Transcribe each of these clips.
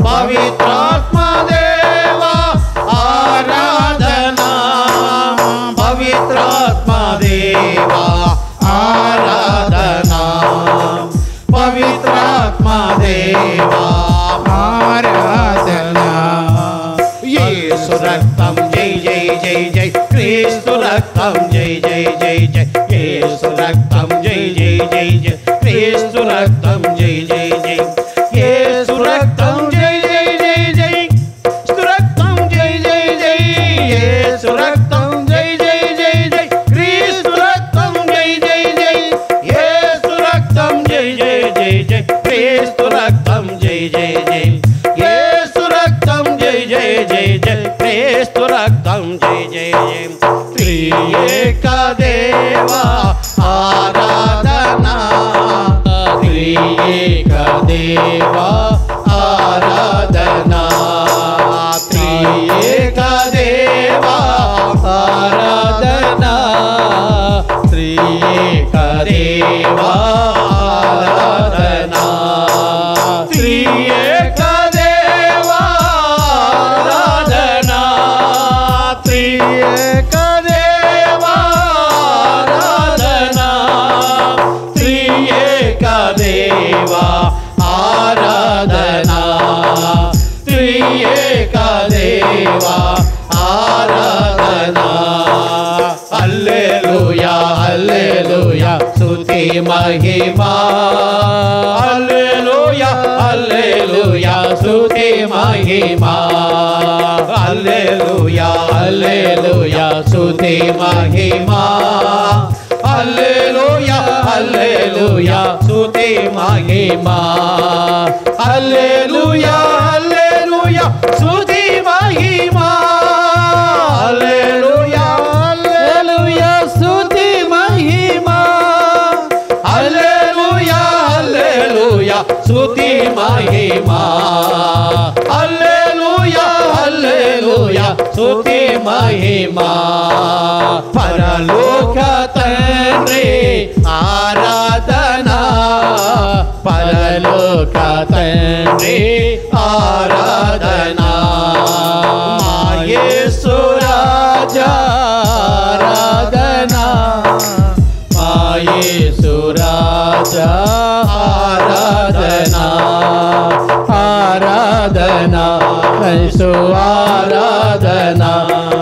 పవిత్రాత్మ దేవా ఆరాధనా, పవిత్రాత్మ దేవా ఆరాధనా, పవిత్రాత్మ దేవా ఆరాధనా. యేసు రక్తం జై జై జై జై, క్రీస్తు రక్తం జై జై జై జై, యేసు రక్తం జై జై జై జై, క్రీస్తు రక్తం జై జై జై, యేసు రక్తం జై జై జై జై, రక్తం జై జై జై, యేసు రక్తం జై జై జై జై, క్రీస్తు రక్తం జై జై జై, యేసు రక్తం జై జై జై జై, క్రీస్తు రక్తం జై జై జై, యేసు రక్తం జై జై జై జై, క్రీస్తు రక్తం జై జై జై. త్రియేక దేవా ఆరాధనా, త్రియేక దేవా ఆరాధనా, త్రియేక దేవా ఆరాధనా, త్రియేక దేవా ఆరాధనా, త్రియేక దేవా ఆరాధనా, త్రియేక దేవా ఆరాధనా, త్రియేక దేవా ఆరాధనా, త్రియేక దేవా ఆరాధనా. హల్లెలూయా హల్లెలూయా స్తుతి మహిమా, హల్లెలూయా హల్లెలూయా స్తుతి మహిమా, హల్లెలూయా హల్లెలూయా స్తుతి మహిమా, హల్లెలూయా హల్లెలూయా స్తుతి మహిమా, హల్లెలూయా హల్లెలూయా స్తుతి మహిమా, హల్లెలూయా హల్లెలూయా స్తుతి మహిమా, హల్లెలూయా హల్లెలూయా స్తుతి మహిమా, హల్లెలూయా హల్లెలూయా స్తుతి మహిమా. పరలోక తండ్రి ఆరాధనా, పరలోక తండ్రి ఆరాధనా, మా యేసు రాజా ఆరాధనా, మా యేసు రాజా ఆరాధనా, ఆరాధనా, యేసు ఆరాధనా,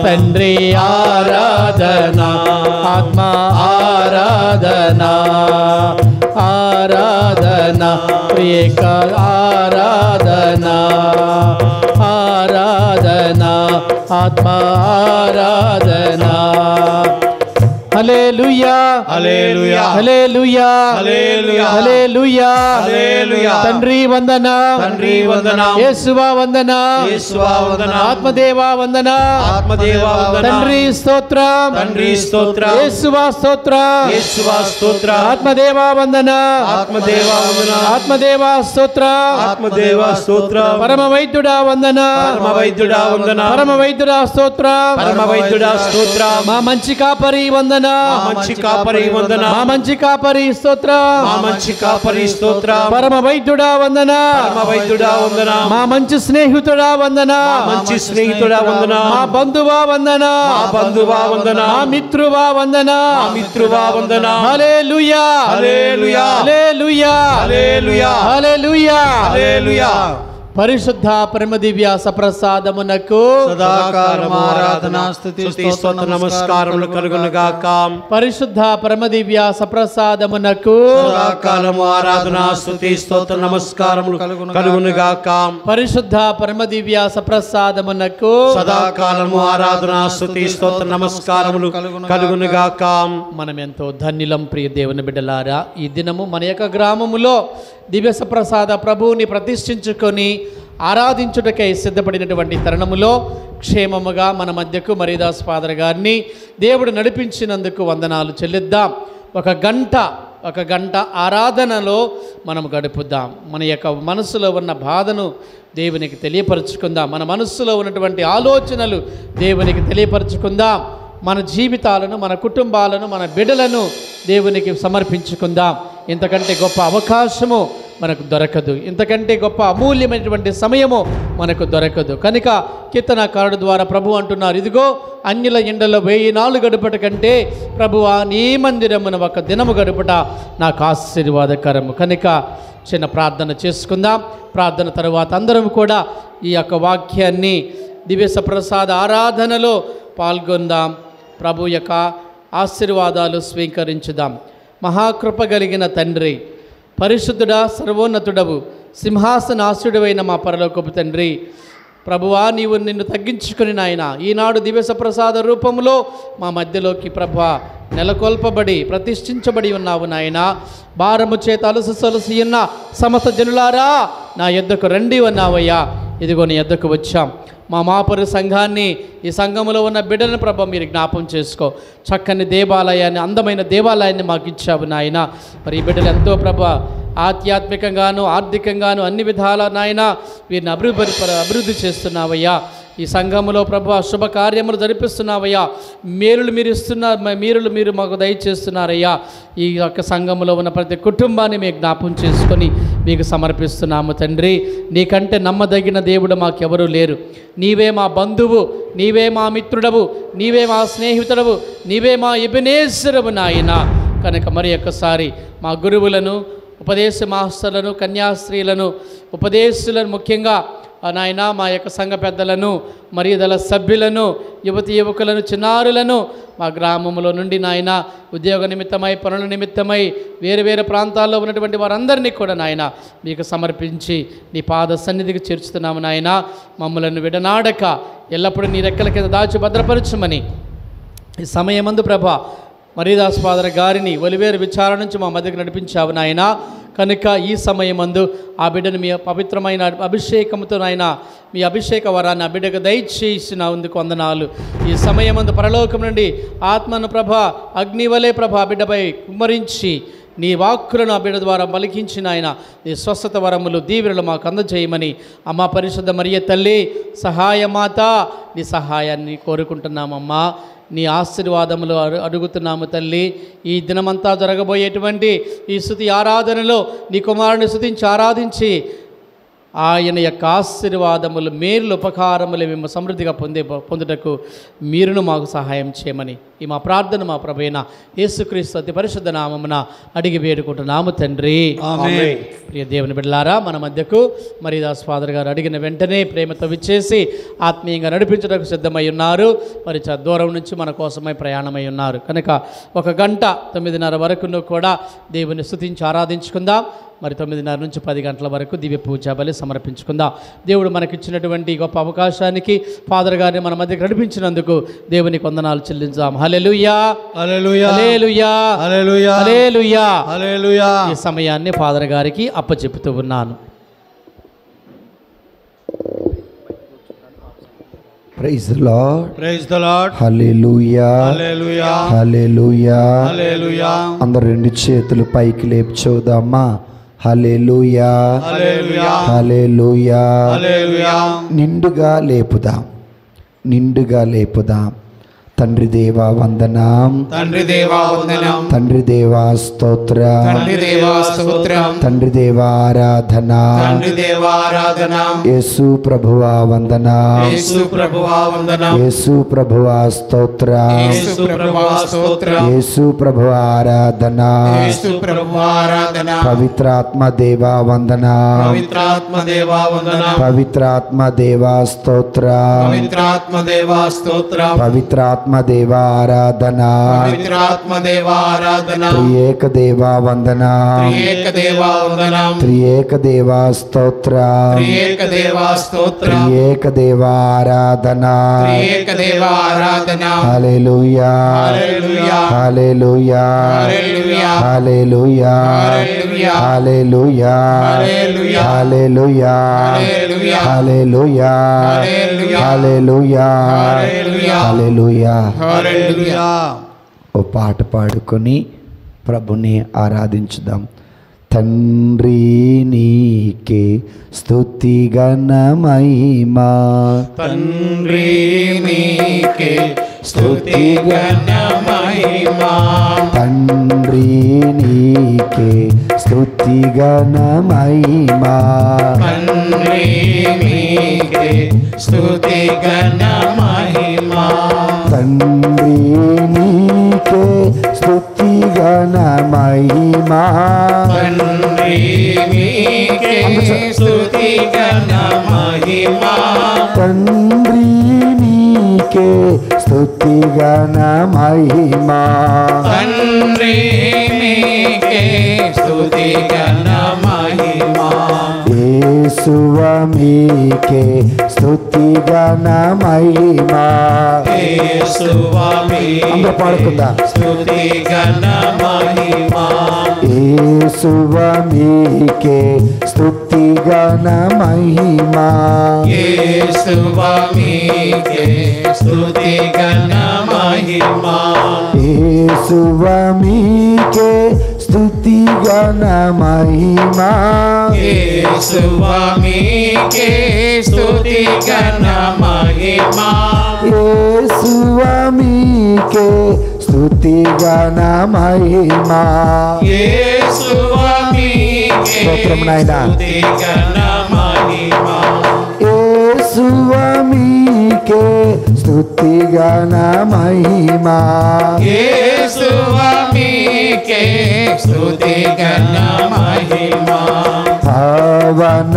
తండ్రి ఆరాధనా, ఆత్మ ఆరాధనా, ఆరాధనా, ఏక ఆరాధనా, ఆరాధనా, ఆత్మ ఆరాధనా. హల్లెలూయా హల్లెలూయా హల్లెలూయా హల్లెలూయా హల్లెలూయా హల్లెలూయా. తండ్రి వందనా, తండ్రి వందనా, యేసువా వందనా, యేసువా వందనా, ఆత్మదేవా వందనా, ఆత్మదేవా వందనా, తండ్రి స్తోత్రం, తండ్రి స్తోత్రం, యేసువా స్తోత్రం, యేసువా స్తోత్రం, ఆత్మదేవా వందనా, ఆత్మదేవా వందనా, ఆత్మదేవా స్తోత్రం, ఆత్మదేవా స్తోత్రం, పరమ వైద్యుడా వందనా, పరమ వైద్యుడా వందనా, పరమ వైద్యుడా స్తోత్రం, పరమ వైద్యుడా స్తోత్రం, మా మంచి కాపరి వందనా, మా మంచి కాపరి వందనా, మా మంచి కాపరి స్తోత్రం, మా మంచి కాపరి స్తోత్రం, పరమ వైద్యుడా వందనా, పరమ వైద్యుడా వందనా, మా మంచి స్నేహితుడా వందనా, మా మంచి స్నేహితుడా వందనా, మా బంధువా వందనా, మా బంధువా వందనా, మా మిత్రువా వందనా, మా మిత్రువా వందనా. హల్లెలూయా హల్లెలూయా హల్లెలూయా హల్లెలూయా హల్లెలూయా హల్లెలూయా. పరిశుద్ధ పరమ దివ్య సప్రసాదమునకు సదాకాలము ఆరాధన స్తుతి స్తోత్ర నమస్కారములు కలుగును గాక. పరిశుద్ధ పరమ దివ్య సప్రసాదమునకు సదాకాలము ఆరాధన స్తుతి స్తోత్ర నమస్కారములు కలుగును గాక. పరిశుద్ధ పరమ దివ్య సప్రసాదమునకు సదాకాలము ఆరాధన స్తుతి స్తోత్ర నమస్కారములు కలుగును గాక. మనం ఎంతో ధన్యులం ప్రియ దేవుని బిడ్డలారా. ఈ దినము మన యొక్క గ్రామములో దివ్య సప్రసాద ప్రభువుని ప్రతిష్ఠించుకొని ఆరాధించుటకై సిద్ధపడినటువంటి తరుణములో క్షేమముగా మన మధ్యకు మరీదాస్ ఫాదర్ గారిని దేవుడు నడిపించినందుకు వందనాలు చెల్లిద్దాం. ఒక గంట ఆరాధనలో మనం గడుపుద్దాం. మన యొక్క మనసులో ఉన్న బాధను దేవునికి తెలియపరుచుకుందాం. మన మనస్సులో ఉన్నటువంటి ఆలోచనలు దేవునికి తెలియపరుచుకుందాం. మన జీవితాలను, మన కుటుంబాలను, మన బిడ్డలను దేవునికి సమర్పించుకుందాం. ఇంతకంటే గొప్ప అవకాశము మనకు దొరకదు. ఇంతకంటే గొప్ప అమూల్యమైనటువంటి సమయము మనకు దొరకదు. కనుక కీర్తనకారుడు ద్వారా ప్రభు అంటున్నారు, ఇదిగో అన్యుల ఎండలో 1000 నాళ్ళు గడుపుట కంటే ప్రభువా నీ మందిరమున ఒక దినము గడుపుట నాకు ఆశీర్వాదకరము. కనుక చిన్న ప్రార్థన చేసుకుందాం. ప్రార్థన తరువాత అందరం కూడా ఈ యొక్క వాక్యాన్ని దివ్య ప్రసాద ఆరాధనలో పాల్గొందాం. ప్రభు యొక్క ఆశీర్వాదాలు స్వీకరించుదాం. మహాకృప కలిగిన తండ్రి, పరిశుద్ధుడా, సర్వోన్నతుడవు, సింహాసనాసుడైన మా పరలోకపు తండ్రి, ప్రభువా నీవు నిన్ను తగ్గించుకుని నాయన ఈనాడు దివ్య ప్రసాద రూపంలో మా మధ్యలోకి ప్రభువా నెలకొల్పబడి ప్రతిష్ఠించబడి ఉన్నావు నాయన. భారము చేత అలసి ఉన్న సమస్త జనులారా నా యొద్దకు రండి ఉన్నావయ్యా. ఇదిగో నీ యొద్దకు వచ్చాం. మా మాపరు సంఘాన్ని, ఈ సంఘములో ఉన్న బిడ్డలను ప్రభ మీరు జ్ఞాపం చేసుకో. చక్కని దేవాలయాన్ని, అందమైన దేవాలయాన్ని మాకు ఇచ్చావు నాయన. మరి ఈ బిడ్డలు ఎంతో ప్రభ ఆధ్యాత్మికంగాను ఆర్థికంగాను అన్ని విధాల నాయన వీరిని అభివృద్ధి చేస్తున్నావయ్యా. ఈ సంఘములో ప్రభు శుభకార్యములు జరిపిస్తున్నావయ్యా. మేలులు మీరు మాకు దయచేస్తున్నారయ్యా. ఈ యొక్క సంఘములో ఉన్న ప్రతి కుటుంబాన్ని మేము జ్ఞాపం చేసుకొని మీకు సమర్పిస్తున్నాము తండ్రి. నీకంటే నమ్మదగిన దేవుడు మాకెవరూ లేరు. నీవే మా బంధువు, నీవే మా మిత్రుడవు, నీవే మా స్నేహితుడవు, నీవే మా ఎబెనేజరువు నాయన. కనుక మరి ఒక్కసారి మా గురువులను, ఉపదేశ మాస్టర్లను, కన్యాస్త్రీలను, ఉపదేశులను, ముఖ్యంగా నాయన మా యొక్క సంఘ పెద్దలను, మరియు దళ సభ్యులను, యువతి యువకులను, చిన్నారులను, మా గ్రామంలో నుండి నాయన ఉద్యోగ నిమిత్తమై, పనుల నిమిత్తమై వేరు వేరు ప్రాంతాల్లో ఉన్నటువంటి వారందరినీ కూడా నాయన మీకు సమర్పించి నీ పాద సన్నిధికి చేర్చుతున్నాము నాయన. మమ్మలను విడనాడక ఎల్లప్పుడూ నీ రెక్కల కింద దాచి భద్రపరచమని ఈ సమయమందు ప్రభా మరీదాస్ ఫాదర్ గారిని ఒలివేరు విచారణ నుంచి మా మధ్యకు నడిపించావు నాయన. కనుక ఈ సమయమందు ఆ బిడ్డను మీ పవిత్రమైన అభిషేకంతో నాయన మీ అభిషేక వరాన్ని ఆ బిడ్డకు దయచేసినందుకు వందనాలు. ఈ సమయమందు పరలోకం నుండి ఆత్మను ప్రభ అగ్నివలే ప్రభ ఆ బిడ్డపై కుమ్మరించి నీ వాక్కులను ఆ బిడ్డ ద్వారా పలికించిన ఆయన నీ స్వస్థత వరములు దీవెనలు మాకు అందజేయమని అమ్మ పరిశుద్ధ మరియ తల్లి సహాయమాత నీ సహాయాన్ని కోరుకుంటున్నామమ్మా. నీ ఆశీర్వాదములు అడుగుతున్నాము తల్లి. ఈ దినమంతా జరగబోయేటువంటి ఈ స్తుతి ఆరాధనలో నీ కుమారుని స్తుతించి ఆరాధించి ఆయన యొక్క ఆశీర్వాదములు, మేలు, ఉపకారములు మేము సమృద్ధిగా పొందుటకు మీరును మాకు సహాయం చేయమని ఈ మా ప్రార్థన మా ప్రభువైన యేసుక్రీస్తు అతి పరిశుద్ధ నామమున అడిగి వేడుకుంటున్నాము తండ్రి. ఆమేన్. ప్రియ దేవుని బిడ్డలారా, మన మధ్యకు మరీదాస్ ఫాదర్ గారు అడిగిన వెంటనే ప్రేమతో విచ్చేసి ఆత్మీయంగా నడిపించడానికి సిద్ధమై ఉన్నారు. మరి దూరం నుంచి మన కోసమై ప్రయాణమై ఉన్నారు. కనుక 1 గంట 9:30 వరకు కూడా దేవుని స్తుతించి ఆరాధించుకుందాం. మరి 9:30 నుంచి 10 గంటల వరకు దివ్య పూజా బలి సమర్పించుకుందాం. దేవుడు మనకిచ్చినటువంటి గొప్ప అవకాశానికి ఫాదర్ గారిని మన మధ్యకి నడిపించినందుకు దేవునికి వందనాలు చెల్లించాం. హల్లెలూయా, హల్లెలూయా, హల్లెలూయా, హల్లెలూయా, హల్లెలూయా, హల్లెలూయా. ఈ సమయాన్ని ఫాదర్ గారికి అప్పచెప్పుతూ ఉన్నాను. Praise the Lord. Praise the Lord. Hallelujah. Hallelujah. Hallelujah. Hallelujah. అందరూ 2 చేతులు పైకి లేపి చూద్దామా. హల్లెలూయా, Hallelujah. హల్లెలూయా. Hallelujah. నిండుగా లేపుదాం, నిండుగా లేపుదాం. తండ్రి దేవా వందనం, తండ్రి దేవా వందనం, తండ్రి దేవా స్తోత్రం, తండ్రి దేవా స్తోత్రం, తండ్రి దేవా ఆరాధన, తండ్రి దేవా ఆరాధన. యేసు ప్రభువా వందనం, యేసు ప్రభువా వందనం, యేసు ప్రభువా స్తోత్రం, యేసు ప్రభువా స్తోత్రం, యేసు ప్రభువా ఆరాధన, యేసు ప్రభువా ఆరాధన. పవిత్రాత్మ దేవా వందనం, పవిత్రాత్మ దేవా వందనం, పవిత్రాత్మ దేవా స్తోత్రం, పవిత్రాత్మ దేవా స్తోత్రం, పవిత్రాత్మ దేవా ఆరాధన, పవిత్రాత్మ దేవా ఆరాధన. త్రియేక దేవా వందనం, త్రియేక దేవా వందనం, త్రియేక దేవా స్తోత్రం, త్రియేక దేవా స్తోత్రం, త్రియేక దేవా ఆరాధన. త్రియేక దేవా ఆరాధన. హల్లెలూయా, hallelujah, hallelujah, hallelujah, hallelujah, hallelujah, hallelujah, hallelujah, hallelujah, hallelujah, hallelujah, hallelujah, hallelujah, hallelujah, hallelujah. హల్లెలూయా. ఓ పాట పాడుకొని ప్రభుని ఆరాధించుదాం. తండ్రి నీకే స్తుతి ఘన మహిమా, తండ్రి నీకే స్తుతి ఘన మహిమా తండ్రి నీకే స్తుతి ఘన మహిమా తండ్రి నీకే స్తుతి ఘన మహిమా తండ్రి నీకే స్తుతి ఘన మహిమా తండ్రి నీకే స్తుతి ఘన మహిమా తండ్రి నీకే స్తుతి ఘన మహిమా తండ్రి నీకే స్తుతి ఘన మహిమా యేసువా మీకే స్తుతి ఘన మహిమా యేసువా అందరూ పాడుకుందా స్తుతి ఘన మహిమా యేసువా మీకే స్తుతి ఘన మహిమా యేసువా మీకే స్తుతి ఘన మహిమా యేసువా మీకే స్తుతి ఘన మహిమా యేసువా మీకే స్తుతి ఘన మహిమా యేసువా మీకే స్తుతి ఘన మహిమా యేసువా మీకే స్తోత్రం నాయనా స్తుతి ఘన మహిమా యేసువా మీకే స్తుతి ఘన మహిమా యేసువా మీకే స్తుతి ఘన మహిమా పావనాత్మ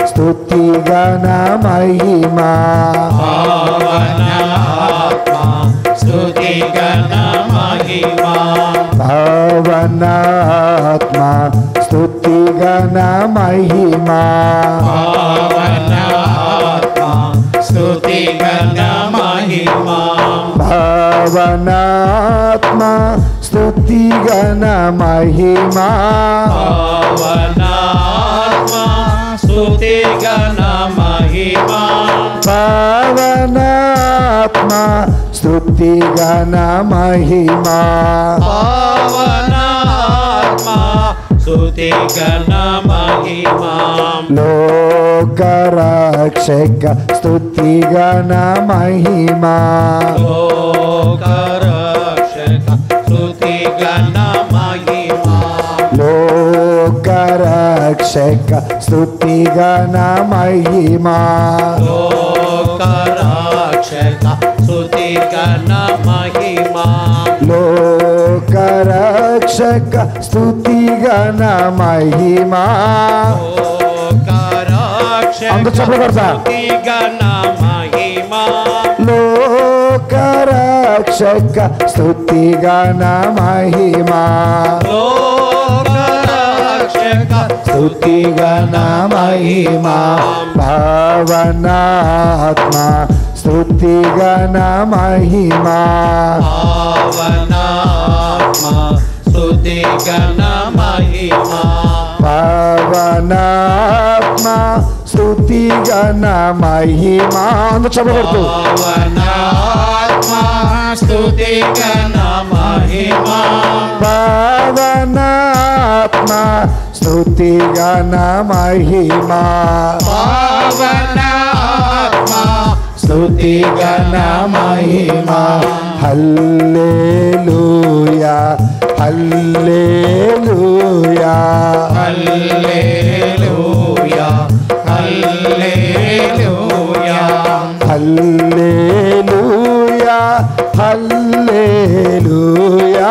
స్తుతి ఘన మహిమా పావనాత్మ స్తుతి ఘన మహిమా పావనాత్మ స్తుతి ఘన మహిమా పావనాత్మ స్తుతి ఘన మహిమా పావనాత్మ స్తుతి ఘన మహిమా పావనాత్మ స్తుతి ఘన మహిమా పావనాత్మ స్తుతి ఘన మహిమా పావనాత్మ స్తుతి ఘన మహిమా లోకరక్షక స్తుతి ఘన మహిమా లోకరక్షక స్తుతి ఘన మహిమా లోకరక్షక స్తుతి ఘన మహిమా లోకరక్షక స్తుతి ఘన మహిమా లోకరక్షక స్తుతి ఘన మహిమా అందరూ చప్పట్లు కొడతా. స్తుతి ఘన మహిమా లోకరక్షక స్తుతి ఘన మహిమా లోకరక్షక స్తుతి ఘన మహిమా పావనాత్మ స్తుతి ఘన మహిమా పావనాత్మ స్తుతి ఘన మహిమా పావనాత్మ స్తుతి ఘన మహిమా అందరూ చప్పట్లు పావనాత్మ స్తుతి ఘన మహిమా పావనాత్మ స్తుతి ఘన మహిమా పావనాత్మ స్తుతి ఘన మహిమా హల్లెలూయా hallelujah hallelujah hallelujah hallelujah hallelujah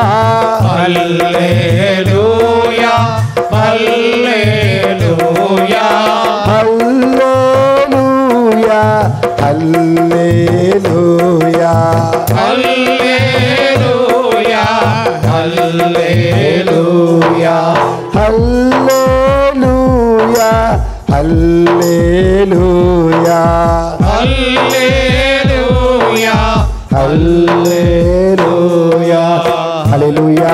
hallelujah hallelujah hallelujah hallelujah hallelujah hallelujah hallelujah hallelujah hallelujah hallelujah hallelujah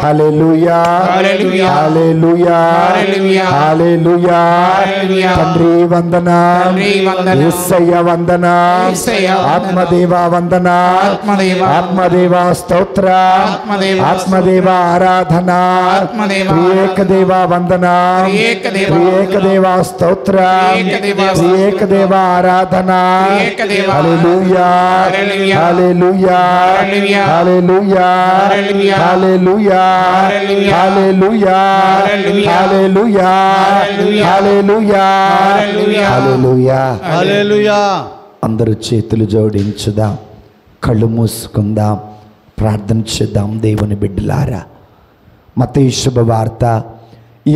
hallelujah hallelujah hallelujah hallelujah hallelujah. హల్లెలూయా. తండ్రి వందనం, తండ్రి వందనం, యేసయ్య వందనం, యేసయ్య వందనం, ఆత్మదేవ వందనం, ఆత్మదేవ ఆత్మదేవ స్తోత్ర, ఆత్మదేవ ఆత్మదేవ ఆరాధన, ఆత్మదేవ త్రియేకదేవ వందనం, త్రియేకదేవ త్రియేకదేవ స్తోత్ర, త్రియేకదేవ త్రియేకదేవ ఆరాధన. త్రియేకదేవ హల్లెలూయా hallelujah hallelujah hallelujah hallelujah hallelujah hallelujah hallelujah hallelujah hallelujah hallelujah hallelujah hallelujah hallelujah. హల్లెలూయా. అందరూ చేతులు జోడించుదాం, కళ్ళు మూసుకుందాం, ప్రార్థన చేద్దాం. దేవుని బిడ్డలారా, మత్తయి శుభవార్త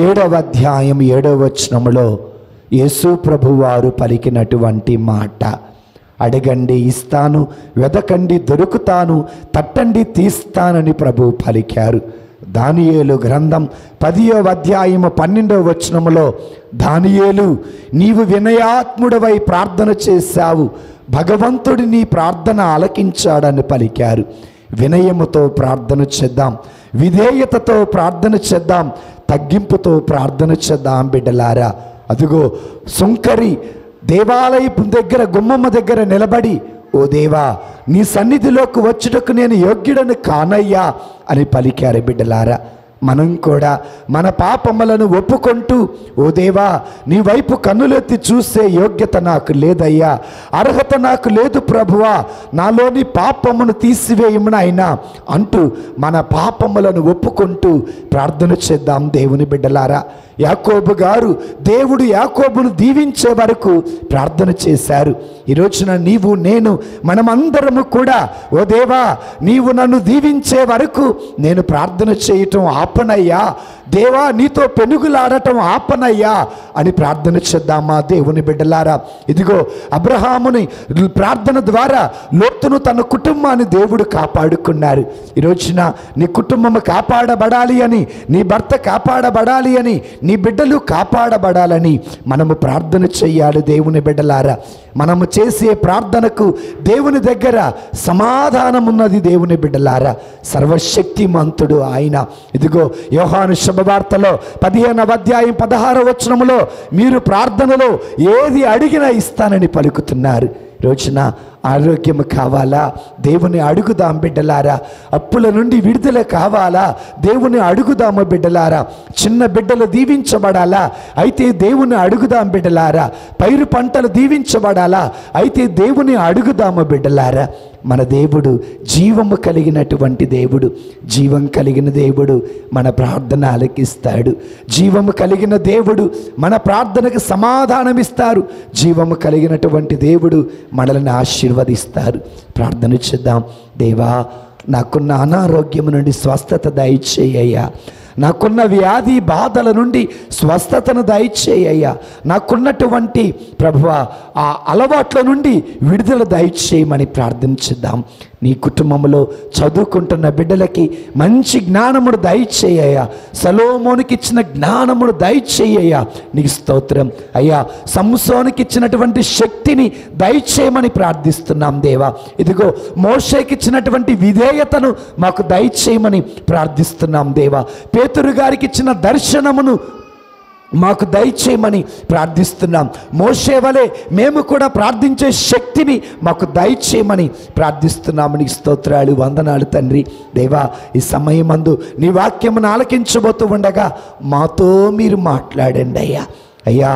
7వ అధ్యాయం 7వ వచనములో యేసు ప్రభువారు పలికినటువంటి మాట, అడగండి ఇస్తాను, వెదకండి దొరుకుతాను, తట్టండి తీస్తానని ప్రభు పలికారు. దానియేలు గ్రంథం 10వ అధ్యాయము 12వ వచనములో, దానియేలు నీవు వినయాత్ముడవై ప్రార్థన చేశావు, భగవంతుడి నీ ప్రార్థన ఆలకించాడని పలికారు. వినయముతో ప్రార్థన చేద్దాం, విధేయతతో ప్రార్థన చేద్దాం, తగ్గింపుతో ప్రార్థన చేద్దాం బిడ్డలారా. అదిగో సుంకరి దేవాలయపు దగ్గర గుమ్మమ్మ దగ్గర నిలబడి, ఓ దేవా నీ సన్నిధిలోకి వచ్చుటకు నేను యోగ్యుడను కానయ్యా అని పలికారు బిడ్డలారా. మనం కూడా మన పాపములను ఒప్పుకుంటూ, ఓ దేవా నీ వైపు కన్నులెత్తి చూసే యోగ్యత నాకు లేదయ్యా, అర్హత నాకు లేదు ప్రభువా, నాలోని పాపమును తీసివేయమని అయినా అంటూ మన పాపములను ఒప్పుకుంటూ ప్రార్థన చేద్దాం దేవుని బిడ్డలారా. యాకోబు గారు దేవుడు యాకోబును దీవించే వరకు ప్రార్థన చేశారు. ఈరోజున నీవు నేను మనమందరము కూడా, ఓ దేవా నీవు నన్ను దీవించే వరకు నేను ప్రార్థన చేయటం ఆపనయ్యా, దేవా నీతో పెనుగులాడటం ఆపనయ్యా అని ప్రార్థన చేద్దామా దేవుని బిడ్డలారా. ఇదిగో అబ్రహాముని ప్రార్థన ద్వారా లోతును తన కుటుంబాన్ని దేవుడు కాపాడుకున్నారు. ఈరోజున నీ కుటుంబము కాపాడబడాలి అని, నీ భర్త కాపాడబడాలి అని, నీ బిడ్డలు కాపాడబడాలని మనము ప్రార్థన చెయ్యాలి దేవుని బిడ్డలారా. మనము చేసే ప్రార్థనకు దేవుని దగ్గర సమాధానం ఉన్నది దేవుని బిడ్డలారా. సర్వశక్తిమంతుడు ఆయన. ఇదిగో యోహాను శుభవార్తలో 15వ అధ్యాయం 16వ వచనములో, మీరు ప్రార్థనలో ఏది అడిగినా ఇస్తానని పలుకుతున్నారు. రోజున ఆరోగ్యం కావాలా, దేవుని అడుగుదాం బిడ్డలారా. అప్పుల నుండి విడుదల కావాలా, దేవుని అడుగుదాము బిడ్డలారా. చిన్న బిడ్డలు దీవించబడాలా, అయితే దేవుని అడుగుదాం బిడ్డలారా. పైరు పంటలు దీవించబడాలా, అయితే దేవుని అడుగుదాము బిడ్డలారా. మన దేవుడు జీవము కలిగినటువంటి దేవుడు, జీవం కలిగిన దేవుడు మన ప్రార్థన ఆలకిస్తాడు. జీవము కలిగిన దేవుడు మన ప్రార్థనకు సమాధానమిస్తారు. జీవము కలిగినటువంటి దేవుడు మనల్ని ఆశీర్వదిస్తారు. ప్రార్థన చేద్దాం. దేవా నాకున్న అనారోగ్యం నుండి స్వస్థత దయచేయ్యా, నాకున్న వ్యాధి బాధల నుండి స్వస్థతను దయచేయ్యా, నాకున్నటువంటి ప్రభువా ఆ అలవాట్ల నుండి విడుదల దయచేయమని ప్రార్థించుద్దాం. నీ కుటుంబంలో చదువుకుంటున్న బిడ్డలకి మంచి జ్ఞానమును దయచేయ్యా, సలోమోనికి ఇచ్చిన జ్ఞానమును దయచేయ్యా. నీకు స్తోత్రం అయ్యా. సంసోనికి ఇచ్చినటువంటి శక్తిని దయచేయమని ప్రార్థిస్తున్నాం దేవా. ఇదిగో మోషేకి ఇచ్చినటువంటి విధేయతను మాకు దయచేయమని ప్రార్థిస్తున్నాం దేవా. పేతురు గారికి ఇచ్చిన దర్శనమును మాకు దయచేయమని ప్రార్థిస్తున్నాం. మోషే వలె మేము కూడా ప్రార్థించే శక్తిని మాకు దయచేయమని ప్రార్థిస్తున్నాము. నీ స్తోత్రాలు వందనాలు తండ్రి. దేవా ఈ సమయమందు నీ వాక్యమును ఆలకించబోతూ ఉండగా మాతో మీరు మాట్లాడండి అయ్యా. అయ్యా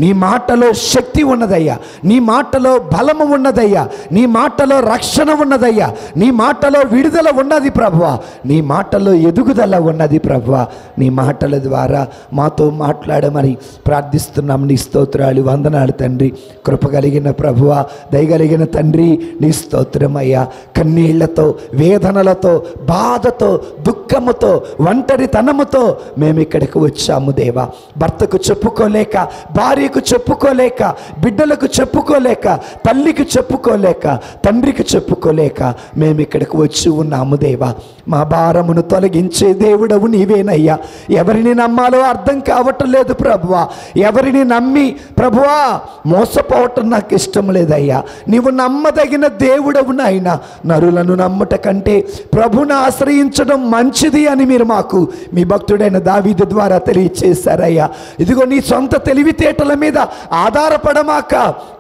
నీ మాటలో శక్తి ఉన్నదయ్యా, నీ మాటలో బలము ఉన్నదయ్యా, నీ మాటలో రక్షణ ఉన్నదయ్యా, నీ మాటలో విడుదల ఉన్నది ప్రభువా, నీ మాటలో ఎదుగుదల ఉన్నది ప్రభువా. నీ మాటల ద్వారా మాతో మాట్లాడమని ప్రార్థిస్తున్నాం. నీ స్తోత్రాలు వందనాలు తండ్రి. కృపగలిగిన ప్రభువా, దయగలిగిన తండ్రి నీ స్తోత్రం అయ్యా. కన్నీళ్లతో, వేదనలతో, బాధతో, దుఃఖముతో, ఒంటరితనముతో మేము ఇక్కడికి వచ్చాము దేవా. భర్తకు చెప్పుకోలేక, భార్యకు చెప్పుకోలేక, బిడ్డలకు చెప్పుకోలేక, తల్లికి చెప్పుకోలేక, తండ్రికి చెప్పుకోలేక మేము ఇక్కడికి వచ్చి ఉన్నాము దేవా. మా భారమును తొలగించే దేవుడవు నీవేనయ్యా. ఎవరిని నమ్మాలో అర్థం కావటం లేదు ప్రభువా. ఎవరిని నమ్మి ప్రభువా మోసపోవటం నాకు ఇష్టం లేదయ్యా. నీవు నమ్మదగిన దేవుడవు నాయన. నరులను నమ్ముట కంటే ప్రభుని ఆశ్రయించడం మంచిది అని మీరు మాకు మీ భక్తుడైన దావీదు ద్వారా తెలియచేశారయ్యా. ఇదిగో నీ సొంత తెలివితేటల మీద ఆధారపడమాక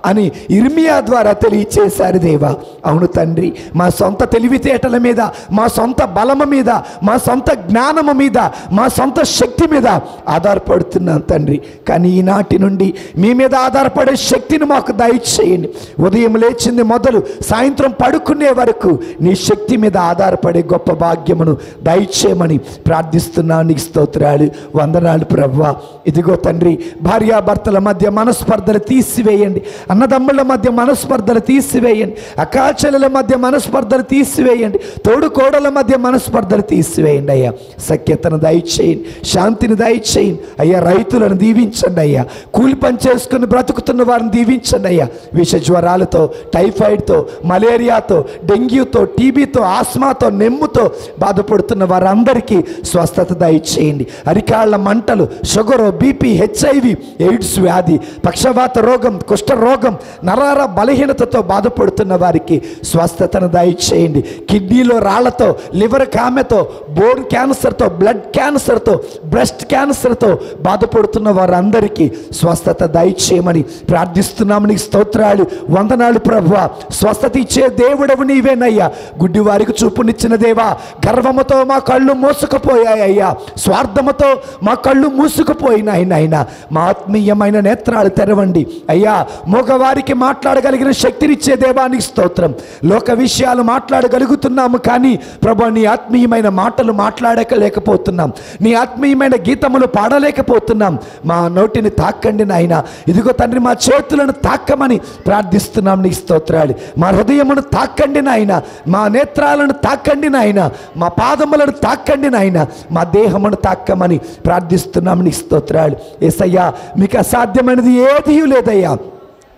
అని ఇర్మియా ద్వారా తెలియచేశారు దేవా. అవును తండ్రి, మా సొంత తెలివితేటల మీద, మా సొంత బలము మీద, మా సొంత జ్ఞానము మీద, మా సొంత శక్తి మీద ఆధారపడుతున్నాం తండ్రి. కానీ ఈనాటి నుండి మీ మీద ఆధారపడే శక్తిని మాకు దయచేయండి. ఉదయం లేచింది మొదలు సాయంత్రం పడుకునే వరకు నీ శక్తి మీద ఆధారపడే గొప్ప భాగ్యమును దయచేయమని ప్రార్థిస్తున్నాను. నీకు స్తోత్రాలు, వందనాలు ప్రభువా. ఇదిగో తండ్రి, భార్యాభర్తల మధ్య మనస్పర్ధలు తీసివేయండి. అన్నదమ్ముల మధ్య మనస్పర్ధలు తీసివేయండి. అక్కాచెల్లెల మధ్య మనస్పర్ధలు తీసివేయండి. తోడుకోడల మధ్య మనస్పర్ధలు తీసివేయండి అయ్యా. సఖ్యతను దయచేయండి, శాంతిని దయచేయండి అయ్యా. రైతులను దీవించండి అయ్యా. కూలి పని చేసుకుని బ్రతుకుతున్న వారిని దీవించండి అయ్యా. విష జ్వరాలతో, టైఫాయిడ్తో, మలేరియాతో, డెంగ్యూతో, టీబీతో, ఆస్మాతో, నెమ్ముతో బాధపడుతున్న వారందరికీ స్వస్థత దయచేయండి. అరికాళ్ల మంటలు, షుగరు, బీపీ, హెచ్ఐవి, ఎయిడ్స్ వ్యాధి, పక్షవాత రోగం, కుష్ఠ రోగం, నరాల బలహీనతతో బాధపడుతున్న వారికి స్వస్థతను దయచేయండి. కిడ్నీలో రాళ్లతో, లివర్ కామెతో, బోన్ క్యాన్సర్తో, బ్లడ్ క్యాన్సర్తో, బ్రెస్ట్ క్యాన్సర్తో బాధపడుతున్న వారందరికీ స్వస్థత దయచేయమని ప్రార్థిస్తున్నాము. నీకు స్తోత్రాలు, వందనాలు ప్రభువా. స్వస్థత ఇచ్చే దేవుడవు నీవేనయ్యా. గుడ్డి వారికి చూపునిచ్చిన దేవా, గర్వముతో మా కళ్ళు మూసుకుపోయాయ్యా. స్వార్థముతో మా కళ్ళు మూసుకుపోయినాయినా మా ఆత్మీయమైన నేత్రాలు తెరవండి అయ్యా. మగవారికి మాట్లాడగలిగిన శక్తినిచ్చే దేవానికి స్తోత్రం. లోక విషయాలు మాట్లాడగలుగుతున్నాము కానీ ప్రభు నీ ఆత్మీయమైన మాటలు మాట్లాడలేకపోతున్నాం. నీ ఆత్మీయమైన గీతములు పాడలేకపోతున్నాం. మా నోటిని తాకండి నాయన. ఇదిగో తండ్రి, మా చేతులను తాకమని ప్రార్థిస్తున్నాం. నీ స్తోత్రాలు. మా హృదయమును తాకండి నాయన. మా నేత్రాలను తాకండి నాయన. మా పాదములను తాకండి నాయన. మా దేహమును తాకమని ప్రార్థిస్తున్నాం. నీ స్తోత్రాలు. యేసయ్యా, మీకు అసాధ్యమైనది ఏదీ లేదయ్యా.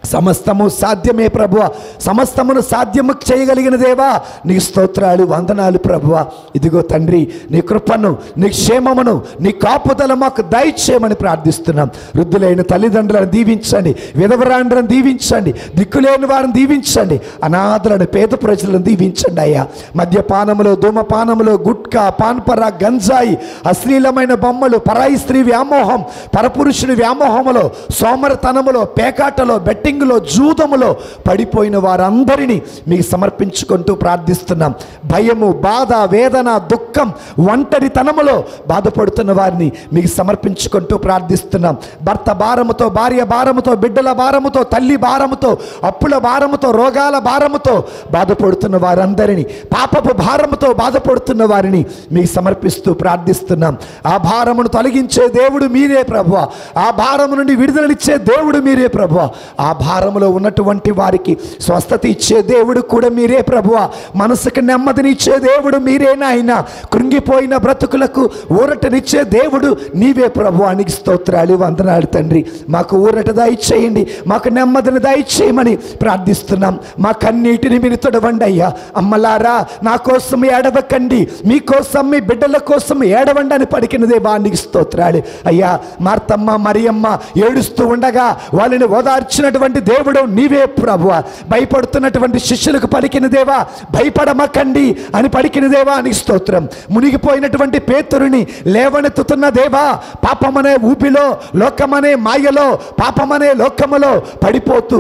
సమస్తము సాధ్యమే ప్రభువా. సమస్తమును సాధ్యము చేయగలిగిన దేవా నీ స్తోత్రాలు, వందనాలు ప్రభువా. ఇదిగో తండ్రి, నీ కృపను, నీ క్షేమమును, నీ కాపుదల మాకు దయచేయమని ప్రార్థిస్తున్నాం. వృద్ధులైన తల్లిదండ్రులను దీవించండి, విధవరాండ్రను దీవించండి, దిక్కులేని వారిని దీవించండి, అనాథలను, పేద ప్రజలను దీవించండి అయ్యా. మద్యపానములో, ధూమపానములో, గుట్కా, పాన్పర, గంజాయి, అశ్లీలమైన బొమ్మలు, పరాయి స్త్రీ వ్యామోహం, పరపురుషుని వ్యామోహములో, సోమరతనములో, పేకాటలో, బెట్టింగులో, జూదములో పడిపోయిన వారందరినీ మీకు సమర్పించుకుంటూ ప్రార్థిస్తున్నాం. భయము, బాధ, వేదన, దుఃఖం, ఒంటరితనములో బాధపడుతున్న వారిని మీకు సమర్పించుకుంటూ ప్రార్థిస్తున్నాం. భర్త భారముతో, భార్య భారముతో, బిడ్డల భారముతో, తల్లి భారముతో, అప్పుల భారముతో, రోగాల భారముతో బాధపడుతున్న వారందరినీ, పాపపు భారముతో బాధపడుతున్న వారిని మీకు సమర్పిస్తూ ప్రార్థిస్తున్నాం. ఆ భారమును తొలగించే దేవుడు మీరే ప్రభువా. ఆ భారము నుండి విడుదలనిచ్చే దేవుడు మీరే ప్రభువా. ఆ భారములో ఉన్నటువంటి వారికి స్వస్థత ఇచ్చే దేవుడు కూడా మీరే ప్రభువా. మనసుకు నెమ్మదినిచ్చే దేవుడు మీరే నాయన. కృంగిపోయిన బ్రతుకులకు ఊరటనిచ్చే దేవుడు నీవే ప్రభువా. నీకు స్తోత్రాలు, వందనాలు తండ్రి. మాకు ఊరట దయచేయండి, మాకు నెమ్మదిని దయచేయమని ప్రార్థిస్తున్నాం. మా కన్నీటిని మీరు తొడవండి అయ్యా. అమ్మలారా, నా కోసం ఏడవకండి, మీకోసం, మీ బిడ్డల కోసం ఏడవండి అని పలికిన దేవా నీకు స్తోత్రాలు అయ్యా. మార్తమ్మ, మరియమ్మ ఏడుస్తూ ఉండగా వాళ్ళని ఓదార్చినటువంటి దేవుడు నీవే ప్రభువా. భయపడుతున్నటువంటి శిష్యులకు పలికిన దేవా, భయపడమకండి అని పలికిన దేవా నీకు స్తోత్రం. మునిగిపోయినటువంటి పేతురుని లేవనెత్తుతున్న దేవా, పాపమనే ఊపిలో, లోకమనే మాయలో, పాపమనే లోకములో పడిపోతూ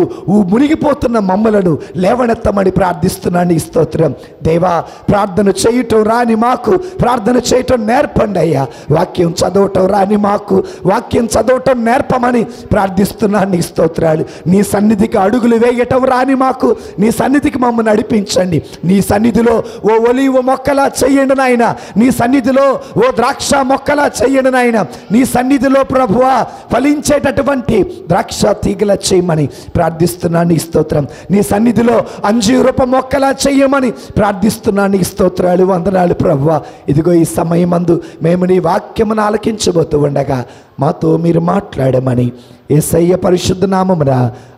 మునిగిపోతున్న మమ్మలను లేవనెత్తమని ప్రార్థిస్తున్నాను. నీ స్తోత్రం దేవా. ప్రార్థన చేయటం రాని మాకు ప్రార్థన చేయటం నేర్పండి అయ్యా. వాక్యం చదవటం రాని మాకు వాక్యం చదవటం నేర్పమని ప్రార్థిస్తున్నాను. నీ స్తోత్రాలు. నీ సన్నిధికి అడుగులు వేయటం రాని మాకు నీ సన్నిధికి మమ్మల్ని నడిపించండి. నీ సన్నిధిలో ఓ ఒలీవ మొక్కలా చెయ్యండి నాయన. నీ సన్నిధిలో ఓ ద్రాక్ష మొక్కలా చెయ్యండి నాయన. నీ సన్నిధిలో ప్రభువా ఫలించేటటువంటి ద్రాక్ష తీగల చేయమని ప్రార్థిస్తున్నాను. నీ స్తోత్రం. నీ సన్నిధిలో అంజూరపు మొక్కలా చెయ్యమని ప్రార్థిస్తున్నాను. నీ స్తోత్రాలు, వందనాలు ప్రభువా. ఇదిగో ఈ సమయమందు మేము నీ వాక్యమును ఆలకించబోతూ ఉండగా మాతో మీరు మాట్లాడమని యేసయ్య పరిశుద్ధ నామమున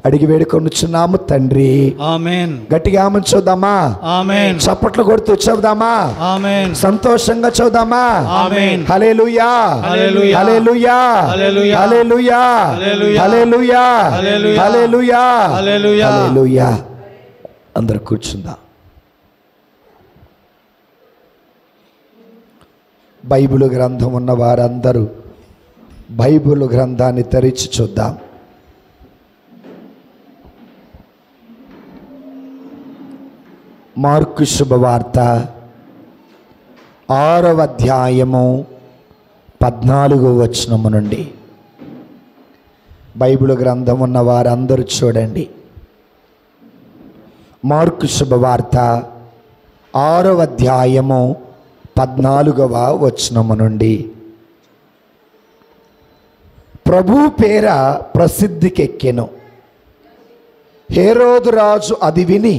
అడిగి వేడుకొనుచున్నాము తండ్రి, ఆమేన్. గట్టిగా ఆమేన్ చూద్దామా? ఆమేన్. చప్పట్లు కొడుతూ చూద్దామా? ఆమేన్. సంతోషంగా చూద్దామా? ఆమేన్. హల్లెలూయా, hallelujah, hallelujah, hallelujah, hallelujah, hallelujah, hallelujah, hallelujah, hallelujah, hallelujah. హల్లెలూయా. అందరూ కూర్చుందాం. బైబిల్ గ్రంథం ఉన్న వారందరూ బైబిల్ గ్రంథాన్ని తెరిచి చూద్దాం. మార్కు శుభవార్త 6వ అధ్యాయము 14వ వచనము నుండి. బైబిల్ గ్రంథం ఉన్న వారందరూ చూడండి. మార్కు శుభవార్త 6వ అధ్యాయము 14వ వచనము నుండి. ప్రభు పేర ప్రసిద్ధికెక్కెను. హేరోదు రాజు అది విని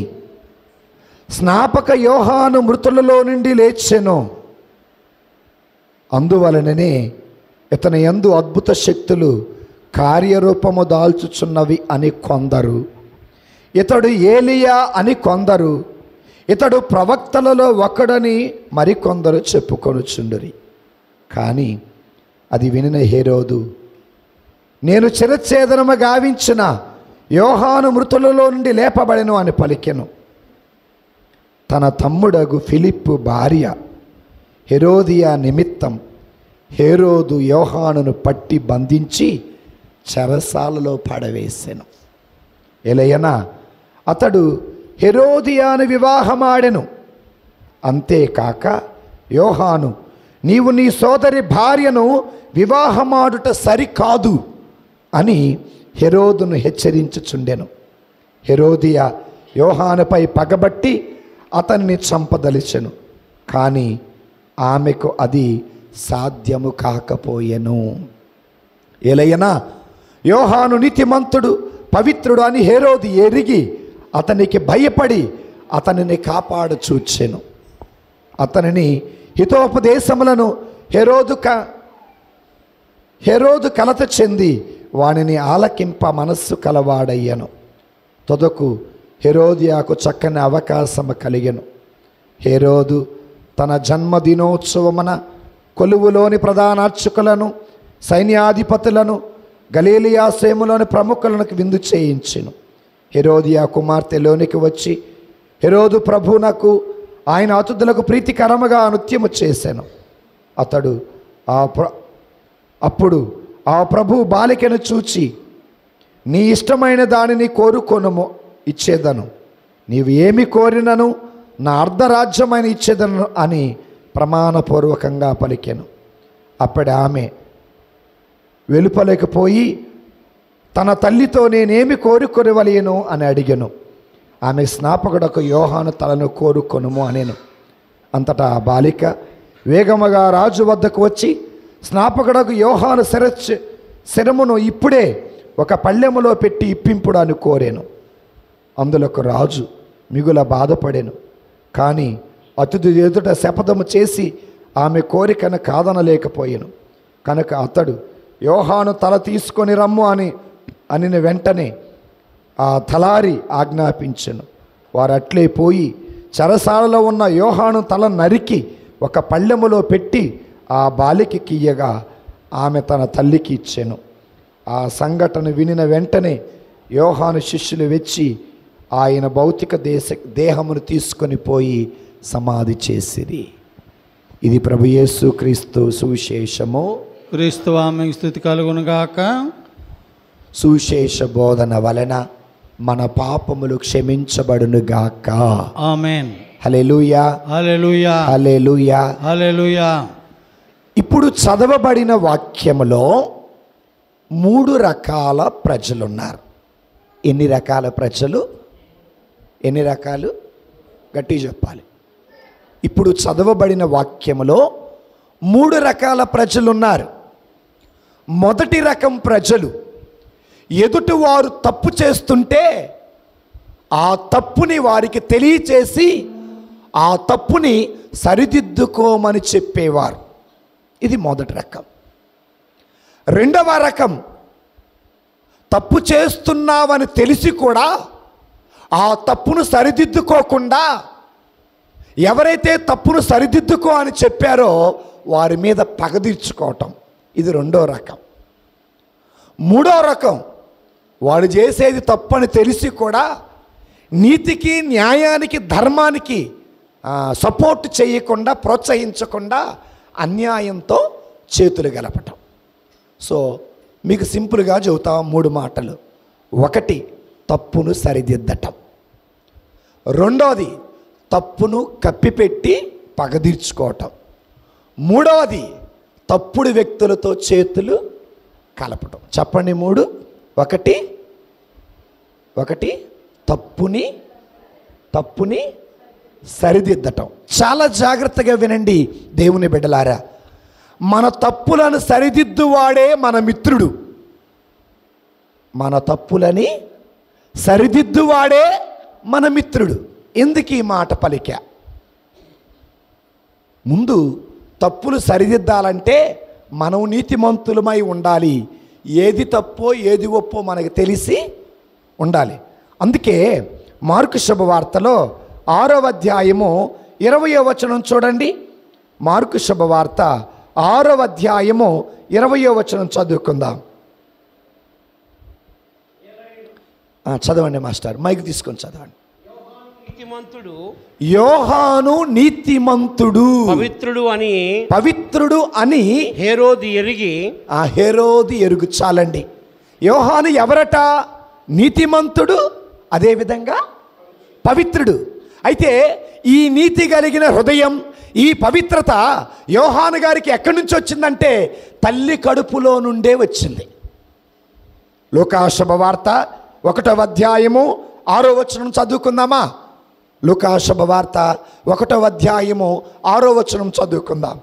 స్నాపక యోహాను మృతులలో నుండి లేచెను, అందువలననే ఇతని యందు అద్భుత శక్తులు కార్యరూపము దాల్చుచున్నవి అని కొందరు, ఇతడు ఏలియా అని కొందరు, ఇతడు ప్రవక్తలలో ఒకడని మరికొందరు చెప్పుకొనుచుండిరి. కానీ అది వినిన హేరోదు, నేను చిరఛేదనము గావించిన యోహాను మృతులలో నుండి లేపబడెను అని పలికెను. తన తమ్ముడగు ఫిలిప్పు భార్య హెరోదియా నిమిత్తం హేరోదు యోహానును పట్టి బంధించి చెరసాలలో పడవేసెను. ఎలయనా అతడు హెరోదియాను వివాహమాడెను. అంతేకాక యోహాను, నీవు నీ సోదరి భార్యను వివాహమాడుట సరికాదు అని హెరోదును హెచ్చరించుచుండెను. హెరోదియా యోహానుపై పగబట్టి అతన్ని చంపదలిచెను, కానీ ఆమెకు అది సాధ్యము కాకపోయెను. ఎలయనా యోహాను నీతిమంతుడు పవిత్రుడు అని హేరోదు ఎరిగి అతనికి భయపడి అతనిని కాపాడచూచెను. అతనిని హితోపదేశములను హేరోదు కలత చెంది వానిని ఆలకింప మనస్సు కలవాడయ్యను. తొదకు హెరోదియాకు చక్కని అవకాశము కలిగెను. హేరోదు తన జన్మదినోత్సవమున కొలువులోని ప్రధానార్చకులను, సైన్యాధిపతులను, గలీలియా సేములోని ప్రముఖులకు విందు చేయించెను. హెరోదియా కుమార్తె లోనికి వచ్చి హెరోదు ప్రభువునకు ఆయన అతిథులకు ప్రీతికరముగా నృత్యము చేశాను. అప్పుడు ఆ ప్రభు బాలికను చూచి, నీ ఇష్టమైన దానిని కోరుకొనుము, ఇచ్చేదను, నీవు ఏమి కోరినను నా అర్ధరాజ్యమైన ఇచ్చేదను అని ప్రమాణపూర్వకంగా పలికెను. అప్పుడు ఆమె వెలుపలేకపోయి తన తల్లితో నేనేమి కోరుకొనవలెను అని అడిగెను. ఆమె స్నాపకుడకు యోహాను తలను కోరుకొనుము అనెను. అంతటా ఆ బాలిక వేగముగా రాజు వద్దకు వచ్చి స్నాపకుడకు యోహాను శరమును ఇప్పుడే ఒక పళ్ళెములో పెట్టి ఇప్పింపుడు అని కోరెను. అందులకు రాజు మిగుల బాధపడెను. కానీ అతిథి ఎదుట శపథము చేసి ఆమె కోరికను కాదనలేకపోయాను. కనుక అతడు యోహాను తల తీసుకొని రమ్ము అని వెంటనే ఆ తలారి ఆజ్ఞాపించెను. వారు అట్లే పోయి చెరసాలలో ఉన్న యోహాను తల నరికి ఒక పళ్ళెములో పెట్టి ఆ బాలికకి ఇయ్యగా ఆమె తన తల్లికి ఇచ్చెను. ఆ సంఘటన వినిన వెంటనే యోహాను శిష్యులు వచ్చి ఆయన భౌతిక దేహమును తీసుకొని పోయి సమాధి చేసిరి. ఇది ప్రభు యేసు క్రీస్తు సువిశేషము. క్రీస్తువా మీకు స్తుతి కలుగునుగాక. సువిశేష బోధన వలన మన పాపములు క్షమించబడునుగాక. ఆమేన్. హల్లెలూయా, హల్లెలూయా, హల్లెలూయా, హల్లెలూయా. ఇప్పుడు చదవబడిన వాక్యములో 3 రకాల ప్రజలున్నారు. ఎన్ని రకాల ప్రజలు? ఎన్ని రకాలు? గట్టి చెప్పాలి. ఇప్పుడు చదవబడిన వాక్యములో 3 రకాల ప్రజలున్నారు. మొదటి రకం ప్రజలు ఎదుటి వారు తప్పు చేస్తుంటే ఆ తప్పుని వారికి తెలియచేసి ఆ తప్పుని సరిదిద్దుకోమని చెప్పేవారు. ఇది మొదటి రకం. రెండవ రకం, తప్పు చేస్తున్నావని తెలిసి కూడా ఆ తప్పును సరిదిద్దుకోకుండా ఎవరైతే తప్పును సరిదిద్దుకో అని చెప్పారో వారి మీద పగ తీర్చుకోవటం, ఇది రెండో రకం. మూడో రకం, వాడు చేసేది తప్పని తెలిసి కూడా నీతికి, న్యాయానికి, ధర్మానికి సపోర్ట్ చేయకుండా, ప్రోత్సహించకుండా అన్యాయంతో చేతులు గలపటం. సో మీకు సింపుల్గా చెబుతాం 3 మాటలు. ఒకటి, తప్పును సరిదిద్దటం. రెండవది, తప్పును కప్పిపెట్టి పగదీర్చుకోవటం. మూడవది, తప్పుడు వ్యక్తులతో చేతులు కలపటం. చెప్పండి 3. ఒకటి తప్పుని సరిదిద్దటం. చాలా జాగ్రత్తగా వినండి దేవుని బిడ్డలారా. మన తప్పులను సరిదిద్దువాడే మన మిత్రుడు. మన తప్పులని సరిదిద్దువాడే మన మిత్రుడు. ఎందుకు ఈ మాట పలికా? ముందు తప్పులు సరిదిద్దాలంటే మనం నీతిమంతులమై ఉండాలి. ఏది తప్పో ఏది ఒప్పో మనకు తెలిసి ఉండాలి. అందుకే మార్కు శుభవార్తలో 6వ అధ్యాయము 20వ వచనం చూడండి. మార్కు శుభవార్త 6వ అధ్యాయము 20వ వచనం చదువుకుందాం. చదవండి మాస్టర్, మైక్ తీసుకొని చదవండి. యోహాను నీతిమంతుడు, పవిత్రుడు అని హేరోదు ఎరిగి. హేరోదు ఎరుగు. చాలండి. యోహాను ఎవరట? నీతిమంతుడు, అదేవిధంగా పవిత్రుడు. అయితే ఈ నీతి కలిగిన హృదయం, ఈ పవిత్రత యోహాను గారికి ఎక్కడి నుంచి వచ్చిందంటే తల్లి కడుపులో నుండే వచ్చింది. లూకా శుభవార్త 1వ అధ్యాయము 6వ వచనం చదువుకుందామా? లూకా శుభవార్త 1వ అధ్యాయము 6వ వచనం చదువుకుందాం.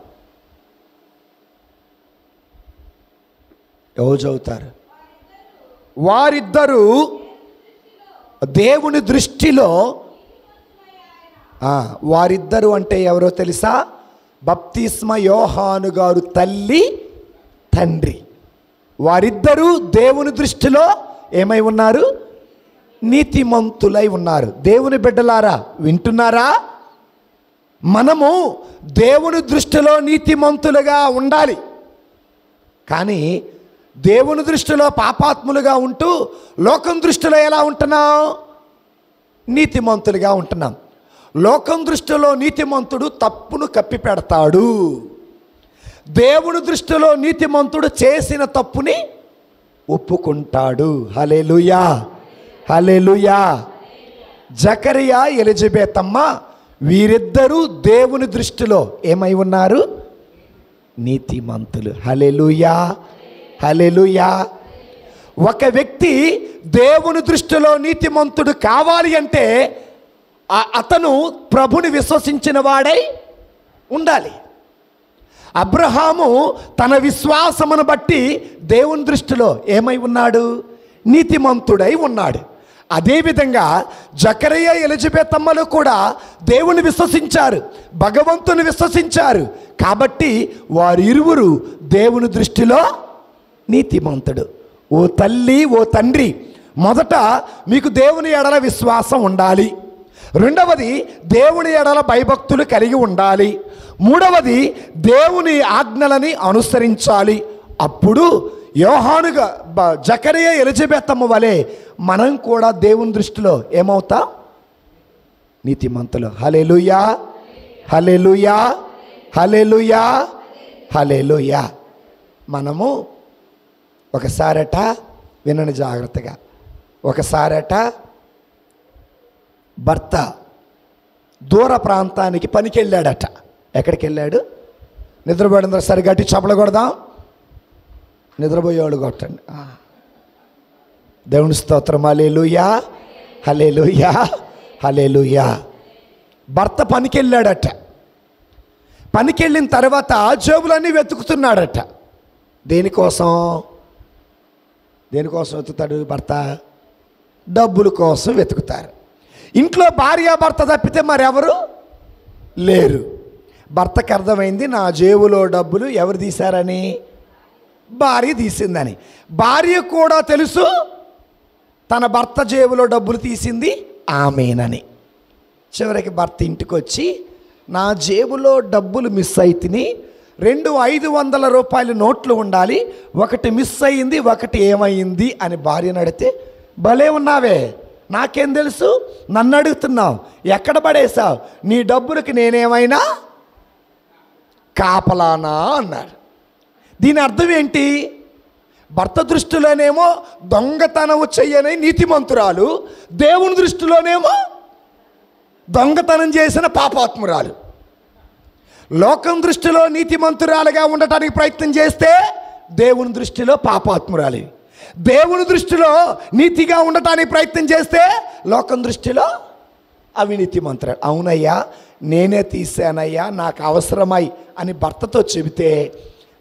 ఎవరు చదువుతారు? వారిద్దరూ దేవుని దృష్టిలో, వారిద్దరు అంటే ఎవరో తెలుసా? బప్తిస్మ యోహాను గారు తల్లి, తండ్రి. వారిద్దరూ దేవుని దృష్టిలో ఏమై ఉన్నారు? నీతిమంతులై ఉన్నారు. దేవుని బిడ్డలారా, వింటున్నారా? మనము దేవుని దృష్టిలో నీతిమంతులుగా ఉండాలి. కానీ దేవుని దృష్టిలో పాపాత్ములుగా ఉంటూ లోకం దృష్టిలో ఎలా ఉంటున్నాం? నీతిమంతులుగా ఉంటున్నాం. లోకం దృష్టిలో నీతిమంతుడు తప్పును కప్పిపెడతాడు. దేవుని దృష్టిలో నీతిమంతుడు చేసిన తప్పుని ఒప్పుకుంటాడు. హల్లెలూయా, హల్లెలూయా. జకరియా, ఎలిజబెతమ్మ వీరిద్దరూ దేవుని దృష్టిలో ఏమై ఉన్నారు? నీతిమంతులు. హల్లెలూయా, హల్లెలూయా. ఒక వ్యక్తి దేవుని దృష్టిలో నీతిమంతుడు కావాలి అంటే అతను ప్రభుని విశ్వసించిన వాడై ఉండాలి. అబ్రహాము తన విశ్వాసమును బట్టి దేవుని దృష్టిలో ఏమై ఉన్నాడు? నీతిమంతుడై ఉన్నాడు. అదేవిధంగా జకరియా, ఎలిజబెతమ్మలు కూడా దేవుని విశ్వసించారు, భగవంతుని విశ్వసించారు. కాబట్టి వారిరువురు దేవుని దృష్టిలో నీతిమంతుడు. ఓ తల్లి, ఓ తండ్రి, మొదట మీకు దేవుని ఎడల విశ్వాసం ఉండాలి. రెండవది, దేవుని ఎడల భయభక్తులు కలిగి ఉండాలి. మూడవది, దేవుని ఆజ్ఞలని అనుసరించాలి. అప్పుడు యోహానుగా జకరియా, ఎలిజబెతమ్మ వలె మనం కూడా దేవుని దృష్టిలో ఏమవుతాం? నీతిమంతులు. హల్లెలూయా, హల్లెలూయా, హల్లెలూయా, హల్లెలూయా. మనము ఒకసారట, వినండి జాగ్రత్తగా, ఒకసారట భర్త దూర ప్రాంతానికి పనికి వెళ్ళాడట. ఎక్కడికి వెళ్ళాడు? నిద్రపోయిన సరి గట్టి చప్పలు కొడదాం. నిద్రపోయేవాళ్ళు కొట్టండి. దేవుని స్తోత్రం. హల్లెలూయా, హల్లెలూయా, హల్లెలూయా. భర్త పనికి వెళ్ళాడట. పనికి వెళ్ళిన తర్వాత జేబులన్నీ వెతుకుతున్నాడట. దేనికోసం? దేనికోసం వెతుకుతాడు భర్త? డబ్బుల కోసం వెతుకుతారు. ఇంట్లో భార్యాభర్త తప్పితే మరెవరు లేరు. భర్తకు అర్థమైంది, నా జేబులో డబ్బులు ఎవరు తీశారని? భార్య తీసిందని. భార్య కూడా తెలుసు తన భర్త జేబులో డబ్బులు తీసింది ఆమెనని. చివరికి భర్త ఇంటికి వచ్చి, నా జేబులో డబ్బులు మిస్ అయితిని, 2 500 రూపాయల నోట్లు ఉండాలి, ఒకటి మిస్ అయింది, ఒకటి ఏమైంది అని భార్యను అడిగితే, భలే ఉన్నావే, నాకేం తెలుసు, నన్ను అడుగుతున్నావు, ఎక్కడ పడేశావు, నీ డబ్బులకి నేనేమైనా కాపలానా అన్నాడు. దీని అర్థం ఏంటి? భర్త దృష్టిలోనేమో దొంగతనం చెయ్యని నీతిమంతురాలు, దేవుని దృష్టిలోనేమో దొంగతనం చేసిన పాపాత్మురాలు. లోకం దృష్టిలో నీతిమంతురాలుగా ఉండటానికి ప్రయత్నం చేస్తే దేవుని దృష్టిలో పాపాత్మురాలి. దేవుని దృష్టిలో నీతిగా ఉండటానికి ప్రయత్నం చేస్తే లోకం దృష్టిలో అవినీతిమంతురాలు. అవునయ్యా, నేనే తీసానయ్యా, నాకు అవసరమై అని భర్తతో చెబితే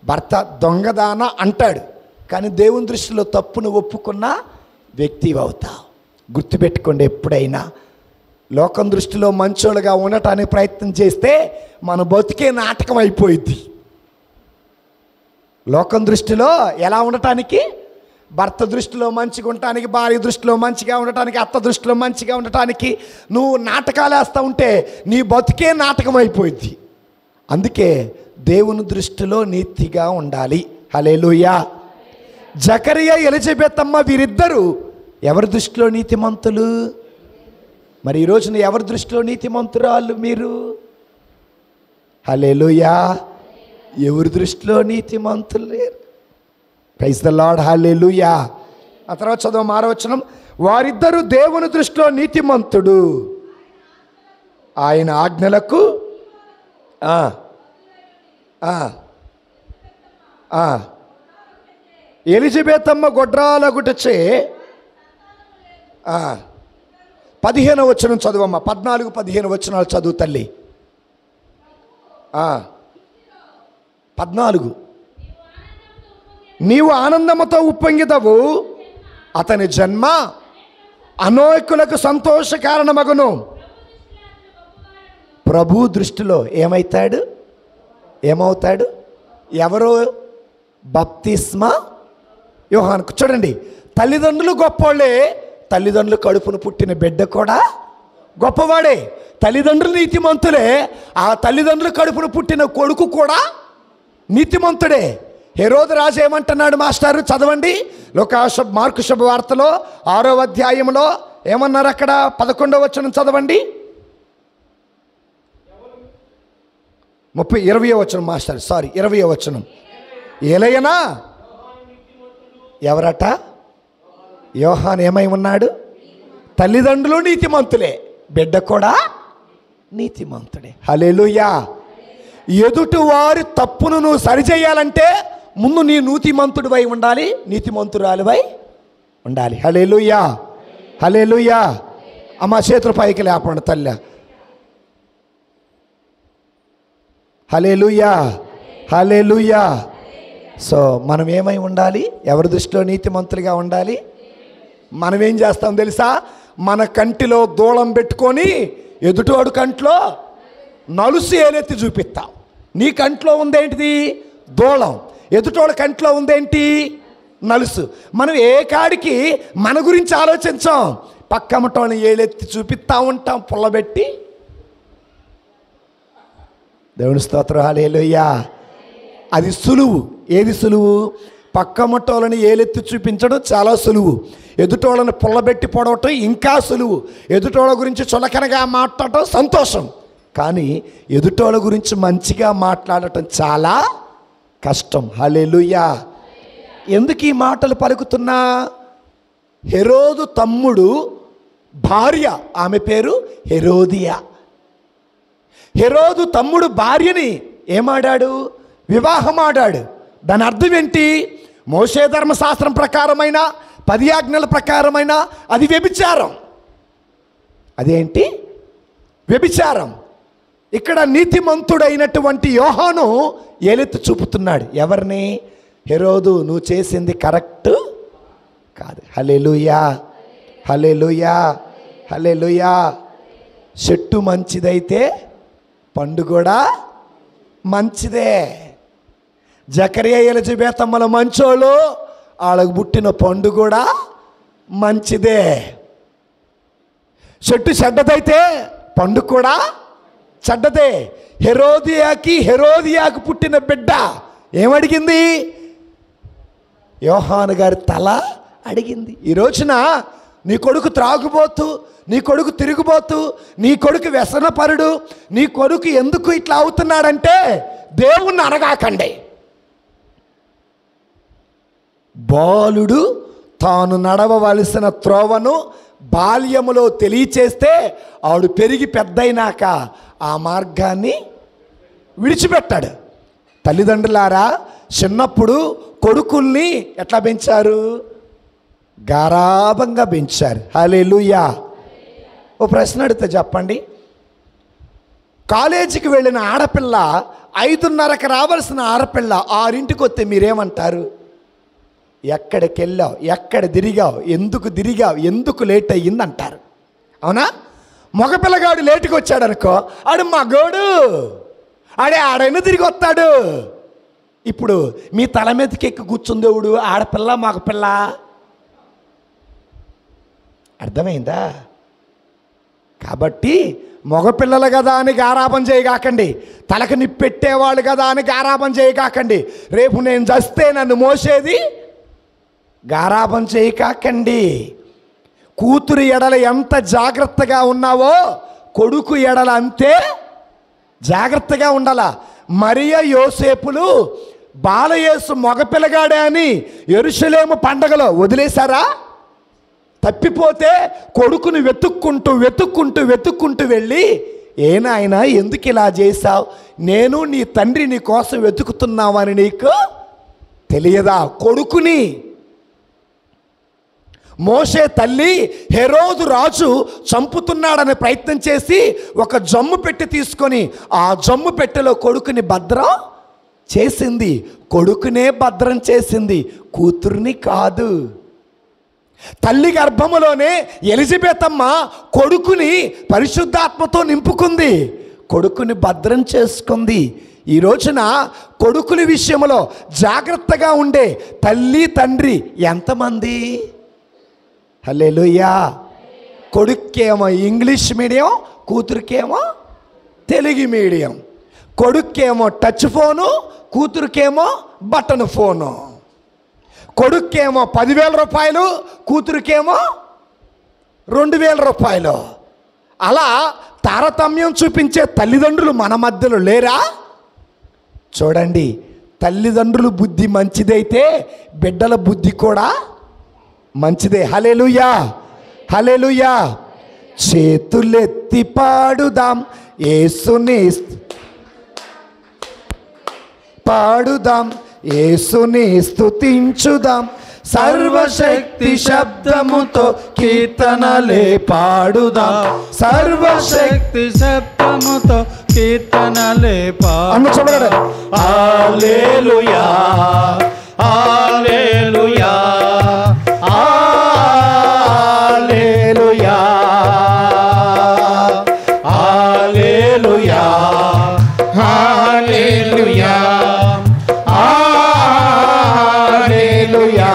భర్త దొంగదాన అంటాడు, కానీ దేవుని దృష్టిలో తప్పును ఒప్పుకున్న వ్యక్తి అవుతావు. గుర్తుపెట్టుకోండి, ఎప్పుడైనా లోకం దృష్టిలో మంచోళ్ళుగా ఉండటానికి ప్రయత్నం చేస్తే మన బతుకే నాటకం అయిపోయింది. లోకం దృష్టిలో ఎలా ఉండటానికి? భర్త దృష్టిలో మంచిగా ఉండటానికి, భార్య దృష్టిలో మంచిగా ఉండటానికి, అత్త దృష్టిలో మంచిగా ఉండటానికి నువ్వు నాటకాలు వేస్తూ ఉంటే నీ బతుకే నాటకం అయిపోయింది. అందుకే దేవుని దృష్టిలో నీతిగా ఉండాలి. హల్లెలూయా. జకరియా, ఎలిజబెత్ అమ్మ వీరిద్దరూ ఎవరి దృష్టిలో నీతిమంతులు? మరి ఈరోజున ఎవరి దృష్టిలో నీతిమంతురాలు మీరు? హల్లెలూయా. ఎవరి దృష్టిలో నీతిమంతులు లేరు. Praise the lord. హల్లెలూయా. ఆ తర్వాత చదువు 6వ వచనం, వారిద్దరూ దేవుని దృష్టిలో నీతిమంతుడు, ఆయన ఆజ్ఞలకు ఎలిజబెత్ అమ్మ గొడ్రాలగుటచే 15వ వచనం చదువమ్మ. 14, 15 వచనాలు చదువు తల్లి. 14, నీవు ఆనందముతో ఉప్పొంగిదవు, అతని జన్మ అనేకులకు సంతోష కారణమగును. ప్రభు దృష్టిలో ఏమవుతాడు? ఎవరు? బప్తిస్మా యోహాను. చూడండి, తల్లిదండ్రులు గొప్పోళ్ళే, తల్లిదండ్రులు కడుపును పుట్టిన బిడ్డ కూడా గొప్పవాడే. తల్లిదండ్రులు నీతిమంతులే, ఆ తల్లిదండ్రులు కడుపును పుట్టిన కొడుకు కూడా నీతిమంతుడే. హెరోదు రాజు ఏమంటున్నాడు మాస్టారు? చదవండి. మార్కు శుభవార్తలో 6వ అధ్యాయంలో ఏమన్నారు అక్కడ? 11వ వచనం చదవండి. 20వ వచనం మాస్టర్, 20వ వచనం. ఏలయనా ఎవరట? యోహాను ఏమై ఉన్నాడు? తల్లిదండ్రులు నీతిమంతులే, బిడ్డ కూడా నీతిమంతుడే. హల్లెలూయా. ఎదుటి వారి తప్పును నువ్వు సరిచేయాలంటే ముందు నీ నీతిమంతుడివై ఉండాలి, నీతిమంతురాలివై ఉండాలి. హల్లెలూయా. హల్లెలూయా. అమ్మ చేతుల పైకి లేపండి తల్లి. హల్లెలూయా. హల్లెలూయా. సో మనం ఏమై ఉండాలి? ఎవరి దృష్టిలో నీతిమంతులుగా ఉండాలి? మనం ఏం చేస్తాం తెలుసా? మన కంటిలో దూలం పెట్టుకొని ఎదుటివాడు కంట్లో నలుసు ఏలెత్తి చూపిస్తాం. నీ కంట్లో ఉందేంటిది? దూలం. ఎదుటోడు కంట్లో ఉందేంటి? నలుసు. మనం ఏ కాడికి మన గురించి ఆలోచించాం, పక్కమటోని ఏలెత్తి చూపిస్తూ ఉంటాం పుల్లబెట్టి. దేవుని స్తోత్రం. హల్లెలూయా. అది సులువు. ఏది సులువు? పక్కమటోళ్ళని ఏలెత్తి చూపించడం చాలా సులువు. ఎదుటోళ్ళని పుల్లబెట్టి పొడవటం ఇంకా సులువు. ఎదుటోళ్ళ గురించి చులకనగా మాట్లాడటం సంతోషం, కానీ ఎదుటోళ్ళ గురించి మంచిగా మాట్లాడటం చాలా కష్టం. హల్లెలూయా. ఎందుకు ఈ మాటలు పలుకుతున్నా? హెరోదు తమ్ముడు భార్య, ఆమె పేరు హెరోదియా. హెరోదు తమ్ముడు భార్యని ఏమాడాడు? వివాహమాడాడు. దాని అర్థం ఏంటి? మోషే ధర్మశాస్త్రం ప్రకారమైన 10 ఆజ్ఞల ప్రకారమైన అది వ్యభిచారం. అదేంటి? వ్యభిచారం. ఇక్కడ నీతిమంతుడైనటువంటి యోహాను ఏలెత్తి చూపుతున్నాడు. ఎవరిని? హెరోదు, నువ్వు చేసింది కరెక్ట్ కాదు. హల్లెలూయా. హల్లెలూయా. హల్లెలూయా. చెట్టు మంచిదైతే పండు కూడా మంచిదే. జకరియా ఎలిజబెతమ్మల మంచోళ్ళు, వాళ్ళకు పుట్టిన పండు కూడా మంచిదే. చెట్టు చెడ్డదైతే పండు కూడా చెడ్డదే. హెరోదియాకు పుట్టిన బిడ్డ ఏమడిగింది? యోహాను గారి తల అడిగింది. ఈ రోజున నీ కొడుకు త్రాగుబోతు, నీ కొడుకు తిరుగుబోతు, నీ కొడుకు వ్యసనపరుడు, నీ కొడుకు ఎందుకు ఇట్లా అవుతున్నాడంటే దేవుణ్ణి అనగాకండి. బాలుడు తాను నడవవలసిన త్రోవను బాల్యములో తెలియచేస్తే ఆడు పెరిగి పెద్దయినాక ఆ మార్గాన్ని విడిచిపెట్టాడు. తల్లిదండ్రులారా, చిన్నప్పుడు కొడుకుల్ని ఎట్లా పెంచారు? గారాబంగా పెంచారు. హల్లెలూయా. ఓ ప్రశ్న అడిగితే చెప్పండి. కాలేజీకి వెళ్ళిన ఆడపిల్ల 5:30కి రావాల్సిన ఆడపిల్ల 6ంటికి వస్తే మీరేమంటారు? ఎక్కడికి వెళ్ళావు, ఎక్కడ తిరిగావు, ఎందుకు లేట్ అయ్యింది అంటారు. అవునా? మగపిల్లగాడు లేటుకి వచ్చాడు అనుకో, ఆడు మగోడు, ఆడైనా తిరిగి వస్తాడు. ఇప్పుడు మీ తల మీదకి ఎక్కి కూర్చుందేవుడు ఆడపిల్ల మగపిల్ల? అర్థమైందా? కాబట్టి మగపిల్లలు కదా అని గారాబం చేయగాకండి, తలకు నిప్పెట్టేవాళ్ళు కదా అని గారాబం చేయగాకండి. రేపు నేను చస్తే నన్ను మోసేది గారాబం చేయకాకండి. కూతురు ఎడల ఎంత జాగ్రత్తగా ఉన్నావో కొడుకు ఎడల అంతే జాగ్రత్తగా ఉండాల. మరియ యోసేపులు బాలయేసు మగపిల్లగాడే అని యెరూషలేము పండగలో వదిలేశారా? తప్పిపోతే కొడుకుని వెతుక్కుంటూ వెళ్ళి, ఏ నాయనా ఎందుకు ఇలా చేశావు? నేను నీ తండ్రి నీ కోసం వెతుకుతున్నామని నీకు తెలియదా? కొడుకుని మోషే తల్లి హెరోదు రాజు చంపుతున్నాడని ప్రయత్నం చేసి ఒక జమ్ము పెట్టి తీసుకొని ఆ జమ్ము పెట్టెలో కొడుకుని భద్రం చేసింది. కొడుకునే భద్రం చేసింది, కూతుర్ని కాదు. తల్లి గర్భములోనే ఎలిజబెతమ్మ కొడుకుని పరిశుద్ధాత్మతో నింపుకుంది, కొడుకుని భద్రం చేసుకుంది. ఈ రోజున కొడుకుల విషయంలో జాగ్రత్తగా ఉండే తల్లి తండ్రి ఎంతమంది? హల్లెలూయా. కొడుక్కేమో ఇంగ్లీష్ మీడియం, కూతురికేమో తెలుగు మీడియం. కొడుక్కేమో టచ్ ఫోను, కూతురికేమో బటన్ ఫోను. కొడుక్కేమో 10,000 రూపాయలు, కూతురికేమో 2,000 రూపాయలు. అలా తారతమ్యం చూపించే తల్లిదండ్రులు మన మధ్యలో లేరా? చూడండి, తల్లిదండ్రుల బుద్ధి మంచిదైతే బిడ్డల బుద్ధి కూడా మంచిదే. హల్లెలూయా, హల్లెలూయా. చేతులెత్తి పాడుదాం యేసుని, పాడుదాం యేసుని స్తుతించుదాం, సర్వశక్తి శబ్దముతో కీర్తనలే పాడుదాం, సర్వశక్తి శబ్దముతో కీర్తనలే పాడుదాం. హల్లెలూయా, హల్లెలూయా, హల్లెలూయా, హల్లెలూయా, హల్లెలూయా, హల్లెలూయా.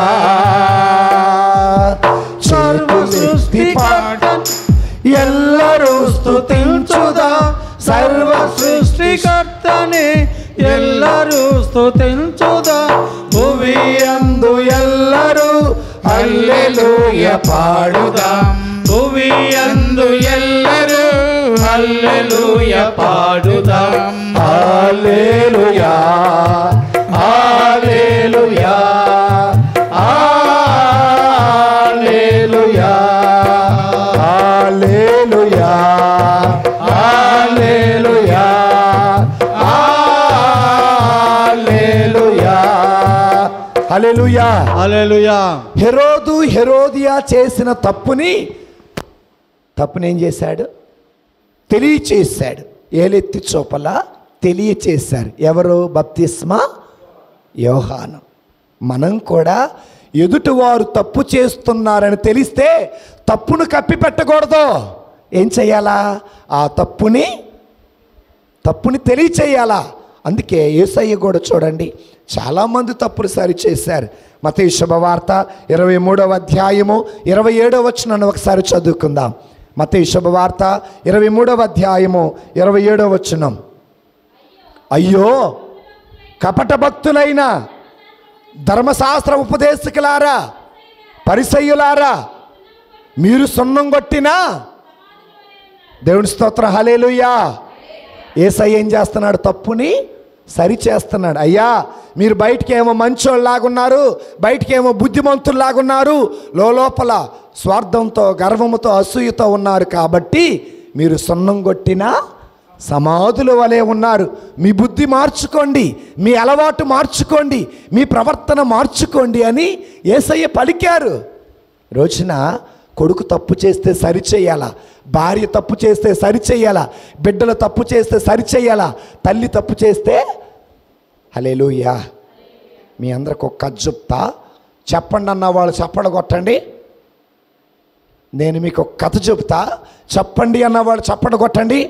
సర్వ సృష్టి ఎల్లరూ స్తుతించుదా, సర్వ సృష్టికర్తని ఎల్లరూ స్తుతించుదా, భువి యందు ఎల్లరూ హల్లెలూయా పాడుదాం, భువి యందు ఎల్లరూ హల్లెలూయా పాడుదాం. హల్లెలూయా, hallelujah, hallelujah, hallelujah, hallelujah, hallelujah, hallelujah, హల్లెలూయా. హెరోదియా చేసిన తప్పునేం చేశాడు? తెలియచేశాడు. ఏలెత్తి చూపల తెలియచేశారు. ఎవరు? బప్తిస్మా యోహాను. మనం కూడా ఎదుటివారు తప్పు చేస్తున్నారని తెలిస్తే తప్పును కప్పిపెట్టకూడదు. ఏం చెయ్యాలా? ఆ తప్పుని తెలియచేయాలా. అందుకే యేసయ్య కూడా చూడండి చాలామంది తప్పులు సరిచేశారు. మత్తయి శుభవార్త 23వ అధ్యాయము 27వ వచనాన్ని ఒకసారి చదువుకుందాం. మత్తయి శుభవార్త 23వ అధ్యాయము 27వ వచనం. అయ్యో కపట భక్తులైన ధర్మశాస్త్ర ఉపదేశకులారా, పరిసయ్యులారా, మీరు సున్నం కొట్టినా దేవుని స్తోత్రం, హల్లెలూయా. యేసయ్య ఏం చేస్తున్నాడు? తప్పుని సరి చేస్తున్నాడు. అయ్యా మీరు బయటికేమో మంచోళ్ళలాగున్నారు, బయటికేమో బుద్ధిమంతుల్లాగున్నారు, లోపల స్వార్థంతో గర్వముతో అసూయతో ఉన్నారు, కాబట్టి మీరు సున్నం కొట్టిన సమాధుల వలె ఉన్నారు. మీ బుద్ధి మార్చుకోండి, మీ అలవాటు మార్చుకోండి, మీ ప్రవర్తన మార్చుకోండి అని యేసయ్య పలికారు. రోజున కొడుకు తప్పు చేస్తే సరిచేయాలా, భార్య తప్పు చేస్తే సరిచేయాలా, బిడ్డలు తప్పు చేస్తే సరిచేయాలా, తల్లి తప్పు చేస్తే హల్లెలూయా. మీ అందరికి ఒక కథ చెప్తా, చెప్పండి అన్న వాళ్ళు చప్పడ కొట్టండి. నేను మీకు ఒక కథ చెప్తా, చెప్పండి అన్నవాళ్ళు చప్పడ కొట్టండి.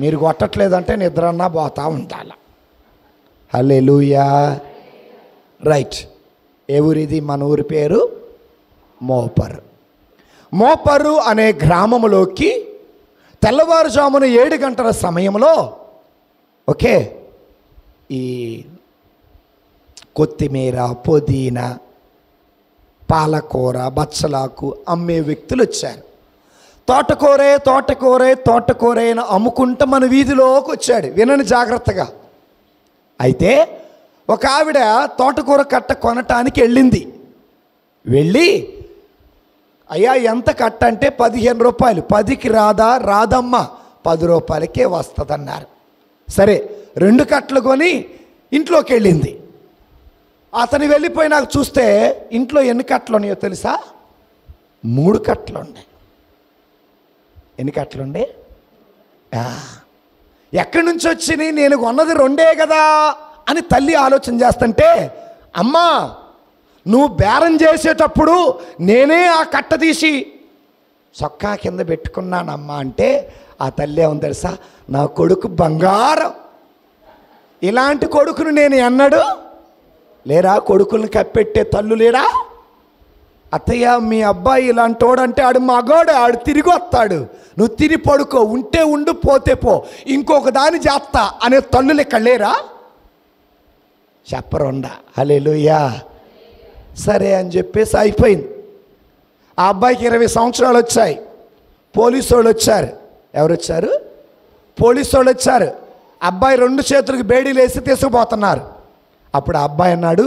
మీరు కొట్టట్లేదంటే నిద్రన్నా పోతా ఉండాలి. హల్లెలూయా. రైట్. ఏ ఊరిది? మన ఊరి పేరు మోపరు. మోపరు అనే గ్రామంలోకి తెల్లవారుజామున 7 గంటల సమయంలో ఓకే ఈ కొత్తిమీర, పుదీనా, పాలకూర, బచ్చలాకు అమ్మే వ్యక్తులు వచ్చారు. తోటకూరే అని అమ్ముకుంటూ మన వీధిలోకి వచ్చాడు. వినండి జాగ్రత్తగా. అయితే ఒక ఆవిడ తోటకూర కట్ట కొనటానికి వెళ్ళింది. వెళ్ళి అయ్యా ఎంత కట్ట అంటే 15 రూపాయలు. 10కి రాదమ్మా, 10 రూపాయలకే వస్తుందన్నారు. సరే 2 కట్టలు కొని ఇంట్లోకి వెళ్ళింది. అతను వెళ్ళిపోయి నాకు చూస్తే ఇంట్లో ఎన్ని కట్టలు ఉన్నాయో తెలుసా? 3 కట్టలు ఉన్నాయి. ఎన్ని కట్టలు ఉండే? ఎక్కడి నుంచి వచ్చినాయి? నేను కొన్నది 2 కదా అని తల్లి ఆలోచన చేస్తుంటే, అమ్మా నువ్వు బేరం చేసేటప్పుడు నేనే ఆ కట్ట తీసి చొక్కా కింద పెట్టుకున్నానమ్మా అంటే ఆ తల్లి ఏమని తెలుసా? నా కొడుకు బంగారం, ఇలాంటి కొడుకును నేను ఎన్నడు లేరా? కొడుకుల్ని కప్పెట్టే తల్లు లేరా? అత్తయ్య మీ అబ్బాయి ఇలాంటోడంటే ఆడు మగోడు, ఆడు తిరిగి వస్తాడు, నువ్వు తిరిగి పడుకో, ఉంటే ఉండు పోతే పో, ఇంకొక దాని చేస్తా అనే తల్లులు ఇక్కడ లేరా? చెప్పరుండా. హల్లెలూయా. సరే అని చెప్పేసి అయిపోయింది. ఆ అబ్బాయికి 20 సంవత్సరాలు వచ్చాయి. పోలీసు వాళ్ళు వచ్చారు. ఎవరు వచ్చారు? పోలీసు వాళ్ళు వచ్చారు. అబ్బాయి 2 చేతులకు బేడీలు వేసి తీసుకుపోతున్నారు. అప్పుడు ఆ అబ్బాయి అన్నాడు,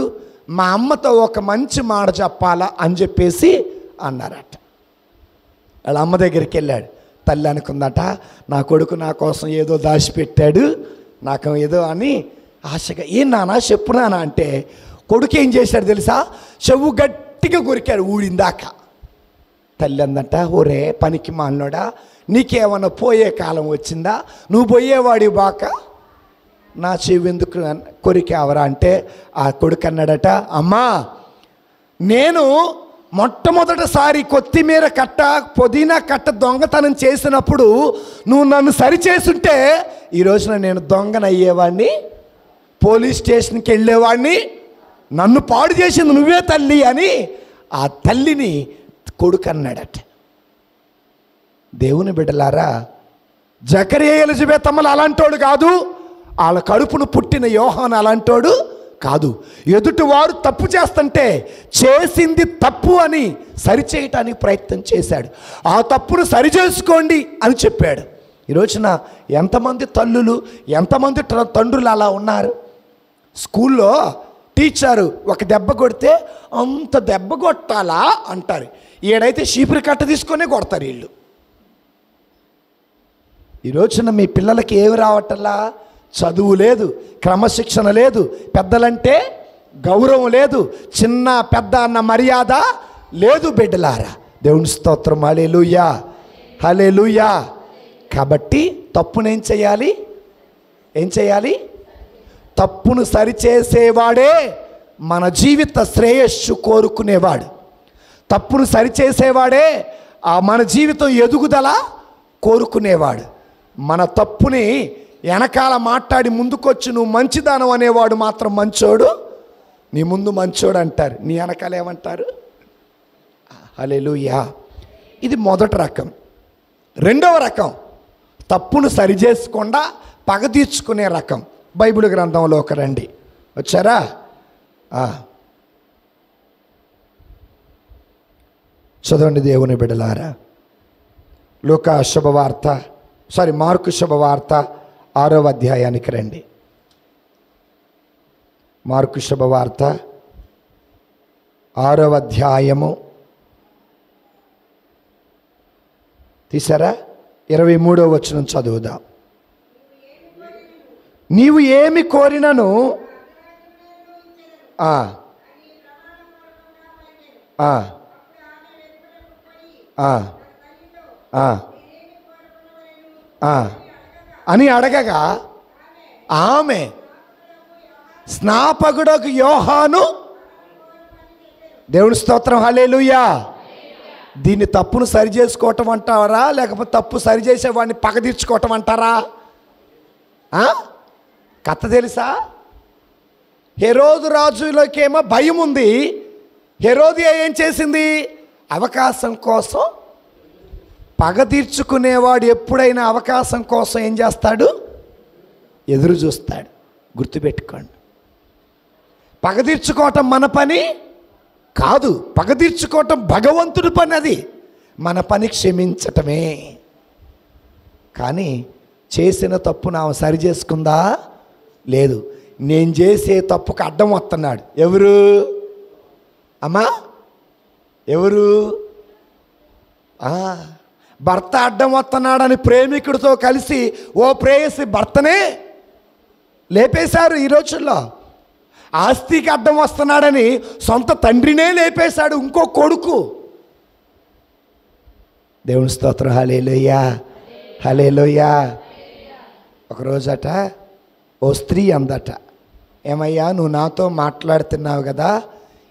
మా అమ్మతో ఒక మంచి మాట చెప్పాలా అని చెప్పేసి అన్నారట. వాళ్ళ అమ్మ దగ్గరికి వెళ్ళాడు. తల్లి అనుకుందట, నా కొడుకు నా కోసం ఏదో దాచిపెట్టాడు, నాకు ఏదో అని ఆశగా. ఏం నానా చెప్పు నానా అంటే, కొడుకు ఏం చేశాడు తెలుసా? చెవు గట్టిగా కొరికాడు ఊడిందాక. తల్లి అందంట, ఓరే పనికి మాలినోడా, నీకేమన్నా పోయే కాలం వచ్చిందా? నువ్వు పోయేవాడి బాక నా చెవి ఎందుకు కొరికావరా అంటే ఆ కొడుకు అన్నాడట, అమ్మా నేను మొట్టమొదటిసారి కొత్తిమీర కట్ట, పుదీనా కట్ట దొంగతనం చేసినప్పుడు నువ్వు నన్ను సరిచేస్తుంటే ఈ రోజున నేను దొంగనయ్యేవాడిని, పోలీస్ స్టేషన్కి వెళ్ళేవాడిని, నన్ను పాడు చేసింది నువ్వే తల్లి అని ఆ తల్లిని కొడుకు అన్నాడట. దేవుని బిడ్డలారా, జకరియా ఎలిజబెత్ అమ్మలు అలాంటోడు కాదు, వాళ్ళ కడుపును పుట్టిన యోహాను అలాంటోడు కాదు. ఎదుటివారు తప్పు చేస్తుంటే చేసింది తప్పు అని సరిచేయటానికి ప్రయత్నం చేశాడు. ఆ తప్పును సరిచేసుకోండి అని చెప్పాడు. ఈ రోజున ఎంతమంది తల్లులు, ఎంతమంది తండ్రులు అలా ఉన్నారు? స్కూల్లో టీచరు ఒక దెబ్బ కొడితే అంత దెబ్బ కొట్టాలా అంటారు. ఈడైతే చీపురు కట్ట తీసుకొనే కొడతారు వీళ్ళు. ఈ రోజున మీ పిల్లలకి ఏమి రావటల్లా? చదువు లేదు, క్రమశిక్షణ లేదు, పెద్దలంటే గౌరవం లేదు, చిన్న పెద్ద అన్న మర్యాద లేదు. బిడ్డలారా, దేవుని స్తోత్రం. హల్లెలూయా, హల్లెలూయా. కాబట్టి తప్పునేం చేయాలి? ఏం చేయాలి? తప్పును సరిచేసేవాడే మన జీవిత శ్రేయస్సు కోరుకునేవాడు. తప్పును సరిచేసేవాడే మన జీవితం ఎదుగుదల కోరుకునేవాడు. మన తప్పుని వెనకాల మాట్లాడి ముందుకొచ్చి నువ్వు మంచిదానం అనేవాడు మాత్రం మంచోడు, నీ ముందు మంచోడు అంటారు, నీ వెనకాల ఏమంటారు? హల్లెలూయా. ఇది మొదటి రకం. రెండవ రకం తప్పును సరిచేసుకుండా పగ తీర్చుకునే రకం. బైబిల్ గ్రంథంలోకి రండి. వచ్చారా? చదవండి దేవుని బిడ్డలారా. లూకా శుభవార్త, మార్కు శుభవార్త 6వ అధ్యాయానికి రండి. మార్కు శుభవార్త 6వ అధ్యాయము తీసారా? 23వ వచనం చదువుదాం. నీవు ఏమి కోరినను అని అడగగా ఆమె స్నాపకుడకు యోహాను, దేవుని స్తోత్రం, హల్లెలూయా. దీన్ని తప్పును సరి చేసుకోవటం అంటారా, లేకపోతే తప్పు సరిచేసేవాడిని పగ తీర్చుకోవటం అంటారా? కథ తెలుసా? హెరోదు రాజులకేమో భయం ఉంది. హెరోదియా ఏం చేసింది? అవకాశం కోసం, పగ తీర్చుకునేవాడు ఎప్పుడైనా అవకాశం కోసం ఏం చేస్తాడు? ఎదురు చూస్తాడు. గుర్తుపెట్టుకోండి, పగ తీర్చుకోవటం మన పని కాదు, పగ తీర్చుకోవటం భగవంతుడి పని. అది మన పని క్షమించటమే. కానీ చేసిన తప్పును ఆమె సరి చేసుకుందా? లేదు. నేను చేసే తప్పుకు అడ్డం వస్తున్నాడు. ఎవరు అమ్మా? ఎవరు? భర్త అడ్డం వస్తున్నాడని ప్రేమికుడితో కలిసి ఓ ప్రేయసి భర్తనే లేపేశారు. ఈ రోజుల్లో ఆస్తికి అడ్డం వస్తున్నాడని సొంత తండ్రినే లేపేశాడు ఇంకో కొడుకు. దేవుని స్తోత్రం, హల్లెలూయా, హల్లెలూయా. ఒకరోజట ఓ స్త్రీ అందట, ఏమయ్యా నువ్వు నాతో మాట్లాడుతున్నావు కదా,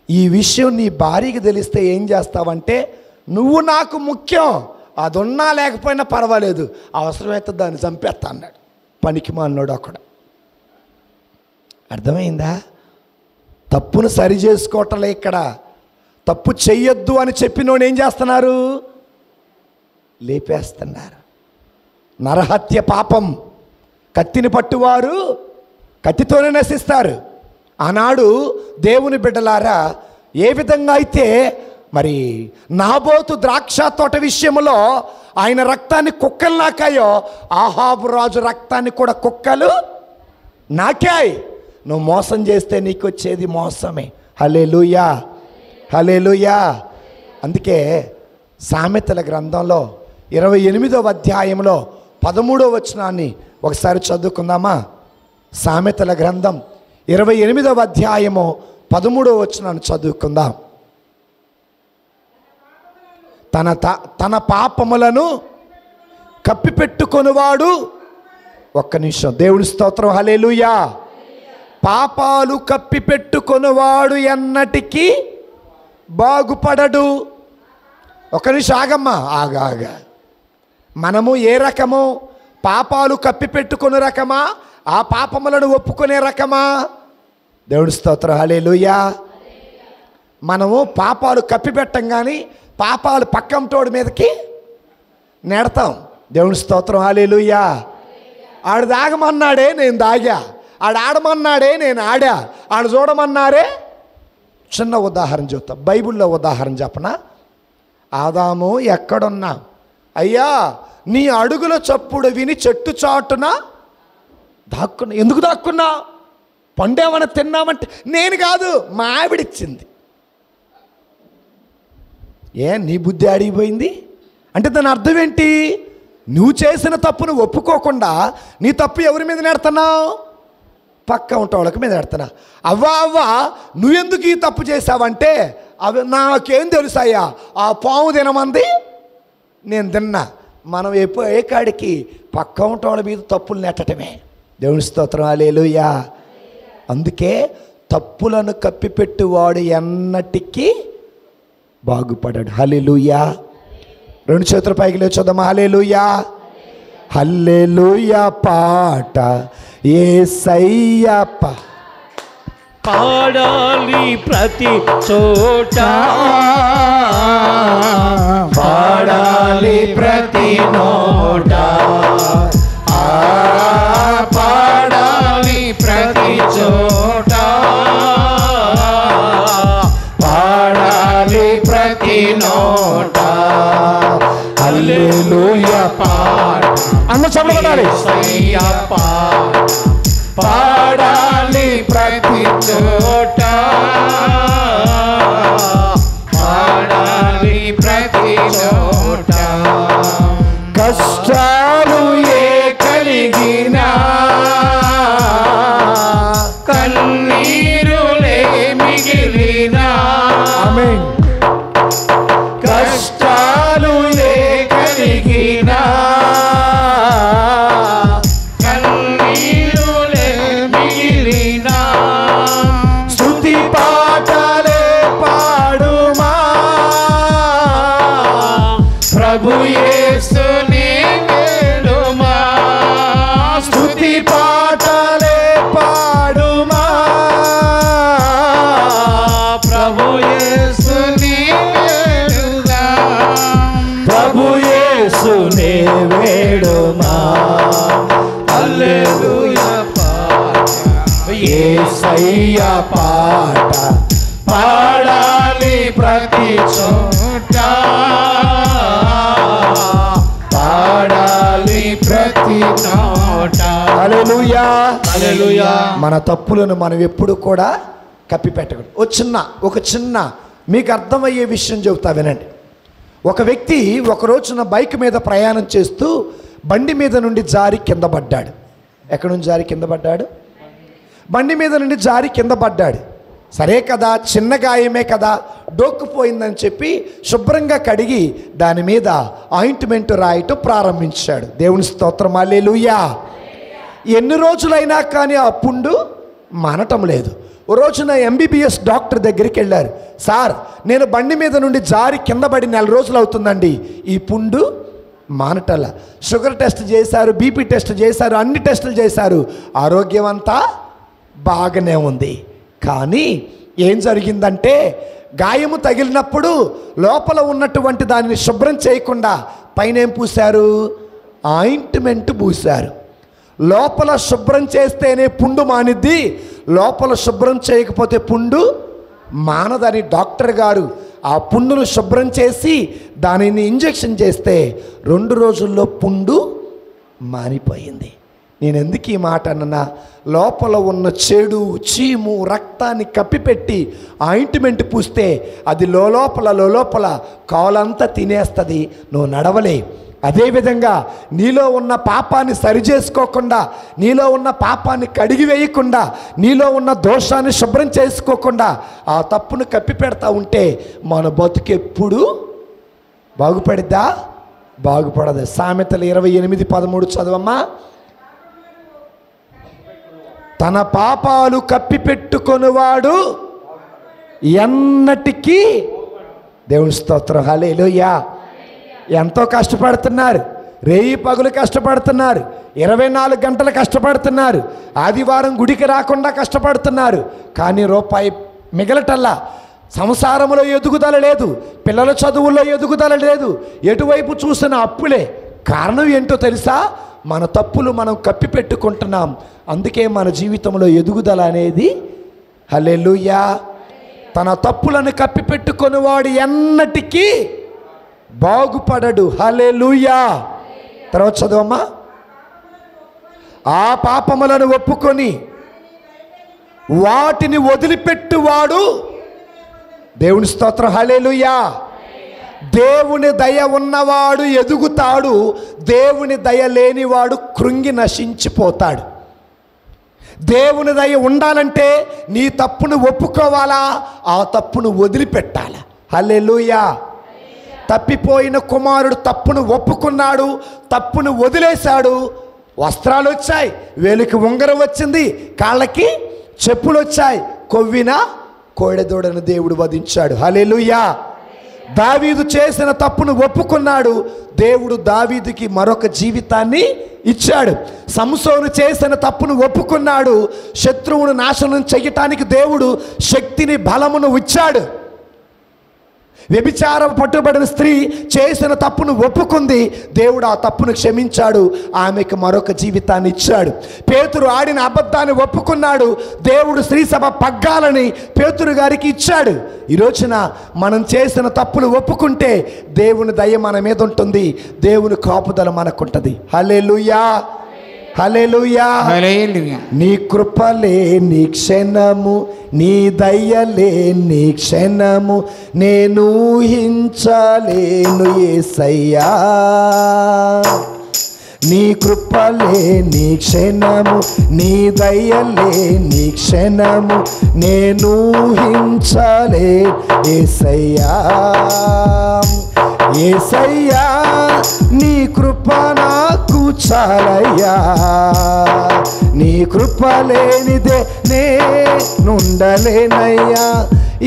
ఈ విషయం నీ భార్యకి తెలిస్తే ఏం చేస్తావంటే, నువ్వు నాకు ముఖ్యం, అది ఉన్నా లేకపోయినా పర్వాలేదు, అవసరమైతే దాన్ని చంపేస్తా అన్నాడు. పనికి మాలినోడు అక్కడ. అర్థమైందా? తప్పును సరి చేసుకోవటలే ఇక్కడ. తప్పు చెయ్యొద్దు అని చెప్పినోడు ఏం చేస్తున్నారు? లేపేస్తున్నారు. నరహత్య పాపం. కత్తిని పట్టువారు కత్తితోనే నశిస్తారు. ఆనాడు దేవుని బిడ్డలారా, ఏ విధంగా అయితే మరి నాబోతు ద్రాక్ష తోట విషయంలో ఆయన రక్తాన్ని కుక్కలు నాకాయో, ఆహాబు రాజు రక్తాన్ని కూడా కుక్కలు నాకాయి. నువ్వు మోసం చేస్తే నీకు వచ్చేది మోసమే. హల్లెలూయా, హల్లెలూయా. అందుకే సామెతల గ్రంథంలో 28వ అధ్యాయంలో 13వ వచనాన్ని ఒకసారి చదువుకుందామా? సామెతల గ్రంథం 28వ అధ్యాయము 13వ వచనాన్ని చదువుకుందాం. తన పాపములను కప్పిపెట్టుకొనివాడు, ఒక్క నిమిషం, దేవుని స్తోత్రం, హల్లెలూయా. పాపాలు కప్పిపెట్టుకొనివాడు ఎన్నటికీ బాగుపడడు. ఒక నిమిషం ఆగమ్మా, ఆగా. మనము ఏ రకము? పాపాలు కప్పిపెట్టుకునే రకమా, ఆ పాపములను ఒప్పుకునే రకమా? దేవుని స్తోత్రం, హల్లెలూయా. మనము పాపాలు కప్పిపెట్టం, కానీ పాపాలు పక్కంటోడి మీదకి నెడతాం. దేవుని స్తోత్రం, హల్లెలూయా. ఆడు దాగమన్నాడే నేను దాగా, ఆడు ఆడమన్నాడే నేను ఆడా, ఆడు చూడమన్నారే. చిన్న ఉదాహరణ చెప్తా, బైబిల్లో ఉదాహరణ చెప్పనా? ఆదాము ఎక్కడున్నా, అయ్యా నీ అడుగుల చప్పుడు విని చెట్టు చాటున దాక్కున్నా. ఎందుకు దాక్కున్నా? పండేమన్నా తిన్నామంటే, నేను కాదు మా ఆవిడిచ్చింది. నీ బుద్ధి అడిగిపోయింది అంటే దాని అర్థం ఏంటి? నువ్వు చేసిన తప్పును ఒప్పుకోకుండా నీ తప్పు ఎవరి మీద నెడుతున్నావు? పక్క ఉంటాళ్ళకి మీద నెడుతున్నా. అవ్వా నువ్వెందుకు ఈ తప్పు చేసావంటే, అవి నాకేం తెలుసాయ్యా, ఆ పాము తినమంది నేను తిన్నా. మనం ఏ కాడికి పక్క ఉంటాళ్ళ మీద తప్పులు నెట్టడమే. దేవుని స్తోత్రం, హల్లెలూయా. అందుకే తప్పులను కప్పిపెట్టువాడు ఎన్నటికీ బాగుపడాడు. హల్లెలూయా. రెండు చేతుల పైకి లేచొద్దామా? హల్లెలూయా, హల్లెలూయా పాట యేసయ్యా పాడాలి ప్రతి చోట, పాడాలి ప్రతి నోట, పాడాలి ప్రతి చోట, పాడాలి ప్రతి నోట, హల్లెలూయా పాట అన్న చదవాలి. యేసయ్యా పాట పాడాలి ప్రతి చోట, పాడాలి ప్రతి చోట. కష్టాలు ఏ కలిగినా, కన్నీరులే మిగిలినా, ఆమేన్. కష్టాలు ఏ కలిగినా, కన్నీరులే మిగిలినా, స్తుతి పాటలే పాడుమా, ప్రభు యేసుని వేడుమా, స్తుతి పాటలే పాడుమా, ప్రభు యేసుని వేడుగా, ప్రభు యేసునే వేడుమా, హల్లెలూయా పాట యేసయ్యా పాట పాడాలి ప్రతి చోట, పాడాలి ప్రతి చోట. హల్లెలూయా. హల్లెలూయా. మన తప్పులను మనం ఎప్పుడు కూడా కప్పిపెట్టకూడదు. ఒక చిన్న మీకు అర్థమయ్యే విషయం చెబుతా వినండి. ఒక వ్యక్తి ఒక రోజున బైక్ మీద ప్రయాణం చేస్తూ బండి మీద నుండి జారి కింద పడ్డాడు. ఎక్కడి నుంచి జారి కింద పడ్డాడు? బండి మీద నుండి జారి కింద పడ్డాడు. సరే కదా, చిన్న గాయమే కదా, డోక్కుపోయిందని చెప్పి శుభ్రంగా కడిగి దాని మీద ఆయింట్మెంట్ రాయటం ప్రారంభించాడు. దేవుని స్తోత్రం, హల్లెలూయా. ఎన్ని రోజులైనా కానీ ఆ పుండు మానటం లేదు. ఓ రోజున ఎంబీబీఎస్ డాక్టర్ దగ్గరికి వెళ్ళారు. సార్, నేను బండి మీద నుండి జారి కింద పడి 4 రోజులు అవుతుందండి, ఈ పుండు మానటల. షుగర్ టెస్ట్ చేశారు, బీపీ టెస్ట్ చేశారు, అన్ని టెస్టులు చేశారు, ఆరోగ్యం అంతా బాగానే ఉంది. కానీ ఏం జరిగిందంటే, గాయము తగిలినప్పుడు లోపల ఉన్నటువంటి దానిని శుభ్రం చేయకుండా పైన ఏం పూశారు? ఆయింట్మెంట్ పూశారు. లోపల శుభ్రం చేస్తేనే పుండు మానిద్ది, లోపల శుభ్రం చేయకపోతే పుండు మానదని డాక్టర్ గారు ఆ పుండును శుభ్రం చేసి దానిని ఇంజెక్షన్ చేస్తే 2 రోజుల్లో పుండు మానిపోయింది. నేను ఎందుకు ఈ మాట అన్నా, లోపల ఉన్న చెడు, చీము, రక్తాన్ని కప్పిపెట్టి ఆయింట్మెంట్ పూస్తే అది లోపల కాలంతా తినేస్తుంది, నువ్వు నడవలే. అదేవిధంగా నీలో ఉన్న పాపాన్ని సరిచేసుకోకుండా, నీలో ఉన్న పాపాన్ని కడిగి వేయకుండా, నీలో ఉన్న దోషాన్ని శుభ్రం చేసుకోకుండా ఆ తప్పును కప్పి పెడతా ఉంటే మన బతుకెప్పుడు బాగుపడిద్దా? బాగుపడదు. సామెతలు 28:13 చదవమ్మా. తన పాపాలు కప్పిపెట్టుకొనివాడు ఎన్నటికీ, దేవుని స్తోత్రం, హల్లెలూయా. ఎంతో కష్టపడుతున్నారు, రేయి పగులు కష్టపడుతున్నారు, 24 గంటలు కష్టపడుతున్నారు, ఆదివారం గుడికి రాకుండా కష్టపడుతున్నారు, కానీ రూపాయి మిగలటల్లా. సంసారంలో ఎదుగుదల లేదు, పిల్లల చదువుల్లో ఎదుగుదల లేదు, ఎటువైపు చూసిన అప్పులే. కారణం ఏంటో తెలుసా? మన తప్పులు మనం కప్పిపెట్టుకుంటున్నాం. అందుకే మన జీవితంలో ఎదుగుదల అనేది, హల్లెలూయా. తన తప్పులను కప్పిపెట్టుకొనివాడు ఎన్నటికీ బాగుపడడు. హల్లెలూయా. తర్వాత చదవమ్మా. ఆ పాపములను ఒప్పుకొని వాటిని వదిలిపెట్టువాడు, దేవుని స్తోత్రం, హల్లెలూయా. దేవుని దయ ఉన్నవాడు ఎదుగుతాడు, దేవుని దయ లేనివాడు కృంగి నశించిపోతాడు. దేవుని దయ ఉండాలంటే నీ తప్పును ఒప్పుకోవాలా, ఆ తప్పును వదిలిపెట్టాలా. హల్లెలూయా. తప్పిపోయిన కుమారుడు తప్పును ఒప్పుకున్నాడు, తప్పును వదిలేశాడు. వస్త్రాలు వచ్చాయి, వేలికి ఉంగరం వచ్చింది, కాళ్ళకి చెప్పులు వచ్చాయి, కొవ్విన కోడెదూడను దేవుడు వధించాడు. హల్లెలూయా. దావీదు చేసిన తప్పును ఒప్పుకున్నాడు, దేవుడు దావీదుకి మరొక జీవితాన్ని ఇచ్చాడు. సంసోను చేసిన తప్పును ఒప్పుకున్నాడు, శత్రువును నాశనం చేయటానికి దేవుడు శక్తిని బలమును ఇచ్చాడు. వ్యభిచారం పట్టుబడిన స్త్రీ చేసిన తప్పును ఒప్పుకుంది, దేవుడు ఆ తప్పును క్షమించాడు, ఆమెకు మరొక జీవితాన్ని ఇచ్చాడు. పేతురు ఆడిన అబద్ధాన్ని ఒప్పుకున్నాడు, దేవుడు స్త్రీ సభ పగ్గాలని పేతురు గారికి ఇచ్చాడు. ఈ రోజున మనం చేసిన తప్పులు ఒప్పుకుంటే దేవుని దయ మన మీద ఉంటుంది, దేవుని కాపుదల మనకుంటుంది. హల్లెలూయా, హల్లెలూయా. నీ కృపలే నీ క్షణము, నీ దయలే నీ క్షణము, నేను ఊహించలేను యేసయ్యా. నీ కృపలే నీ క్షణము, నీ దయలే నీ క్షణము, నేను ఊహించలేను యేసయ్యా. యేసయ్యా నీ కృప నాకు చాలయ్యా, నీ కృప లేనిదే నేనుండలేనయ్యా.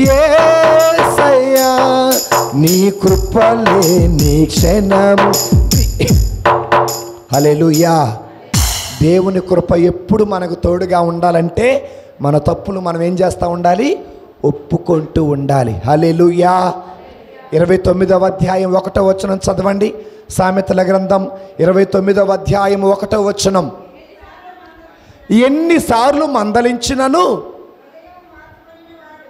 యేసయ్యా నీ కృపలే నీ క్షణము. హల్లెలూయా. దేవుని కృప ఎప్పుడు మనకు తోడుగా ఉండాలంటే మన తప్పులు మనం ఏం చేస్తూ ఉండాలి? ఒప్పుకుంటూ ఉండాలి. హల్లెలూయా. 29వ అధ్యాయం 1వ వచనం చదవండి. సామెతల గ్రంథం 29వ అధ్యాయం 1వ వచనం. ఎన్నిసార్లు మందలించినను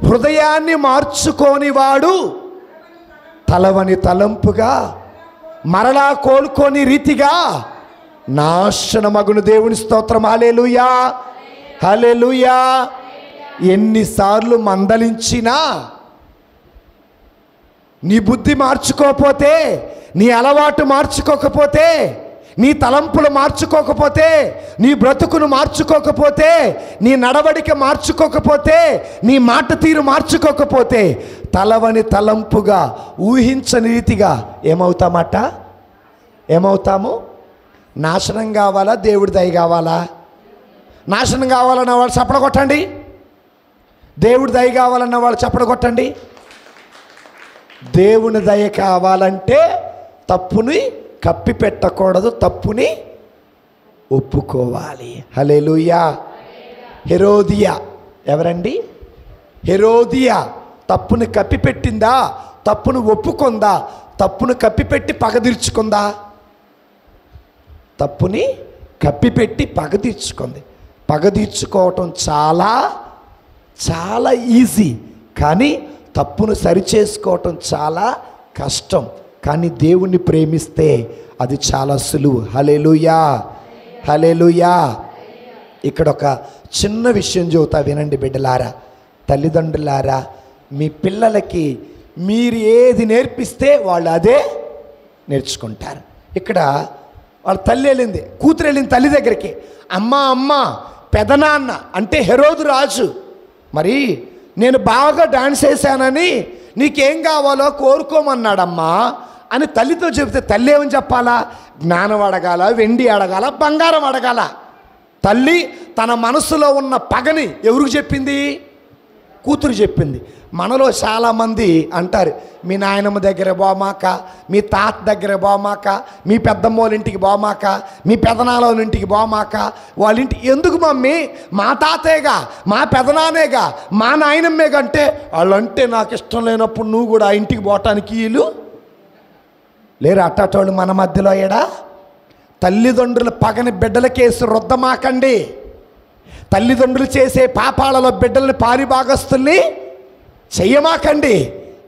హృదయాన్ని మార్చుకోని వాడు తలవని తలంపుగా మరలా కోలుకోని రీతిగా నాశనమగును. దేవుని స్తోత్రం. హల్లెలూయా, హల్లెలూయా. ఎన్నిసార్లు మందలించినా నీ బుద్ధి మార్చుకోకపోతే, నీ అలవాటు మార్చుకోకపోతే, నీ తలంపులు మార్చుకోకపోతే, నీ బ్రతుకును మార్చుకోకపోతే, నీ నడవడిక మార్చుకోకపోతే, నీ మాట తీరు మార్చుకోకపోతే, తలవని తలంపుగా ఊహించని రీతిగా ఏమవుతామట? ఏమవుతాము? నాశనం కావాలా? దేవుడి దయ కావాలా? నాశనం కావాలన్న వాళ్ళు చప్పడ కొట్టండి. దేవుడి దయ కావాలన్న వాళ్ళు చప్పడ కొట్టండి. దేవుని దయ కావాలంటే తప్పుని కప్పి పెట్టకూడదు, తప్పుని ఒప్పుకోవాలి. హల్లెలూయా. హెరోదియా ఎవరండి? హెరోదియా తప్పుని కప్పిపెట్టిందా? తప్పును ఒప్పుకుందా? తప్పును కప్పిపెట్టి పగ తీర్చుకుందా? తప్పుని కప్పిపెట్టి పగ తీర్చుకుంది. పగ తీర్చుకోవటం చాలా చాలా ఈజీ, కానీ తప్పును సరిచేసుకోవటం చాలా కష్టం. కానీ దేవుణ్ణి ప్రేమిస్తే అది చాలా సులువు. హల్లెలూయా, హల్లెలూయా. ఇక్కడ ఒక చిన్న విషయం చెబుతా వినండి బిడ్డలారా, తల్లిదండ్రులారా. మీ పిల్లలకి మీరు ఏది నేర్పిస్తే వాళ్ళు అదే నేర్చుకుంటారు. ఇక్కడ వాళ్ళ తల్లి వెళ్ళింది, కూతురు వెళ్ళింది తల్లి దగ్గరికి. అమ్మ అమ్మ, పెదనాన్న అంటే హెరోదు రాజు, మరి నేను బాగా డాన్స్ వేసానని నీకేం కావాలో కోరుకోమన్నాడమ్మా అని తల్లితో చెబితే తల్లి ఏమని చెప్పాలా? జ్ఞానం అడగాల, వెండి అడగాల, బంగారం అడగాల. తల్లి తన మనసులో ఉన్న పగని ఎవరికి చెప్పింది? కూతురు చెప్పింది. మనలో చాలామంది అంటారు, మీ నాయనమ్మ దగ్గర బామాక, మీ తాత దగ్గర బామాక, మీ పెద్దమ్మ వాళ్ళ ఇంటికి బామాక, మీ పెదనాల ఇంటికి బామాక. వాళ్ళ ఇంటికి ఎందుకు మమ్మీ? మా తాతయ్యగా, మా పెదనానేగా, మా నాయనమ్మేగా. అంటే వాళ్ళంటే నాకు ఇష్టం లేనప్పుడు నువ్వు కూడా ఆ ఇంటికి పోవటానికి వీలు లేరు. అట్టటోళ్ళు మన మధ్యలో ఏడా? తల్లిదండ్రుల పగని బిడ్డలకేసి రుద్దమాకండి. తల్లిదండ్రులు చేసే పాపాలలో బిడ్డల్ని పారిభాగస్తుల్ని చెయ్యమాకండి.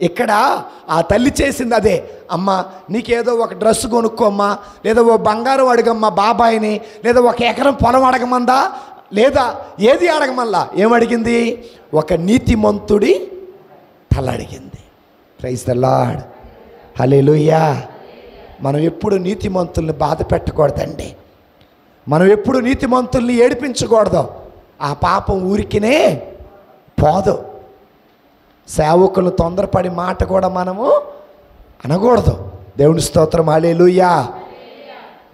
ఇక్కడ ఆ తల్లి చేసింది అదే. అమ్మ నీకేదో ఒక డ్రెస్ కొనుక్కోమ్మా, లేదా ఓ బంగారం అడగమ్మా బాబాయిని, లేదా ఒక ఎకరం పొలం అడగమందా, లేదా ఏది అడగమల్లా? ఏమడిగింది? ఒక నీతిమంతుడి తల అడిగింది. ప్రైజ్ ద లార్డ్, హల్లెలూయా. మనం ఎప్పుడు నీతిమంతుల్ని బాధ పెట్టకూడదండి. మనం ఎప్పుడు నీతిమంతుల్ని ఏడిపించకూడదు. ఆ పాపం ఊరికినే పోదు. సేవకులు తొందరపడి మాట కూడా మనము అనకూడదు. దేవుని స్తోత్రం, హల్లెలూయా.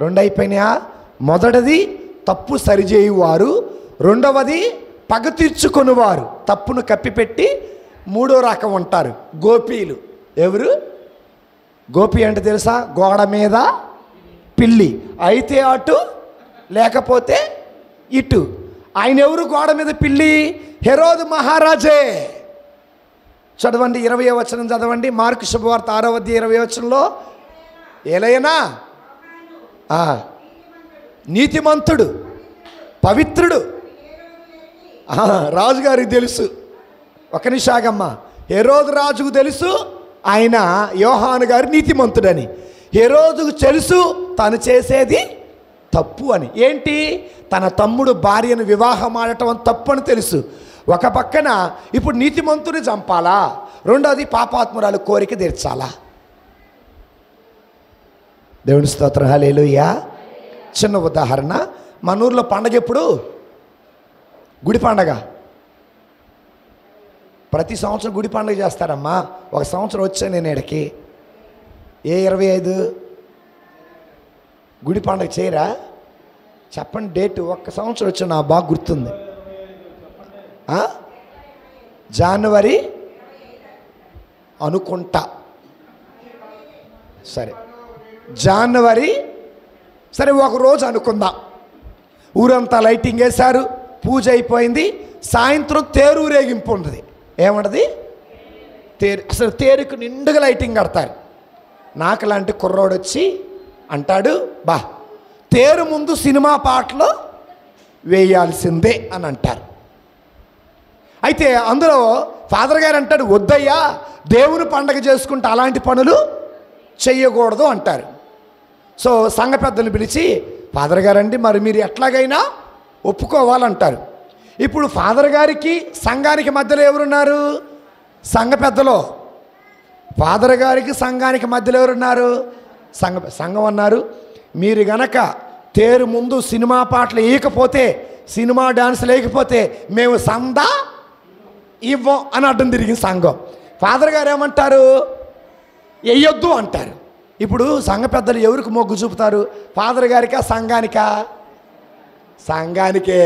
రెండు అయిపోయినాయా? మొదటిది తప్పు సరిచేయువారు, రెండవది పగ తీర్చుకొనివారు. తప్పును కప్పిపెట్టి మూడో రకం ఉంటారు, గోపీలు. ఎవరు? గోపి అంటే తెలుసా? గోడ మీద పిల్లి, అయితే అటు లేకపోతే ఇటు. ఆయన ఎవరు గోడ మీద పిల్లి? హెరోదు మహారాజే. చదవండి 20వ వచనం చదవండి. మార్కు శుభవార్త 6వ అధ్యాయం 20వ వచనంలో, ఏలయనా నీతిమంతుడు, పవిత్రుడు. రాజుగారికి తెలుసు. ఒక నిమిషాగమ్మ, హెరోదు రాజుకు తెలుసు ఆయన యోహాను గారు నీతిమంతుడని. హెరోదుకు తెలుసు తను చేసేది తప్పు అని. ఏంటి? తన తమ్ముడు భార్యను వివాహం ఆడటం తప్పు అని తెలుసు. ఒక పక్కన ఇప్పుడు నీతిమంతుని చంపాలా, రెండోది పాపాత్మురాలు కోరిక తీర్చాలా. దేవుని స్తోత్రం, హల్లెలూయా. చిన్న ఉదాహరణ, మన ఊర్లో పండగ ఎప్పుడు? గుడి పండగ. ప్రతి సంవత్సరం గుడి పండగ చేస్తారమ్మా. ఒక సంవత్సరం వచ్చా నేను ఇక్కడికి, ఏ 25 గుడి పండగ చేయరా? చెప్పండి డేటు. ఒక్క సంవత్సరం వచ్చా, నా బాగా గుర్తుంది. జనవరి అనుకుంటా. సరే, జనవరి. సరే, ఒకరోజు అనుకుందాం. ఊరంతా లైటింగ్ వేశారు, పూజ అయిపోయింది. సాయంత్రం తేరు ఊరేగింపు ఉంటుంది. ఏమంటది? తేరు. అసలు తేరుకు నిండుగా లైటింగ్ కడతారు. నాకు లాంటి కుర్రోడు వచ్చి అంటాడు, బా తేరు ముందు సినిమా పాటలు వేయాల్సిందే అని అంటారు. అయితే అందులో ఫాదర్ గారు అంటాడు, వద్దయ్యా దేవుని పండగ చేసుకుంటే అలాంటి పనులు చెయ్యకూడదు అంటారు. సో సంఘ పెద్దలు పిలిచి, ఫాదర్ గారండి మరి మీరు ఎట్లాగైనా ఒప్పుకోవాలంటారు. ఇప్పుడు ఫాదర్ గారికి సంఘానికి మధ్యలో ఎవరున్నారు? సంఘ పెద్దలో. ఫాదర్ గారికి సంఘానికి మధ్యలో ఎవరున్నారు? సంఘం అన్నారు, మీరు గనక తేరు ముందు సినిమా పాటలు వేయకపోతే, సినిమా డాన్స్ లేకపోతే మేము సందా ఇవ్వం అని అడ్డం తిరిగి సంఘం. ఫాదర్ గారు ఏమంటారు? వేయొద్దు అంటారు. ఇప్పుడు సంఘ పెద్దలు ఎవరికి మొగ్గు చూపుతారు? ఫాదర్ గారికా సంఘానికా? సంఘానికే.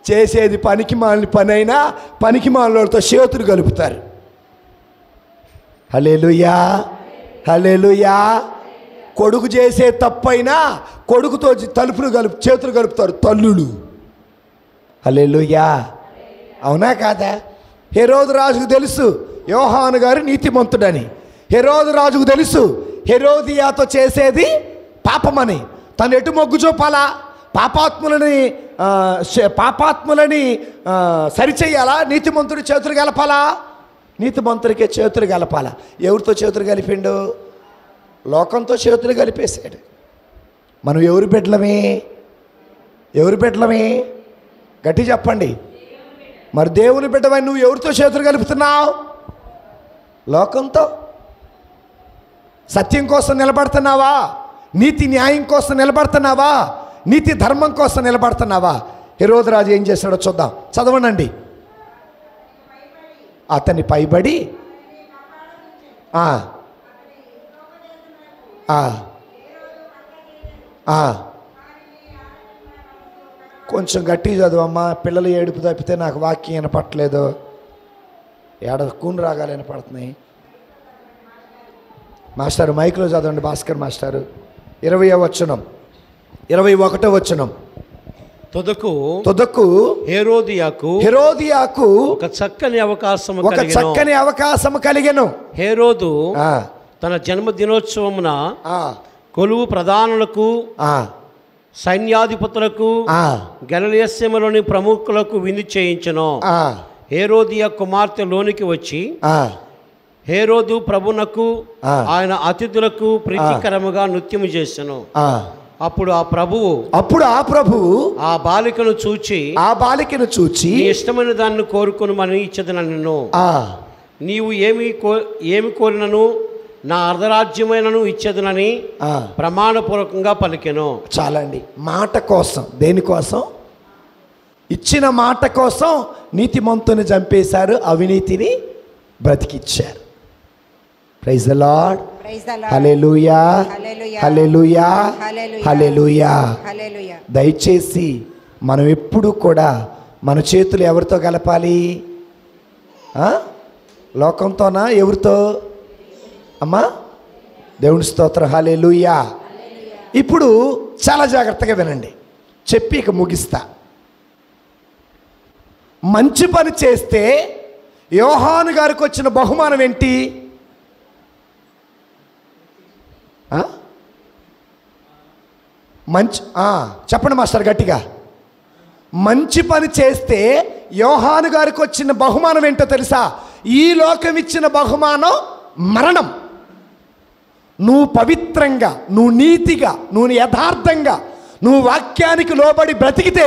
చేసేది పనికి మాలిన పని అయినా పనికి మాలినతో చేతులు కలుపుతారు. హల్లెలూయా, హల్లెలూయా. కొడుకు చేసే తప్పైనా కొడుకుతో చేతులు కలుపుతారు తల్లులు. హల్లెలూయా, అవునా కాదా? హెరోదు రాజుకు తెలుసు యోహాను గారు నీతిమంతుడని. హెరోదు రాజుకు తెలుసు హెరోదియాతో చేసేది పాపమని. తను ఎటు మొగ్గు చూపాలా? పాపాత్ములని సరిచేయాలా? నీతిమంతుడి చేతులు గలపాలా? నీతిమంతుడికే చేతులు గలపాలా? ఎవరితో చేతులు కలిపిండు? లోకంతో చేతులు కలిపేశాడు. మనం ఎవరు బిడ్డలమే? ఎవరు బిడ్డలమే? గట్టి చెప్పండి. మరి దేవుని బిడ్డవని నువ్వు ఎవరితో చేతులు కలుపుతున్నావు? లోకంతో. సత్యం కోసం నిలబడుతున్నావా? నీతి న్యాయం కోసం నిలబడుతున్నావా? నీతి ధర్మం కోసం నిలబడుతున్నావా? హెరోదు రాజు ఏం చేశాడో చూద్దాం, చదవనండి. అతని పైబడి కొంచెం గట్టిగా చదువమ్మా. పిల్లలు ఏడుపు తప్పితే నాకు వాక్యం వినపట్లేదు. కూని రాగాలు వినపడుతున్నాయి. మాస్టారు మైక్లో చదవండి, భాస్కర్ మాస్టారు. 20వ వచనం, 21వ వచనం. తుదకు హెరోదియాకు ఒక చక్కని అవకాశం కలిగెను. హెరోదు తన జన్మదినోత్సవమున కొలువు ప్రధానులకు, సైన్యాధిపతులకు, గలిలయలోని ప్రముఖులకు విందు చేయించెను. హెరోదియా కుమార్తె లోనికి వచ్చి హెరోదు ప్రభునకు ఆయన అతిథులకు ప్రీతికరముగా నృత్యము చేసెను. అప్పుడు ఆ ప్రభువు ఆ బాలికను చూచి నీ ఇష్టమైన దాన్ని కోరుకొనుమని ఇచ్చేదనను. నీవు ఏమి కోరినను నా అర్ధరాజ్యమైనను ఇచ్చేదనని ప్రమాణపూర్వకంగా పలికెను. చాలండి. మాట కోసం, దేనికోసం? ఇచ్చిన మాట కోసం నీతిమంతుని చంపేశారు, అవినీతిని బ్రతికిచ్చారు. Praise the lord. Hallelujah, hallelujah, hallelujah. దయచేసి మనం ఎప్పుడు కూడా మన చేతులు ఎవరితో కలపాలి? లోకంతోనా? ఎవరితో అమ్మా? దేవుని స్తోత్రం, హల్లెలూయా. ఇప్పుడు చాలా జాగ్రత్తగా వినండి, చెప్పి ఇక ముగిస్తా. మంచి పని చేస్తే యోహాను గారికి వచ్చిన బహుమానం ఏంటి? చెప్పండి మాస్టర్ గట్టిగా. మంచి పని చేస్తే యోహాను గారికి వచ్చిన బహుమానం ఏంటో తెలుసా? ఈ లోకం ఇచ్చిన బహుమానం మరణం. నువ్వు పవిత్రంగా, నువ్వు నీతిగా, నువ్వు యథార్థంగా, నువ్వు వాక్యానికి లోబడి బ్రతికితే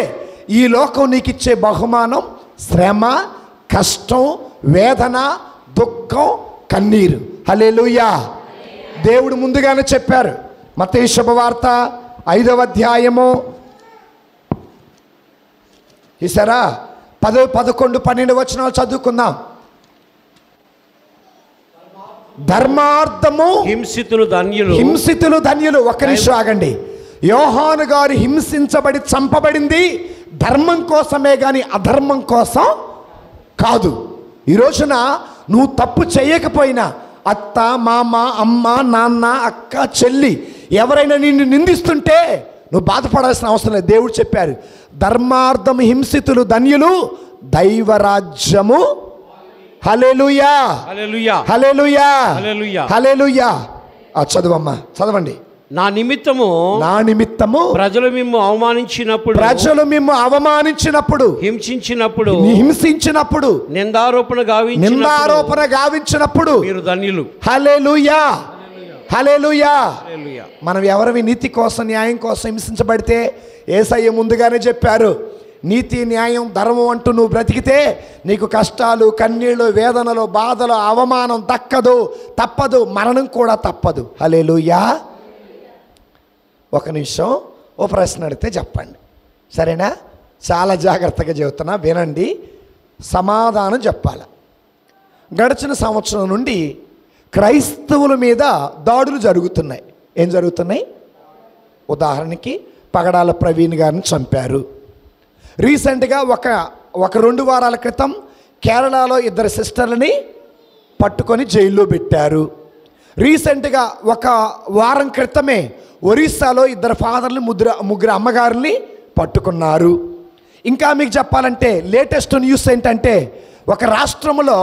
ఈ లోకం నీకు ఇచ్చే బహుమానం శ్రమ, కష్టం, వేదన, దుఃఖం, కన్నీరు. హల్లెలూయా. దేవుడు ముందుగానే చెప్పారు. మత్తయి శుభవార్త 5వ అధ్యాయము చూసారా, 10, 11, 12 వచనాలు చదువుకుందాం. ధర్మార్థము హింసితులు ధన్యులు. హింసితులు ధన్యులు. ఒక్క నిమిషం ఆగండి. యోహాను గారు హింసించబడి చంపబడింది ధర్మం కోసమే కానీ అధర్మం కోసం కాదు. ఈ రోజున నువ్వు తప్పు చేయకపోయినా అత్త, మామ, అమ్మ, నాన్న, అక్క, చెల్లి ఎవరైనా నిన్ను నిందిస్తుంటే నువ్వు బాధపడాల్సిన అవసరం లేదు. దేవుడు చెప్పారు, ధర్మార్థం హింసితులు ధన్యులు, దైవరాజ్యము. హల్లెలూయా, హల్లెలూయా, హల్లెలూయా, హల్లెలూయా. చదవమ్మా, చదవండి. నా నిమిత్తము ప్రజలు మిమ్ము అవమానించినప్పుడు, హింసించినప్పుడు, నిందారోపణ గావించినప్పుడు మీరు ధన్యులు. హల్లెలూయా, హల్లెలూయా. మనం ఎవరివి నీతి కోసం, న్యాయం కోసం హింసించబడితే యేసయ్య ముందుగానే చెప్పారు, నీతి, న్యాయం, ధర్మం అంటూ నువ్వు బ్రతికితే నీకు కష్టాలు, కన్నీళ్ళు, వేదనలు, బాధలు, అవమానం తప్పదు, మరణం కూడా తప్పదు. హల్లెలూయా. ఒక నిమిషం ఓ ప్రశ్న అడిగితే చెప్పండి, సరేనా? చాలా జాగ్రత్తగా చెబుతున్నా, వినండి, సమాధానం చెప్పాలి. గడిచిన సంవత్సరం నుండి క్రైస్తవుల మీద దాడులు జరుగుతున్నాయి. ఏం జరుగుతున్నాయి? ఉదాహరణకి పగడాల ప్రవీణ్ గారిని చంపారు. రీసెంట్గా ఒక 2 వారాల క్రితం కేరళలో 2 సిస్టర్లని పట్టుకొని జైల్లో పెట్టారు. రీసెంట్గా ఒక వారం క్రితమే ఒరిస్సాలో 2 ఫాదర్ని, 3 అమ్మగారుని పట్టుకున్నారు. ఇంకా మీకు చెప్పాలంటే లేటెస్ట్ న్యూస్ ఏంటంటే, ఒక రాష్ట్రంలో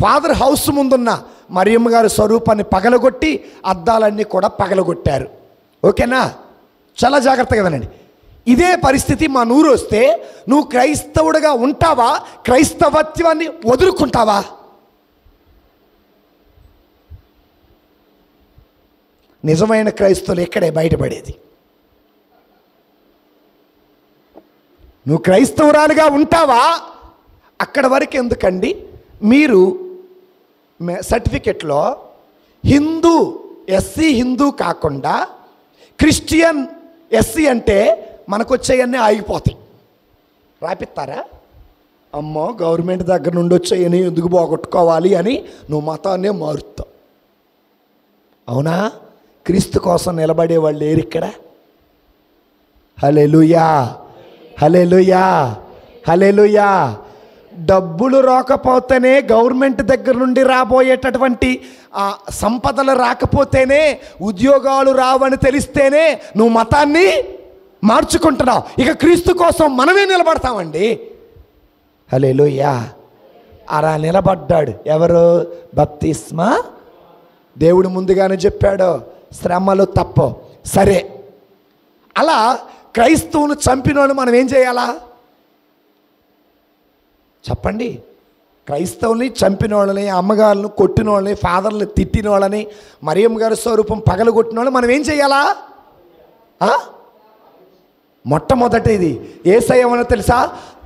ఫాదర్ హౌస్ ముందున్న మరియమ్మ గారి స్వరూపాన్ని పగలగొట్టి అద్దాలన్నీ కూడా పగలగొట్టారు. ఓకేనా? చాలా జాగ్రత్తగా వినండి. ఇదే పరిస్థితి మా నూరు వస్తే నువ్వు క్రైస్తవుడిగా ఉంటావా? క్రైస్తవత్వాన్ని వదులుకుంటావా? నిజమైన క్రైస్తవులు ఇక్కడే బయటపడేది. నువ్వు క్రైస్తవురాలుగా ఉంటావా? అక్కడ వరకు ఎందుకండి, మీరు సర్టిఫికెట్లో హిందూ ఎస్సీ హిందూ కాకుండా క్రిస్టియన్ ఎస్సీ అంటే మనకు వచ్చేయన్నీ ఆగిపోతాయి. రాపిస్తారా? అమ్మో, గవర్నమెంట్ దగ్గర నుండి వచ్చేయని ఎందుకు పోగొట్టుకోవాలి అని నువ్వు మతాన్నే మారుతావు. అవునా? క్రీస్తు కోసం నిలబడే వాళ్ళు లేరు ఇక్కడ. హల్లెలూయా, హల్లెలూయా, హల్లెలూయా. డబ్బులు రాకపోతేనే, గవర్నమెంట్ దగ్గర నుండి రాబోయేటటువంటి సంపదలు రాకపోతేనే, ఉద్యోగాలు రావని తెలిస్తేనే నువ్వు మతాన్ని మార్చుకుంటున్నావు. ఇక క్రీస్తు కోసం మనమే నిలబడతామండి. హల్లెలూయా. అలా నిలబడ్డాడు ఎవరు? బప్తిస్మా దేవుడు ముందుగానే చెప్పాడు, శ్రమలు తప్పవు. సరే, అలా క్రైస్తవుని చంపిన వాళ్ళు మనం ఏం చేయాలా చెప్పండి? క్రైస్తవుల్ని చంపిన వాళ్ళని, అమ్మగారులను కొట్టిన వాళ్ళని, ఫాదర్ని తిట్టిన వాళ్ళని, మరియమ్మ గారి స్వరూపం పగలగొట్టిన వాళ్ళని మనం ఏం చేయాలా? మొట్టమొదటిది యేసయ్య ఏమన్నా తెలుసా?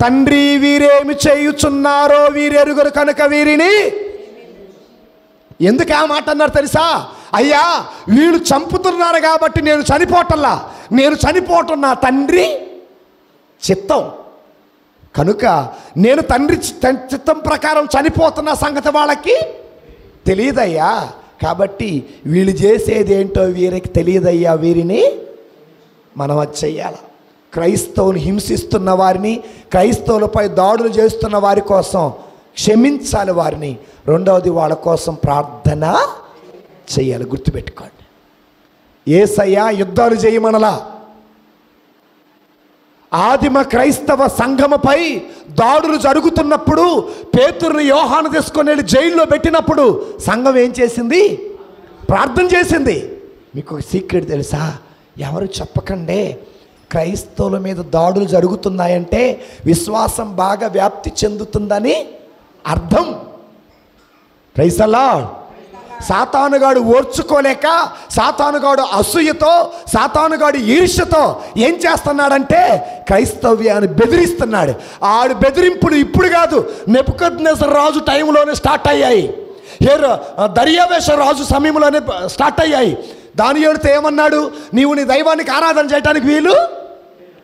తండ్రి, వీరేమి చేయుచున్నారో వీరెరుగరు కనుక వీరిని. ఎందుకు ఆ మాట అన్నారు తెలుసా? అయ్యా, వీళ్ళు చంపుతున్నారు కాబట్టి నేను చనిపోవటం నా తండ్రి చిత్తం కనుక నేను తండ్రి చిత్తం ప్రకారం చనిపోతున్న సంగతి వాళ్ళకి తెలియదయ్యా. కాబట్టి వీళ్ళు చేసేది ఏంటో వీరికి తెలియదయ్యా, వీరిని మనం అది చెయ్యాలి. క్రైస్తవులు హింసిస్తున్న వారిని, క్రైస్తవులపై దాడులు చేస్తున్న వారి కోసం క్షమించాలి వారిని. రెండవది, వాళ్ళ కోసం ప్రార్థన చెయ్యాలి. గుర్తుపెట్టుకోండి, యేసయ్య యుద్ధాలు చేయమనలా. ఆదిమ క్రైస్తవ సంఘముపై దాడులు జరుగుతున్నప్పుడు పేతురుని యోహాను తీసుకొని వెళ్ళి జైల్లో పెట్టినప్పుడు సంఘం ఏం చేసింది? ప్రార్థన చేసింది. మీకు ఒక సీక్రెట్ తెలుసా? ఎవరు చెప్పకండే, క్రైస్తవుల మీద దాడులు జరుగుతున్నాయంటే విశ్వాసం బాగా వ్యాప్తి చెందుతుందని అర్థం. Praise the lord. సాతానుగాడు ఓర్చుకోలేక, సాతానుగాడు అసూయతో, సాతానుగాడు ఈర్ష్యతో ఏం చేస్తున్నాడంటే క్రైస్తవ్యాన్ని బెదిరిస్తున్నాడు. ఆడు బెదిరింపులు ఇప్పుడు కాదు, నెబుకద్నెజర్ రాజు టైంలోనే స్టార్ట్ అయ్యాయి. దర్యావేష రాజు సమయంలోనే స్టార్ట్ అయ్యాయి. దానియేలుతో ఏమన్నాడు? నీవు నీ దైవానికి ఆరాధన చేయడానికి వీలు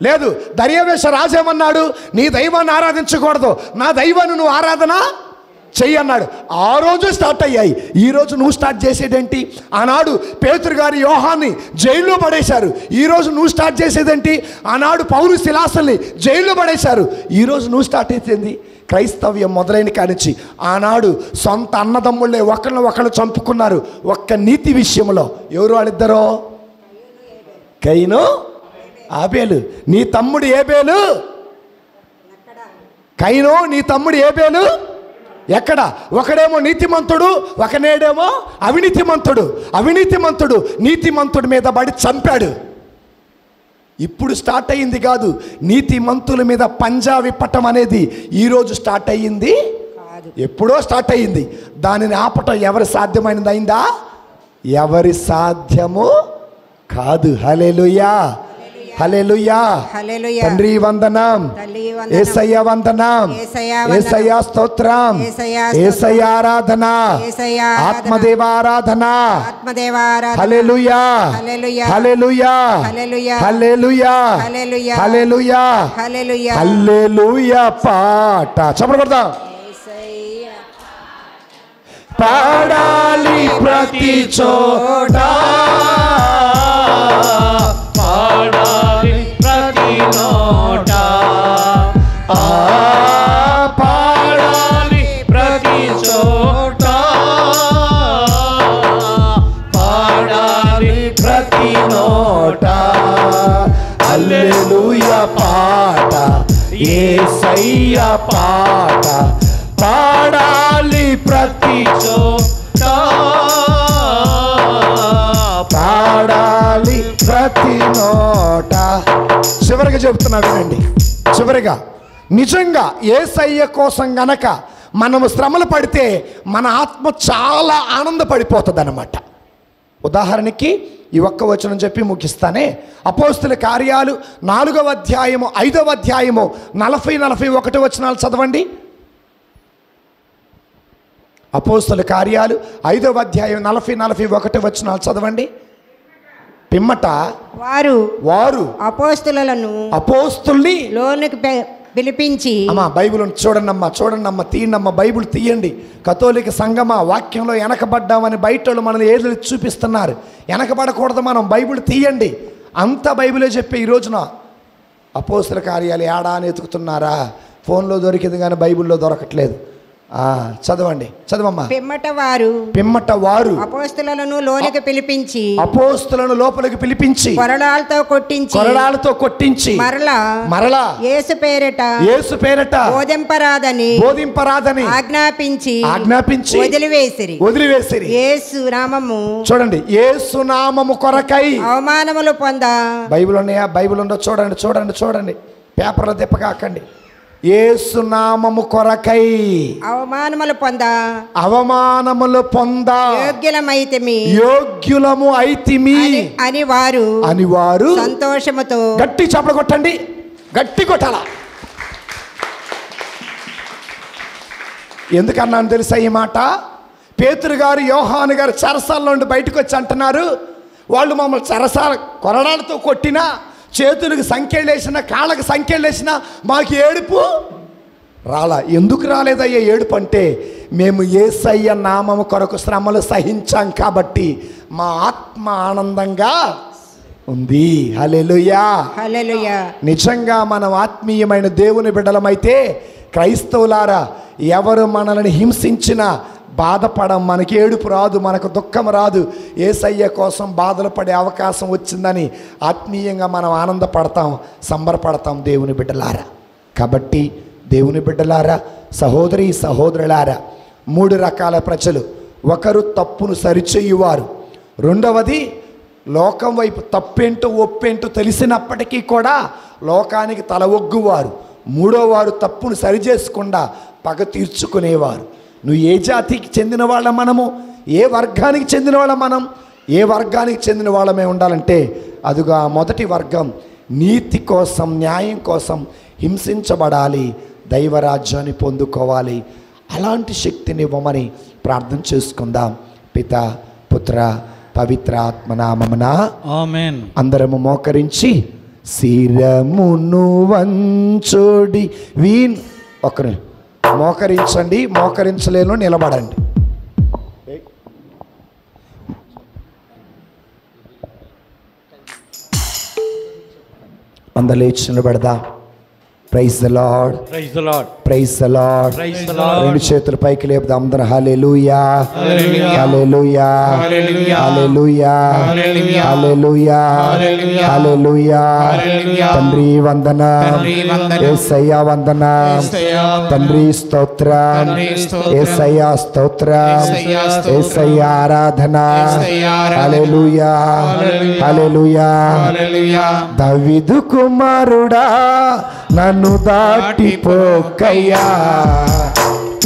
లేదు. దర్యావేష రాజు ఏమన్నాడు? నీ దైవాన్ని ఆరాధించకూడదు, నా దైవాన్ని నువ్వు ఆరాధన చెయ్యి అన్నాడు. ఆ రోజు స్టార్ట్ అయ్యాయి. ఈరోజు నువ్వు స్టార్ట్ చేసేదేంటి? ఆనాడు పేతురు గారి యోహాన్ని జైల్లో పడేశారు. ఈరోజు నువ్వు స్టార్ట్ చేసేదేంటి? ఆనాడు పౌలు శిలాసుల్ని జైల్లో పడేశారు. ఈరోజు నువ్వు స్టార్ట్ చేసేది క్రైస్తవ్యం మొదలైన కానించి. ఆనాడు సొంత అన్నదమ్ముళ్ళే ఒకళ్ళు చంపుకున్నారు ఒక్క నీతి విషయంలో. ఎవరు వాళ్ళిద్దరో? కయీను, ఆబేలు. నీ తమ్ముడు ఏబేలు. కయీను నీ తమ్ముడు ఏబేలు ఎక్కడ? ఒకడేమో నీతిమంతుడు, ఒకనేడేమో అవినీతిమంతుడు. అవినీతిమంతుడు నీతిమంతుడి మీద పడి చంపాడు. ఇప్పుడు స్టార్ట్ అయ్యింది కాదు, నీతిమంతుల మీద పంజా విప్పటం అనేది ఈరోజు స్టార్ట్ అయ్యింది, ఎప్పుడో స్టార్ట్ అయ్యింది. దానిని ఆపటం ఎవరి సాధ్యమైనది అయిందా? ఎవరి సాధ్యము కాదు. హల్లెలూయా, హల్లెలూయా. తండ్రి వందనం, యేసయ్య వందనం, యేసయ్య స్తోత్రం, యేసయ్య ఆరాధన, ఆత్మదేవ ఆరాధన. హల్లెలూయా, హల్లెలూయా, హల్లెలూయా, హల్లెలూయా, హల్లెలూయా. పాట చప్పట్లు కొడదాం. పాడాలి ప్రతి చోట, పాడాలి ప్రతి నోట, పాడాలి ప్రతి చోట, పాడాలి ప్రతి నోట. హల్లెలూయా పాట, యేసయ్య పాట, పాడాలి ప్రతి చోట, పాడాలి ప్రతి నోట. చివరిగా చెబుతున్నా వినండి. చివరిగా నిజంగా యేసయ్య కోసం గనక మనము శ్రమలు పడితే మన ఆత్మ చాలా ఆనందపడిపోతుంది అన్నమాట. ఉదాహరణకి ఈ ఒక్క వచనం చెప్పి ముగిస్తానే. అపోస్తుల కార్యాలు 4వ అధ్యాయము 5వ అధ్యాయము 40-41 వచనాలు చదవండి. అపోస్తుల కార్యాలు 5వ అధ్యాయం 40-41 వచనాలు చదవండి. పిమ్మట వారు అపోస్తుల్ని లోనికి పిలిపించి, అమ్మా బైబిల్ చూడండి, తీయండి, బైబిల్ తీయండి. కథోలిక సంఘమా, వాక్యంలో వెనకబడ్డామని బయట వాళ్ళు మనల్ని ఏళ్ళు చూపిస్తున్నారు. వెనకబడకూడదు మనం. బైబిల్ తీయండి. అంత బైబిలే చెప్పే ఈ రోజున అపోస్తుల కార్యాలు ఏడా అని ఎతుకుతున్నారా? ఫోన్లో దొరికింది కానీ బైబిల్లో దొరకట్లేదు. చదవండి, చదవమ్మా. పిమ్మట వారు అపోస్తులను లోనికి పిలిపించి, అపోస్తులను లోపలికి పిలిపించి కొరడాలతో కొట్టించి మరలా యేసు పేరట బోధింపరాదని ఆజ్ఞాపించి వదిలివేసిరి. యేసు నామము, చూడండి, యేసు నామము కొరకై అవమానములు పొందా. బైబిల్ ఉన్నాయా? బైబిల్ ఉందో చూడండి. పేపర్లో తిప్పకాకండి. యేసు నామము కొరకై అవమానములు పొందా యోగ్యులము అయితిమి అని వారు సంతోషముతో. గట్టి చప్పట్లు కొట్టండి, గట్టి కొట్టాల. ఎందుకన్నాను తెలుసా ఈ మాట? పేతురు గారు, యోహాను గారు చెరసాల నుండి బయటకు వచ్చి అంటున్నారు, వాళ్ళు మమ్మల్ని చెరసాల కొరడాలతో కొట్టినా, చేతులకు సంఖ్యలేసిన, కాళ్ళకు సంఖ్యలేసిన మాకు ఏడుపు రాలా. ఎందుకు రాలేదయ్యా ఏడుపు అంటే, మేము యేసయ్య నామము కొరకు శ్రమలు సహించాం కాబట్టి మా ఆత్మ ఆనందంగా ఉంది. హల్లెలూయా, హల్లెలూయా. నిజంగా మనం ఆత్మీయమైన దేవుని బిడ్డలమైతే, క్రైస్తవులారా, ఎవరు మనల్ని హింసించినా బాధపడం, మనకి ఏడుపు రాదు, మనకు దుఃఖం రాదు. యేసయ్య కోసం బాధలు పడే అవకాశం వచ్చిందని ఆత్మీయంగా మనం ఆనందపడతాం, సంబరపడతాం దేవుని బిడ్డలారా. కాబట్టి దేవుని బిడ్డలారా, సహోదరి సహోదరులారా, 3 రకాల ప్రజలు. ఒకరు తప్పును సరిచేయువారు, రెండవది లోకం వైపు తప్పేంటో ఒప్పేంటో తెలిసినప్పటికీ కూడా లోకానికి తల ఒగ్గువారు, మూడోవారు తప్పును సరిచేసుకుండా పగ తీర్చుకునేవారు. నువ్వు ఏ జాతికి చెందిన వాళ్ళ మనము, ఏ వర్గానికి చెందిన వాళ్ళ మనం, ఏ వర్గానికి చెందిన వాళ్ళమే ఉండాలంటే అదిగా మొదటి వర్గం. నీతి కోసం, న్యాయం కోసం హింసించబడాలి, దైవరాజ్యాన్ని పొందుకోవాలి. అలాంటి శక్తిని ఇవ్వమని ప్రార్థన చేసుకుందాం. పిత, పుత్ర, పవిత్ర ఆత్మనామమున ఆమేన్. అందరము మోకరించి శిరమును వంచోడి ఒకరు మోకరించండి, మోకరించలేను నిలబడండి. అందరూ లేచి నిలబడదా. Praise the lord, praise the lord, praise the lord. Praise the lord. రెండు చేతులు పైకి లేపుదాం అందరూ. హల్లెలూయా, hallelujah, hallelujah, hallelujah, hallelujah, hallelujah, hallelujah, hallelujah, hallelujah. హల్లెలూయా. తండ్రి వందనం, తండ్రి వందనం, యేసయ్య వందనం, యేసయ్య వందనం, తండ్రి స్తోత్రం, తండ్రి స్తోత్రం, యేసయ్య స్తోత్రం, యేసయ్య స్తోత్రం, యేసయ్య ఆరాధన. యేసయ్య ఆరాధన. హల్లెలూయా, హల్లెలూయా, హల్లెలూయా. హల్లెలూయా. దావీదు కుమారుడా నన్ను దాటిపోకయ్యా,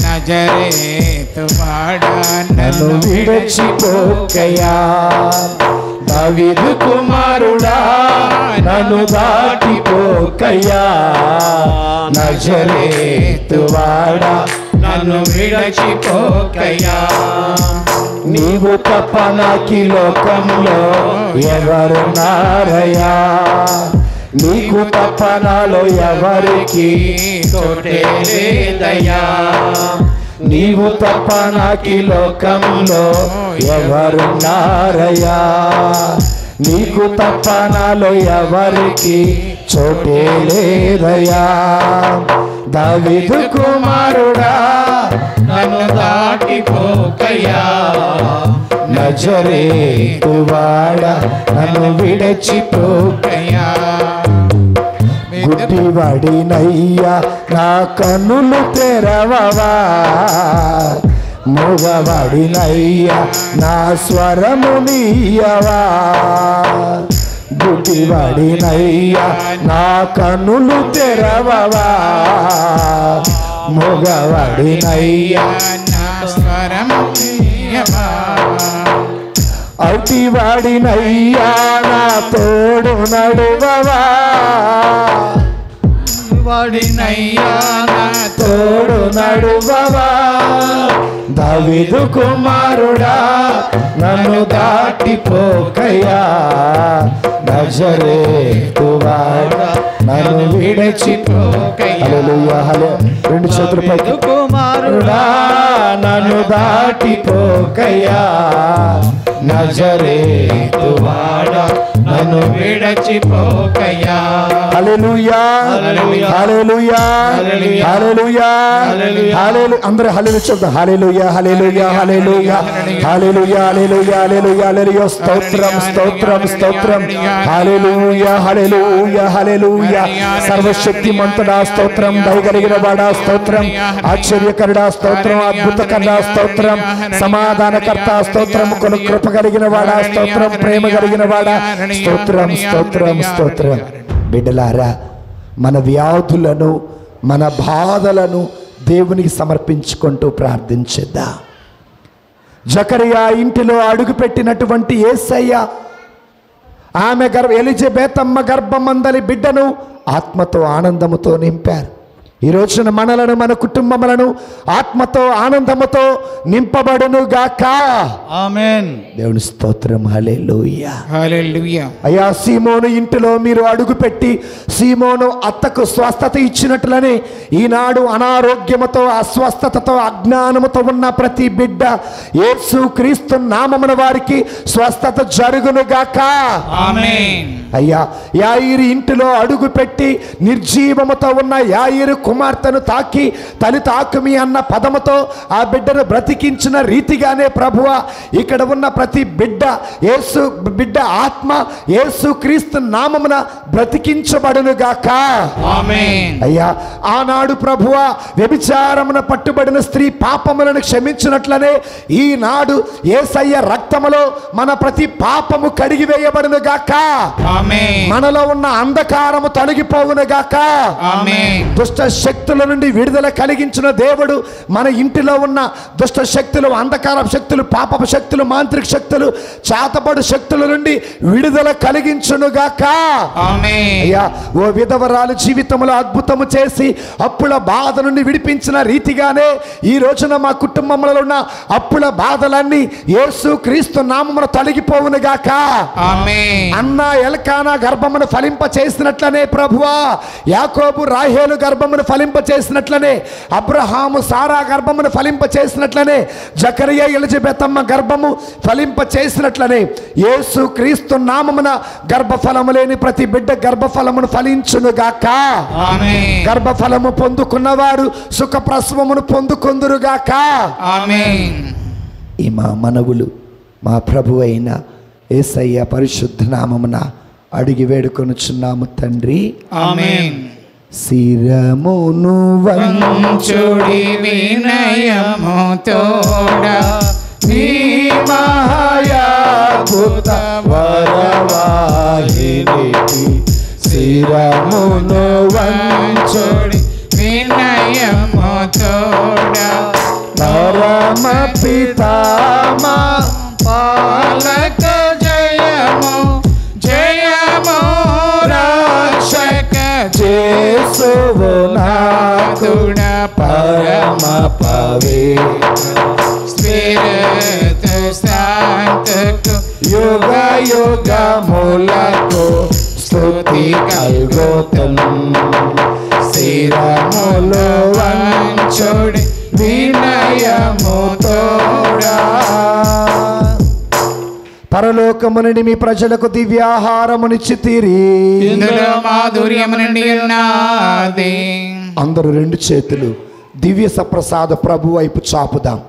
నజరేతు వాడా నన్ను విడిచిపోకయ్యా. దావీదు కుమారుడా నన్ను దాటిపోకయ్యా, నజరేతు వాడా నన్ను విడిచిపోకయ్యా. నీవు తప్ప నాకి లోకంలో ఎవరున్నారయ్యా, నీకు తప్ప నాలో ఎవరికి తోటే లేదయ్యా. నీవు తప్ప నాకి లోకంలో ఎవరున్నారయ్యా, నీకు తప్ప నాలో ఎవరికి చోటే లేదయ్యా. దావీదు కుమారుడా నన్ను దాటిపోకయ్యా, నజరేతు వాడా నన్ను విడిచిపోకయ్యా. గుడ్డివాడినయ్యా నా కన్నులు తెరవవా, మూగవాడినయ్యా నా స్వరము నీయవా. గుడ్డివాడినయ్యా నా కన్నులు తెరవవా, మూగవాడినయ్యా నా స్వరము నీయవా. అతివాడినయ్యా నా తోడు నడువవా, వాడినయ్యా నా తోడు నడువవా. దావీదు కుమారుడా నన్ను దాటిపోకయ్యా, నజరేతు వాడా నన్ను విడిచిపోకయ్యా. హల్లెలూయా, హల్లెలూయా. రెండు చేతుల పైకి. కుమారుడా నన్ను దాటిపోకయ్యా, నజరేతు వాడా నన్ను విడిచిపోకయ్యా. హల్లెలూయా, hallelujah, hallelujah, hallelujah, hallelujah, hallelujah. హల్లెలూయా. అందరూ హల్లెలూయా చెప్దాం. హల్లెలూయా, hallelujah, hallelujah, hallelujah, hallelujah, hallelujah, హల్లెలూయా. స్తోత్రం, స్తోత్రం, స్తోత్రం. హల్లెలూయా, హల్లెలూయా, హల్లెలూయా. సర్వశక్తిమంతుడా స్తోత్రం, దయగలిగిన వాడా స్తోత్రం, ఆశ్చర్యకరుడా స్తోత్రం, అద్భుతకరుడా స్తోత్రం, సమాధానకర్త స్తోత్రం, కొను కృప కలిగిన వాడా స్తోత్రం, ప్రేమ కలిగిన వాడా స్తోత్రం, స్తోత్రం, స్తోత్రం. బిడ్డలారా, మన వ్యాధులను మన బాధలను దేవునికి సమర్పించుకుంటూ ప్రార్థించేద్దాం. జకరియా ఇంటిలో అడుగుపెట్టినటువంటి యేసయ్య ఆమె ఎలిజబెతమ్మ గర్భమందలి బిడ్డను ఆత్మతో ఆనందముతో నింపారు. ఈ రోజున మనలను, మన కుటుంబములను ఆత్మతో ఆనందముతో నింపబడును గాక. ఆమేన్. దేవుని స్తోత్రం. హల్లెలూయా, హల్లెలూయా. అయ్యా, సీమోను ఇంటిలో మీరు అడుగుపెట్టి సీమోను అత్తకు స్వస్థత ఇచ్చినట్లనే ఈనాడు అనారోగ్యముతో, అస్వస్థతతో, అజ్ఞానముతో ఉన్న ప్రతి బిడ్డ యేసు క్రీస్తు నామమున వారికి స్వస్థత జరుగును గాక. ఆమేన్. అయ్యా, యాయిరు ఇంటిలో అడుగు పెట్టి నిర్జీవముతో ఉన్న యాయిరు కుమార్తెను తాకి తల్లి తాకుమి అన్న పదముతో ఆ బిడ్డను బ్రతికించిన రీతిగానే ప్రభువా ఇక్కడ ఉన్న ప్రతి బిడ్డ యేసు బిడ్డ ఆత్మ యేసు క్రీస్తు నామమున బ్రతికించబడునుగాక. ఆమేన్. అయ్యా, ఆనాడు ప్రభువా వ్యభిచారమున పట్టుబడిన స్త్రీ పాపములను క్షమించినట్లనే ఈనాడు యేసయ్య రక్తములో మన ప్రతి పాపము కడిగివేయబడునుగాక. ఆమేన్. మనలో ఉన్న అంధకారము తొలగిపోవునుగాక. ఆమేన్. దుష్ట శక్తుల నుండి విడుదల కలిగించిన దేవుడు మన ఇంటిలో ఉన్న దుష్ట శక్తులు, అంధకార శక్తులు, పాపపు శక్తులు, మాంత్రిక శక్తులు, చాతపడు శక్తుల నుండి విడుదల కలిగించునుగాక. ఆమేన్. అయ్యా, ఓ విధవరాలు జీవితంలో అద్భుతము చేసి అప్పుల బాధ నుండి విడిపించిన రీతిగానే ఈ రోజున మా కుటుంబంలో ఉన్న అప్పుల బాధలన్నీ యేసు క్రీస్తు నామమున తొలగిపోవునుగాక. ఆమేన్. అన్న ఎల్కానా గర్భమును ఫలింప చేసినట్లనే ప్రభువా యాకోబు రాహేలు గర్భమును ఫలింప చేసినట్లనే, అబ్రహాము సారా గర్భమును ఫలింప చేసినట్లనే, జకరియా ఎలిజబెతమ్మ గర్భము ఫలింప చేసినట్లనే యేసు క్రీస్తు నామమున గర్భఫలము లేని ప్రతి బిడ్డ గర్భఫలమును ఫలించునుగాక. ఆమేన్. గర్భఫలము పొందుకున్నవారు సుఖ ప్రసవమును పొందుకొందురుగాక. ఆమేన్. ఈ మా మనవులు మా ప్రభు అయిన యేసయ్య పరిశుద్ధ నామమున అడిగి వేడుకొనుచున్నాము తండ్రి. ఆమేన్. శిరమును వంచుడి వినయము తోడా నీ మహాయాద్భుత వరవాహినికి శిరమును వంచుడి వినయము తోడా పరమ పితామా పాలక జయము జయము రక్షక యేసువు నాకుడ పరమ పవిత్ర స్పిరిట్ శాంతకు యుగ యుగములకు స్తుతి కల్గోతను. శిరములు వంచుడి వినయము తోడా. పరలోకము నుండి మీ ప్రజలకు దివ్యాహారమునిచ్చితిరి. ఇందులో మాధుర్యము నుండి ఉన్నది. అందరూ రెండు చేతులు దివ్య సప్రసాద ప్రభు వైపు చాపుదాం.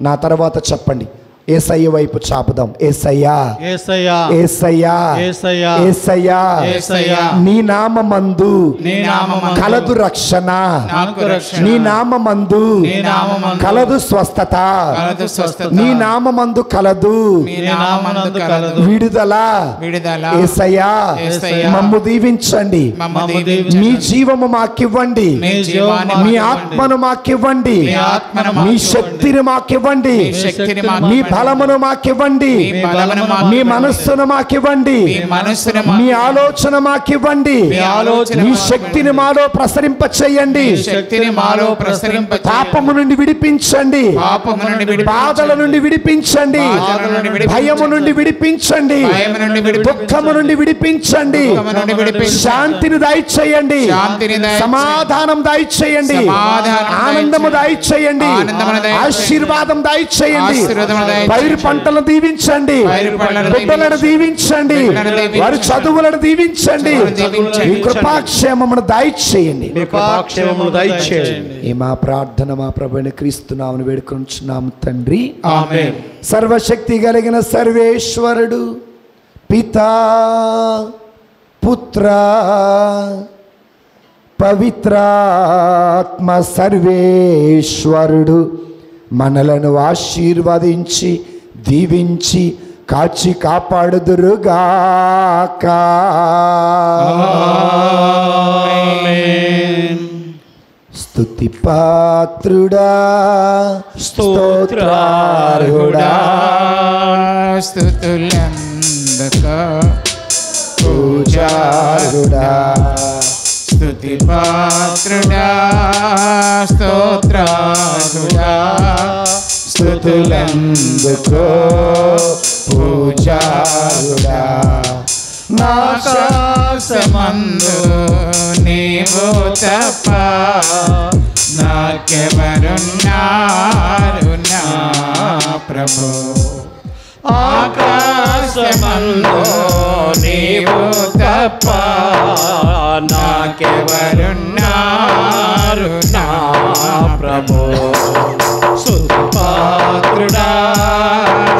నా తర్వాత చెప్పండి, యేసయ్య వైపు చాపుదాం. యేసయ్యా, యేసయ్యా, యేసయ్యా, యేసయ్యా, యేసయ్యా, యేసయ్యా, నీ నామమందు నీ నామమందు కలదు రక్షణ, నాకు రక్షణ. నీ నామమందు నీ నామమందు కలదు స్వస్థత, కలదు స్వస్థత. నీ నామమందు కలదు నీ నామమందు కలదు విడుదల. విడుదల. యేసయ్యా, యేసయ్యా, మమ్ము దీవించండి. మమ్ము దీవించండి. మీ జీవము మాకివ్వండి, మీ జీవాన్ని మీ మాకివ్వండి. ఆత్మను మాకివ్వండి, మీ ఆత్మను మీ మాకివ్వండి. శక్తిని మాకివ్వండి, మీ శక్తిని మీ మాకివ్వండి. బలమును మాకివ్వండి, మీ బలమును మీ మాకివ్వండి. మనస్సును మాకివ్వండి, మీ మనస్సును మీ మాకివ్వండి. ఆలోచన మాకివ్వండి, మీ ఆలోచన మీ మాకివ్వండి. శక్తిని మాలో ప్రసరింప చేయండి. మీ శక్తిని మాలో ప్రసరింపచేయండి. పాపము నుండి విడిపించండి, పాపము నుండి విడిపించండి. బాధల నుండి విడిపించండి, బాధల నుండి విడిపించండి. భయము నుండి విడిపించండి, భయము నుండి విడిపించండి. దుఃఖము నుండి విడిపించండి, దుఃఖము నుండి విడిపించండి. శాంతిని దయచేయండి, శాంతిని దయచేయండి. సమాధానం దయచేయండి, సమాధానం ఆనందము దయచేయండి, ఆనందమును దయచేయండి. ఆశీర్వాదం దయచేయండి, ఆశీర్వాదమును దయచేయండి. పైరు పంటలను దీవించండి, పైరు పంటలను బిడ్డలను దీవించండి, బిడ్డలను దీవించండి. వారి చదువులను దీవించండి, చదువులను దీవించండి. మీ కృపాక్షేమమును దయచేయండి. మీ కృపాక్షేమములు దయచేయండి. ఈ మా ప్రార్థన మా ప్రభువైన క్రీస్తు నామమున వేడుకొనుచున్నాము తండ్రి. ఆమేన్. సర్వశక్తి కలిగిన సర్వేశ్వరుడు పితా పుత్ర పవిత్రాత్మ సర్వేశ్వరుడు మనలను ఆశీర్వదించి దీవించి కాచి కాపాడుదురుగాక. ఆమేన్. స్తుతి పాత్రుడా స్తోత్రార్హుడా స్తుతులందక పూజారుడా స్తుతి పాత్రుడా స్తోత్రార్హుడా స్తుతులందుకో పూజారుడా. ఆకాశమందు నీవు తప్ప నాకెవరున్నారు నా ప్రభు. ఆకాశమందు నీవు తప్ప నాకెవరున్నారు నా ప్రభు. సుపాత్రుడా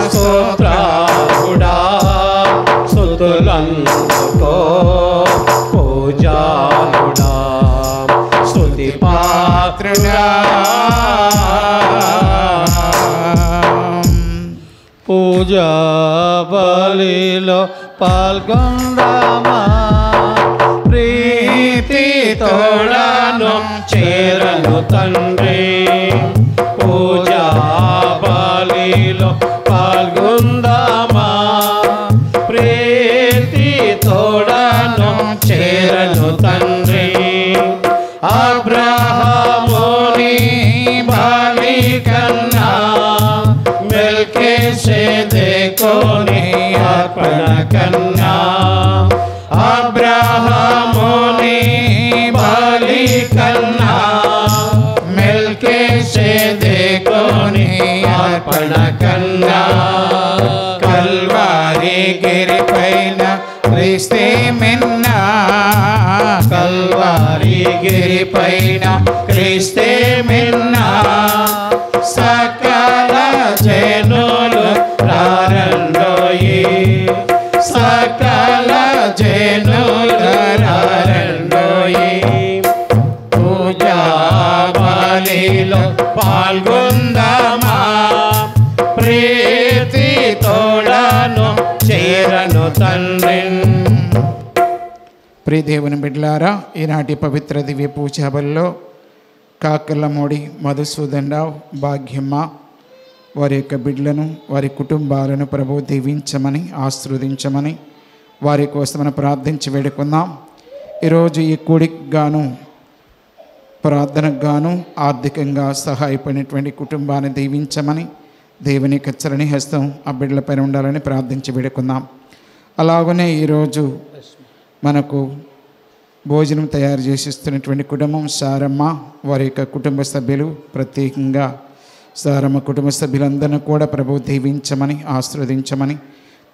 స్తోత్రాత్రుడా స్తుతులందుకో పూజారుడా స్తుతి పాత్రుడా పూజా బలిలో పాల్గొందామా ప్రీతి తోడను చేరను తండ్రి. పూజా బలిలో పాల్గొందామా ప్రీతి తోడను చేరను తండ్రి. అబ్రహాముని బలి కన్నా మెల్కీసెదెకుని అర్పణ కన్నా అబ్రహాముని బలి కన్నా మెల్కీసెదెకుని అర్పణ కన్నా కల్వారి గిరిపైన క్రీస్తే మిన్నా. కల్వారి గిరిపైన క్రీస్తే మిన్నా. సకల జనులు రారండోయి సకల జనులు రారండోయి. పూజా బలిలో పాల్గొందామా ప్రీతి తోడను చేరను తండ్రి. ప్రియ దేవుని బిడ్డలారా, ఈనాటి పవిత్ర దివ్య పూజా బలిలో కాకర్లమూడి మధుసూదన్ రావు, భాగ్యమ్మ వారి యొక్క బిడ్డలను వారి కుటుంబాలను ప్రభు దీవించమని ఆశీర్వదించమని వారి కోసం మనం ప్రార్థించి వేడుకుందాం. ఈరోజు ఈ కూడికి గాను ప్రార్థనకు గాను ఆర్థికంగా సహాయపడినటువంటి కుటుంబాన్ని దీవించమని దేవుని యొక్క చరణి హస్తం ఆ బిడ్డలపైన ఉండాలని ప్రార్థించి వేడుకుందాం. అలాగనే ఈరోజు మనకు భోజనం తయారు చేసిస్తున్నటువంటి కుటుంబం సారమ్మ వారి యొక్క కుటుంబ సభ్యులు, ప్రత్యేకంగా సారమ్మ కుటుంబ సభ్యులందరినీ కూడా ప్రభు దీవించమని ఆశీర్వదించమని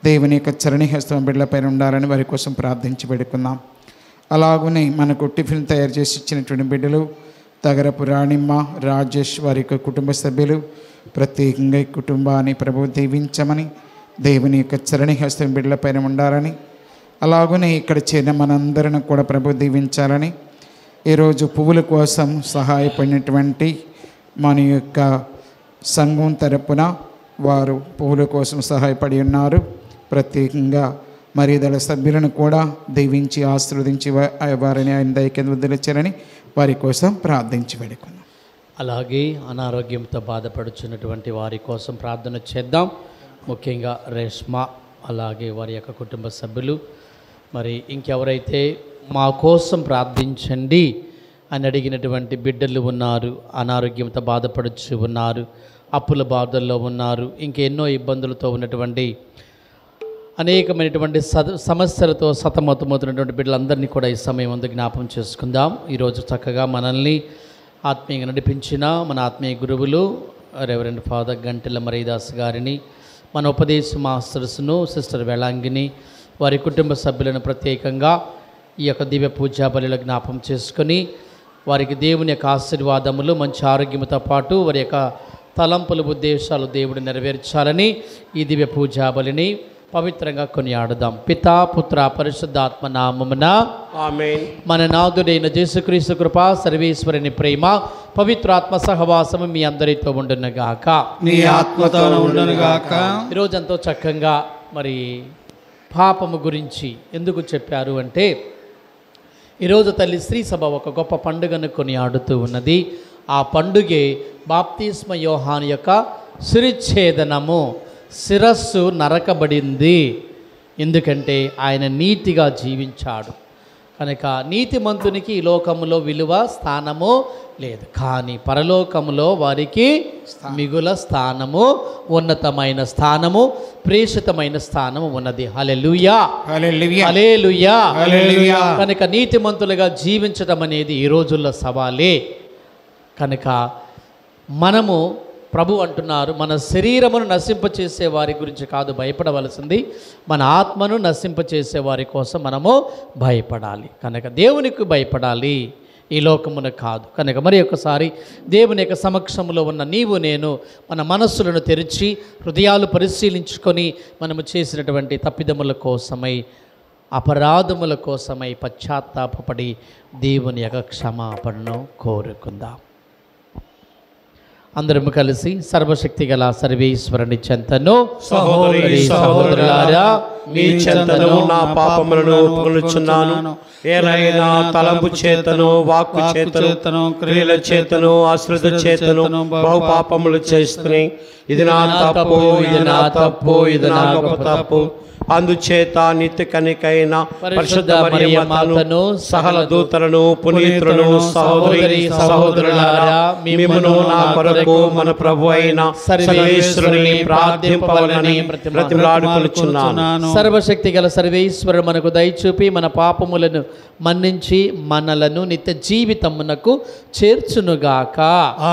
దేవుని యొక్క చరణి హస్తం బిడ్డలపైన ఉండాలని వారి కోసం ప్రార్థించి పెడుకుందాం. అలాగనే మనకు టిఫిన్ తయారు చేసి ఇచ్చినటువంటి బిడ్డలు తగరపు రాణిమ్మ, రాజేష్ వారి యొక్క కుటుంబ సభ్యులు, ప్రత్యేకంగా ఈ కుటుంబాన్ని ప్రభు దీవించమని దేవుని యొక్క చరణి హస్తం బిడ్డలపైన ఉండాలని అలాగనే ఇక్కడ చేరిన మనందరిని కూడా ప్రభు దీవించాలని ఈరోజు పువ్వుల కోసం సహాయపడినటువంటి మన యొక్క సంఘం తరపున వారు పువ్వుల కోసం సహాయపడి ఉన్నారు. ప్రత్యేకంగా మరిదల సభ్యులను కూడా దీవించి ఆశీర్వదించి వారిని ఆయన దయకి వదిలించాలని వారి కోసం ప్రార్థించి వేడుకున్నాం. అలాగే అనారోగ్యంతో బాధపడుచున్నటువంటి వారి కోసం ప్రార్థన చేద్దాం. ముఖ్యంగా రేష్మా అలాగే వారి యొక్క కుటుంబ సభ్యులు, మరి ఇంకెవరైతే మా కోసం ప్రార్థించండి అని అడిగినటువంటి బిడ్డలు ఉన్నారు, అనారోగ్యంతో బాధపడుచు ఉన్నారు, అప్పుల బాధల్లో ఉన్నారు, ఇంకెన్నో ఇబ్బందులతో ఉన్నటువంటి అనేకమైనటువంటి సమస్యలతో సతమతమవుతున్నటువంటి బిడ్డలందరినీ కూడా ఈ సమయం ముందు జ్ఞాపం చేసుకుందాం. ఈరోజు చక్కగా మనల్ని ఆత్మీయంగా నడిపించిన మన ఆత్మీయ గురువులు రెవరెండ్ ఫాదర్ గంటెల మరీదాస్ గారిని, మన ఉపదేశ మాస్టర్స్ను సిస్టర్ వేళాంగిని, వారి కుటుంబ సభ్యులను ప్రత్యేకంగా ఈ యొక్క దివ్య పూజా బలిలో జ్ఞాపం చేసుకొని వారికి దేవుని యొక్క ఆశీర్వాదములు, మంచి ఆరోగ్యంతో పాటు వారి యొక్క తలంపులు ఉద్దేశాలు దేవుడు నెరవేర్చాలని ఈ దివ్య పూజా బలిని పవిత్రంగా కొనియాడుదాం. పితా పుత్ర పరిశుద్ధాత్మ నామమున ఆమేన్. మన నాథుడైన యేసుక్రీస్తు కృప, సర్వేశ్వరుని ప్రేమ, పవిత్రాత్మ సహవాసము మీ అందరితో ఉండునుగాక. నీ ఆత్మతో ఉండునుగాక. ఈరోజు ఎంతో చక్కగా మరి పాపము గురించి ఎందుకు చెప్పారు అంటే, ఈరోజు తల్లి శ్రీ సభ ఒక గొప్ప పండుగను కొనియాడుతూ ఉన్నది. ఆ పండుగే బాప్తిస్మ యోహాను యొక్క శిరచ్ఛేదనము. శిరస్సు నరకబడింది, ఎందుకంటే ఆయన నీతిగా జీవించాడు కనుక. నీతిమంతునికి ఈ లోకములో విలువ స్థానము లేదు, కానీ పరలోకములో వారికి మిగుల స్థానము, ఉన్నతమైన స్థానము, ప్రేషితమైన స్థానము ఉన్నది. హల్లెలూయా, హల్లెలూయా, హల్లెలూయా. కనుక నీతిమంతులుగా జీవించడం అనేది ఈ రోజుల్లో సవాలే. కనుక మనము ప్రభు అంటున్నారు, మన శరీరమును నశింపచేసే వారి గురించి కాదు భయపడవలసింది, మన ఆత్మను నశింపచేసే వారి కోసం మనము భయపడాలి. కనుక దేవునికి భయపడాలి, ఈ లోకమున కాదు. కనుక మరి ఒకసారి దేవుని యొక్క సమక్షంలో ఉన్న నీవు నేను మన మనస్సులను తెరిచి హృదయాలు పరిశీలించుకొని మనము చేసినటువంటి తప్పిదముల కోసమై, అపరాధముల కోసమై పశ్చాత్తాపపడి దేవుని యొక్క క్షమాపణను కోరుకుందాం. అందరము కలిసి సర్వశక్తి గల సర్వేశ్వరుని చెంతను, సహోదరి సహోదరులారా, మీ చెంతను నా పాపములను ఒప్పుకొనుచున్నాను. ఏలైనా తలంపు చేతను, వాక్కు చేతను, క్రియల చేతను, అశ్రద్ధ చేతను బహు పాపములు చేస్తున్నాయి. ఇది నా తప్పు, ఇది నా తప్పు, ఇది నా గొప్ప తప్పు. అందుచేత నిత్య కనికైన పరిశుద్ధ మరియ మాతను, సకల దూతలను, పునీతులను, సహోదరి సహోదరులారా, మిమ్మును నా కొరకు మన ప్రభు అయిన సర్వేశ్వరుని ప్రార్థింపవలెనని బ్రతిమలాడుకొనుచున్నాను. సర్వశక్తి గల సర్వేశ్వరుడు మనకు దయచూపి మన పాపములను మన్నించి మనలను నిత్య జీవితమునకు చేర్చునుగాక.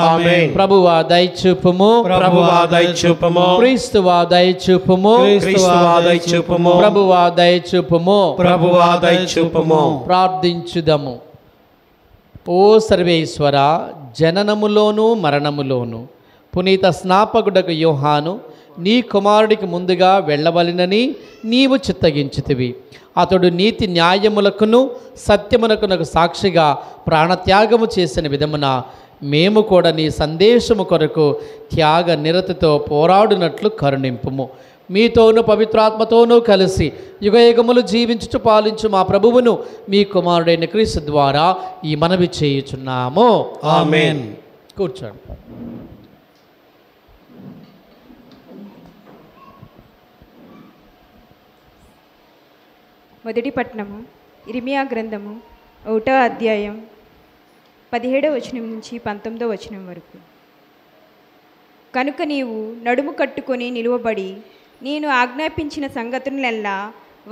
ఆమేన్. ప్రభువా దయచూపుము, ప్రభువా దయచూపుము, క్రీస్తువా దయచూపుము, క్రీస్తువా దయచూపుము, ప్రభువా దయచూపుము, ప్రభువా దయచూపుము. ప్రార్థించుదము. ఓ సర్వేశ్వర, జననములోను మరణములోను పునీత స్నాపకుడకు యోహాను నీ కుమారుడికి ముందుగా వెళ్ళవలెనని నీవు చిత్తగించితివి. అతడు నీతి న్యాయములకును సత్యమునకునకు సాక్షిగా ప్రాణత్యాగము చేసిన విధమున మేము కూడా నీ సందేశము కొరకు త్యాగ నిరతితో పోరాడునట్లు కరుణింపుము. మీతోనూ పవిత్రాత్మతోనూ కలిసి యుగయుగములు జీవించుచు పాలించు మా ప్రభువును మీ కుమారుడైన క్రీస్తు ద్వారా ఈ మనవి చేయుచున్నాము. ఆమేన్. కూర్చోండి. మొదటి పట్టణము ఇర్మియా గ్రంథము 1వ అధ్యాయం 17వ వచనం నుంచి 19వ వచనం వరకు. కనుక నీవు నడుము కట్టుకొని నిలువబడి నేను ఆజ్ఞాపించిన సంగతులెల్లా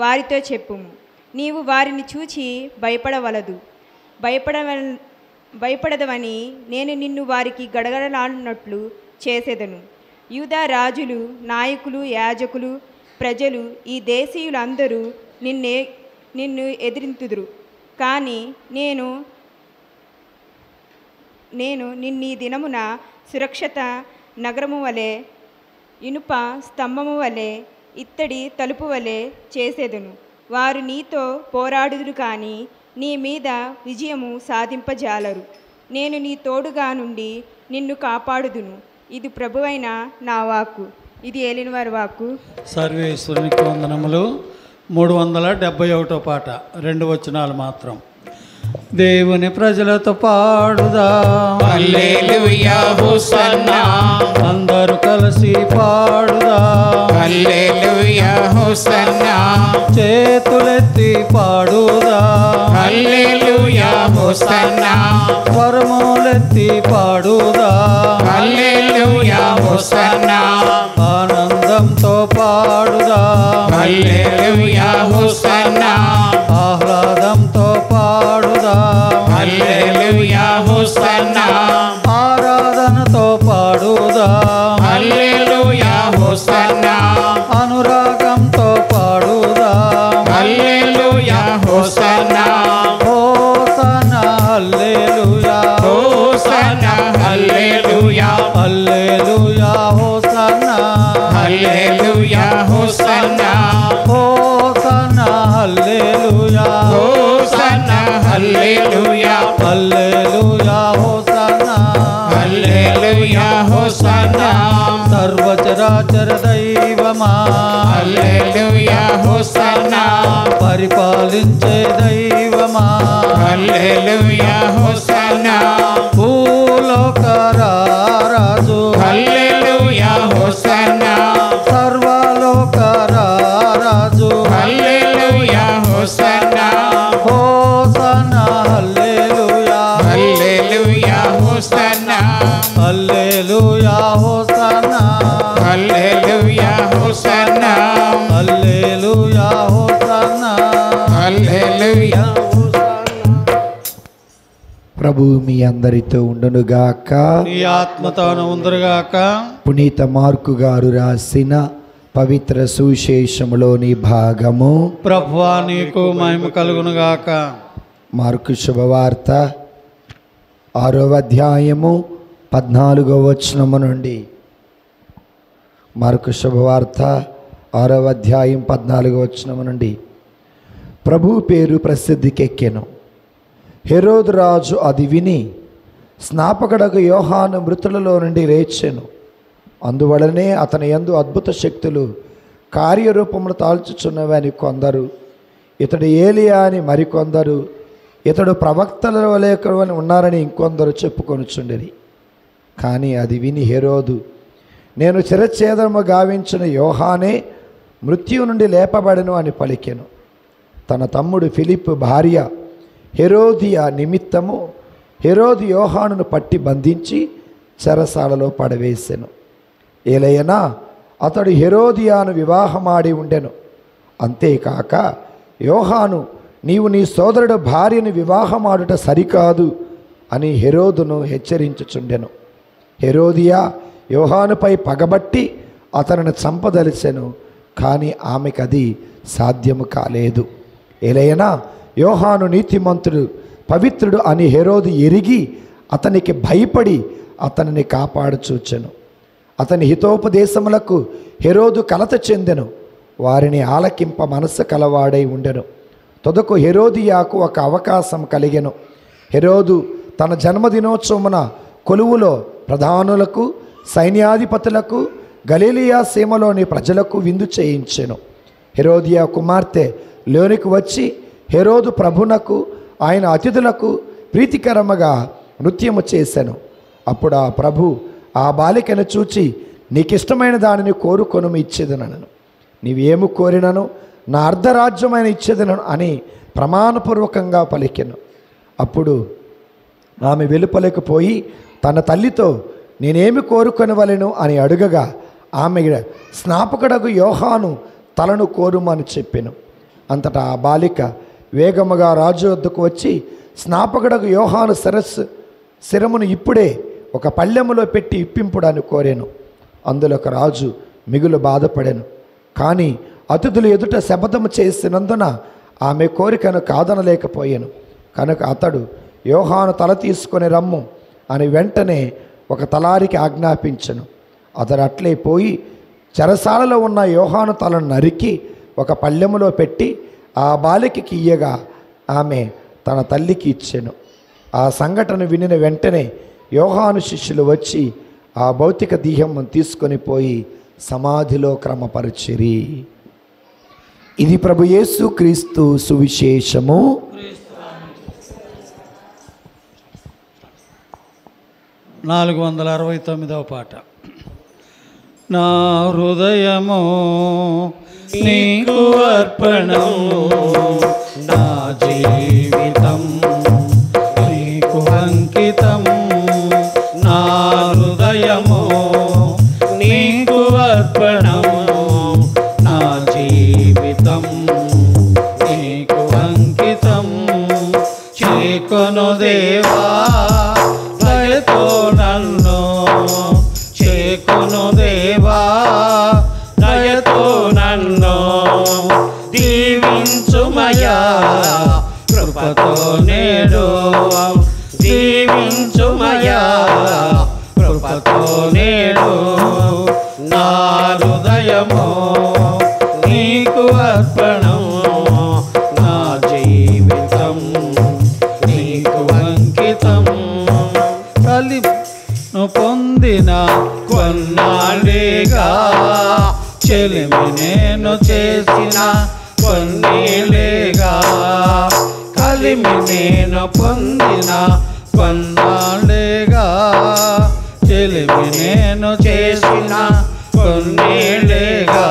వారితో చెప్పుము. నీవు వారిని చూచి భయపడవలదు, భయపడదవని నేను నిన్ను వారికి గడగడలాడినట్లు చేసేదను. యూదా రాజులు, నాయకులు, యాజకులు, ప్రజలు, ఈ దేశీయులందరూ నిన్ను ఎదిరింతుదురు. కానీ నేను నిన్నీ దినమున సురక్షిత నగరము వలె, ఇనుప స్తంభము వలె, ఇత్తడి తలుపు వలె చేసేదను. వారు నీతో పోరాడుదురు కానీ నీ మీద విజయము సాధింపజాలరు. నేను నీ తోడుగా నుండి నిన్ను కాపాడుదును. ఇది ప్రభువైన నా వాక్కు. ఇది ఏలినవారి వాక్కు. సర్వేశ్వరునికి వందనములు. 371వ పాట 2 వచనాలు మాత్రం. దేవుని ప్రజలతో పాడుదా, హల్లెలూయా హోసన్నా, అందరూ కలిసి పాడుదా, హల్లెలూయా హోసన్నా, చేతులెత్తి పాడుదా, హల్లెలూయా హోసన్నా, స్వరములెత్తి పాడుదా, హల్లెలూయా హోసన్నా, ఆనందంతో పాడుదా, హల్లెలూయా హోసన్నా, ఆహ్లాదంతో పాడుదా, హల్లెలూయా హోసన్నా, ఆరాధనతో పాడుదా, హల్లెలూయా హోసన్నా, అనురాగంతో పాడుదా, hallelujah hosanna, hosanna hallelujah, hosanna, hallelujah, hallelujah hosanna, hallelujah hosanna, hosanna hallelujah, hosanna, hallelujah, hallelujah hosanna, hallelujah hosanna, సర్వచరాచర దైవమా, హల్లెలూయా హోసన్నా, పరిపాలించే దైవమా, హల్లెలూయా హోసన్నా, భూలోక రాజు, హల్లెలూయా హోసన్నా, సర్వలోక రాజు, hallelujah hosanna, hosanna hallelujah, hallelujah hosanna, hallelujah hosanna, hallelujah hosanna, hallelujah hosanna, hallelujah. ప్రభువు మీ అందరితో ఉండునుగాక. నీ ఆత్మతోను ఉందరుగాక. పునీత మార్కు గారు రాసిన పవిత్ర సువిశేషములోని భాగము. ప్రభువా నీకు మహిమ కలుగునుగాక. మార్కు శుభవార్త 6వ అధ్యాయము 14వ వచనము నుండి. మార్కు శుభవార్త 6వ అధ్యాయం 14వ వచనము నుండి. ప్రభు పేరు ప్రసిద్ధికెక్కెను. హెరోదు రాజు అది విని స్నాపకుడగు యోహాను మృతులలో నుండి లేచెను. అందువలనే అతని యందు అద్భుత శక్తులు కార్యరూపములు తాల్చుచున్నవని కొందరు, ఇతడు ఏలియా అని మరికొందరు, ఇతడు ప్రవక్తల వలె ఉన్నారని ఇంకొందరు చెప్పుకొనుచుండిరి. కానీ అది విని హెరోదు, నేను చిరఛేదము గావించిన యోహానే మృత్యు నుండి లేపబడను అని పలికెను. తన తమ్ముడు ఫిలిప్ భార్య హెరోదియా నిమిత్తము హెరోదు యోహానును పట్టి బంధించి చెరసాలలో పడవేసెను. ఏలయనా అతడు హెరోదియాను వివాహమాడి ఉండెను. అంతేకాక యోహాను, నీవు నీ సోదరుడు భార్యను వివాహమాడుట సరికాదు అని హెరోదును హెచ్చరించుచుండెను. హెరోదియా యోహానుపై పగబట్టి అతనిని చంపదలిచెను. కానీ ఆమెకది సాధ్యము కాలేదు. ఏలయనా యోహాను నీతిమంతుడు, పవిత్రుడు అని హెరోదు ఎరిగి అతనికి భయపడి అతనిని కాపాడుచూచెను. అతని హితోపదేశములకు హెరోదు కలత చెందెను. వారిని ఆలకింప మనస్సు కలవాడై ఉండెను. తొదకు హెరోదియాకు ఒక అవకాశం కలిగెను. హెరోదు తన జన్మదినోత్సవమున కొలువులో ప్రధానులకు, సైన్యాధిపతులకు, గలిలియా సీమలోని ప్రజలకు విందు చేయించెను. హెరోదియా కుమార్తె లోనికి వచ్చి హెరోదు ప్రభునకు ఆయన అతిథులకు ప్రీతికరముగా నృత్యము చేశాను. అప్పుడు ఆ ప్రభు ఆ బాలికను చూచి, నీకిష్టమైన దానిని కోరుకొను ఇచ్చేదనను, నీవేమి కోరినను నా అర్ధరాజ్యమైన ఇచ్చేదనను అని ప్రమాణపూర్వకంగా పలికెను. అప్పుడు ఆమె వెలుపలేకపోయి తన తల్లితో, నేనేమి కోరుకొనవలెను అని అడుగగా ఆమె స్నాపకుడగు యోహాను తలను కోరుమని చెప్పెను. అంతటా ఆ బాలిక వేగముగా రాజు వద్దకు వచ్చి స్నాపకుడగు యోహాను శిరమును ఇప్పుడే ఒక పళ్ళెములో పెట్టి ఇప్పింపుడని కోరాను. అందులోకి రాజు మిగులు బాధపడాను. కానీ అతిథులు ఎదుట శపథము చేసినందున ఆమె కోరికను కాదనలేకపోయాను. కనుక అతడు, యోహాను తల తీసుకొని రమ్ము అని వెంటనే ఒక తలారికి ఆజ్ఞాపించను. అతడు అట్లే పోయి చెరసాలలో ఉన్న యోహాను తలను నరికి ఒక పళ్ళెములో పెట్టి ఆ బాలికకి ఇయ్యగా ఆమె తన తల్లికి ఇచ్చెను. ఆ సంఘటన వినిన వెంటనే యోహాను శిష్యులు వచ్చి ఆ భౌతిక దేహం తీసుకొని పోయి సమాధిలో క్రమపరిచిరి. ఇది ప్రభు యేసు క్రీస్తు సువిశేషము. 469వ పాట. నా హృదయము నీకు అర్పణం, నా జీవితం నీకు అంకితం. నా హృదయము నీకు అర్పణం, నా జీవితం నీకు అంకితం. చేకొను దేవా దయతో నన్ను, చేకొను దేవా దయతో నన్ను, దీవించుమయా కృపతో నేడు, దీవించుమయా కృపతో నేడు. నా హృదయము నీకు అర్పణం, నా జీవితం నీకు అంకితం. కలిను పొందిన కొన్నాళ్ళేగా, చెలిమి నేను చేసిన కొన్నేళ్ళేగా. కలిమి నేను పొందిన కొన్నాళ్ళేగా, చెలిమి నేను చేసిన కొన్నేళ్ళేగా.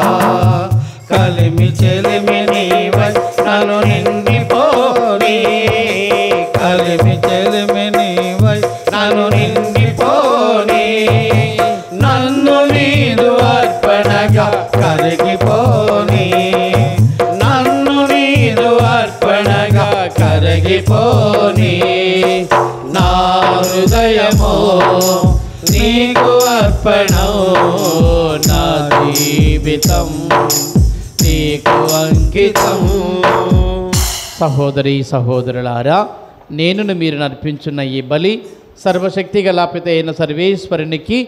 కలిమి చెలిమి నీవై నన్ను నిండిపోని, కలిమి చెలిమి నీవై నన్ను నిండిపోని. నన్ను నీదు అర్పణగా కరిగిపోని, నన్ను నీదు అర్పణగా కరిగిపోని. నా హృదయము నీకు అర్పణం, నా జీవితం నీకు అంకితం. సహోదరి సహోదరులారా, నేను మీరు నర్పించున్న ఈ బలి సర్వశక్తి గలాపిత అయిన సర్వేశ్వరునికి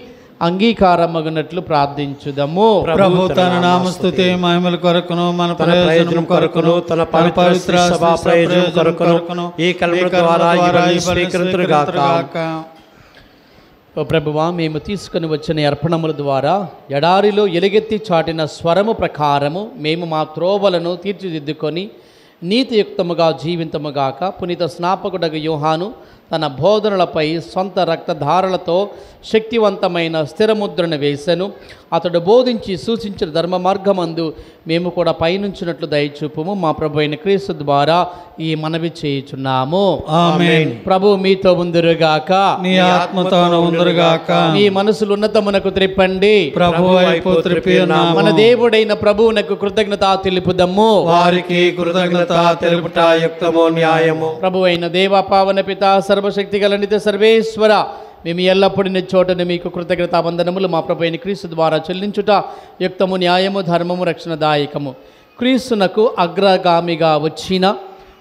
అంగీకారమగునట్లు ప్రార్థించుదము. ప్రభు తన నామస్తుతి మహిమల కొరకును మన ప్రయోజనం కొరకును తన పవిత్ర సభా ప్రయోజనం కొరకును ఈ కల్పన ద్వారా ఇవన్నీ స్వీకరించుగాక. ఓ ప్రభువా, మేము తీసుకుని వచ్చిన అర్పణముల ద్వారా ఎడారిలో ఎలుగెత్తి చాటిన స్వరము ప్రకారము మేము మా త్రోవలను తీర్చిదిద్దుకొని నీతియుక్తముగా జీవితముగాక. పునీత స్నాపకుడగు యోహాను తన బోధనలపై సొంత రక్తధారలతో శక్తివంతమైన స్థిరముద్రను వేసెను. అతడు బోధించి సూచించిన ధర్మ మార్గమందు మేము కూడా పయనించినట్లు దయచూపుము. మా ప్రభు అయిన క్రీస్తు ద్వారా ఈ మనవి చేయుచున్నాము. ఆమేన్. ప్రభు మీతో ఉందురుగాక, నీ ఆత్మతోను ఉందురుగాక. మీ మనసులు ఉన్నతమునకు త్రిప్పండి. ప్రభు వైపు త్రిప్పియున్నాము. మన దేవుడైన ప్రభువునకు కృతజ్ఞత తెలుపుదము. వారికి కృతజ్ఞత తెలుపుట యుక్తము న్యాయము. ప్రభు అయిన దేవ పావన పిత సర్వశక్తి గల నిత్య సర్వేశ్వర, మేము ఎల్లప్పుడూ చోటను మీకు కృతజ్ఞతా వందనములు మా ప్రభు అయిన క్రీస్తు ద్వారా చెల్లించుట యుక్తము న్యాయము ధర్మము రక్షణదాయకము. క్రీస్తునకు అగ్రగామిగా వచ్చిన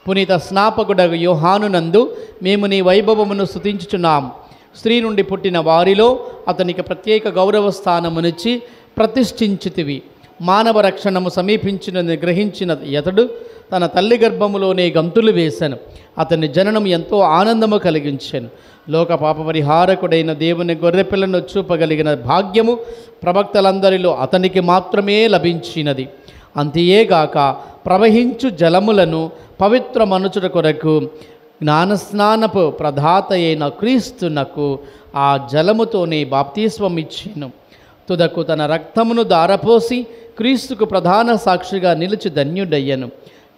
పునీత స్నాపకుడగు యోహానునందు మేము నీ వైభవమును స్తుతించుచున్నాము. స్త్రీ నుండి పుట్టిన వారిలో అతనికి ప్రత్యేక గౌరవ స్థానమునిచ్చి ప్రతిష్ఠించితివి. మానవ రక్షణము సమీపించినది గ్రహించిన అతడు తన తల్లి గర్భములోనే గంతులు వేశాను. అతని జననం ఎంతో ఆనందము కలిగించాను. లోక పాప పరిహారకుడైన దేవుని గొర్రెపిల్లను చూపగలిగిన భాగ్యము ప్రవక్తలందరిలో అతనికి మాత్రమే లభించినది. అంతేగాక ప్రవహించు జలములను పవిత్ర మనుచుట కొరకు జ్ఞానస్నానపు ప్రదాత అయిన క్రీస్తునకు ఆ జలముతోనే బాప్తిస్మం ఇచ్చెను. తుదకు తన రక్తమును దారపోసి క్రీస్తుకు ప్రధాన సాక్షిగా నిలిచి ధన్యుడయ్యను.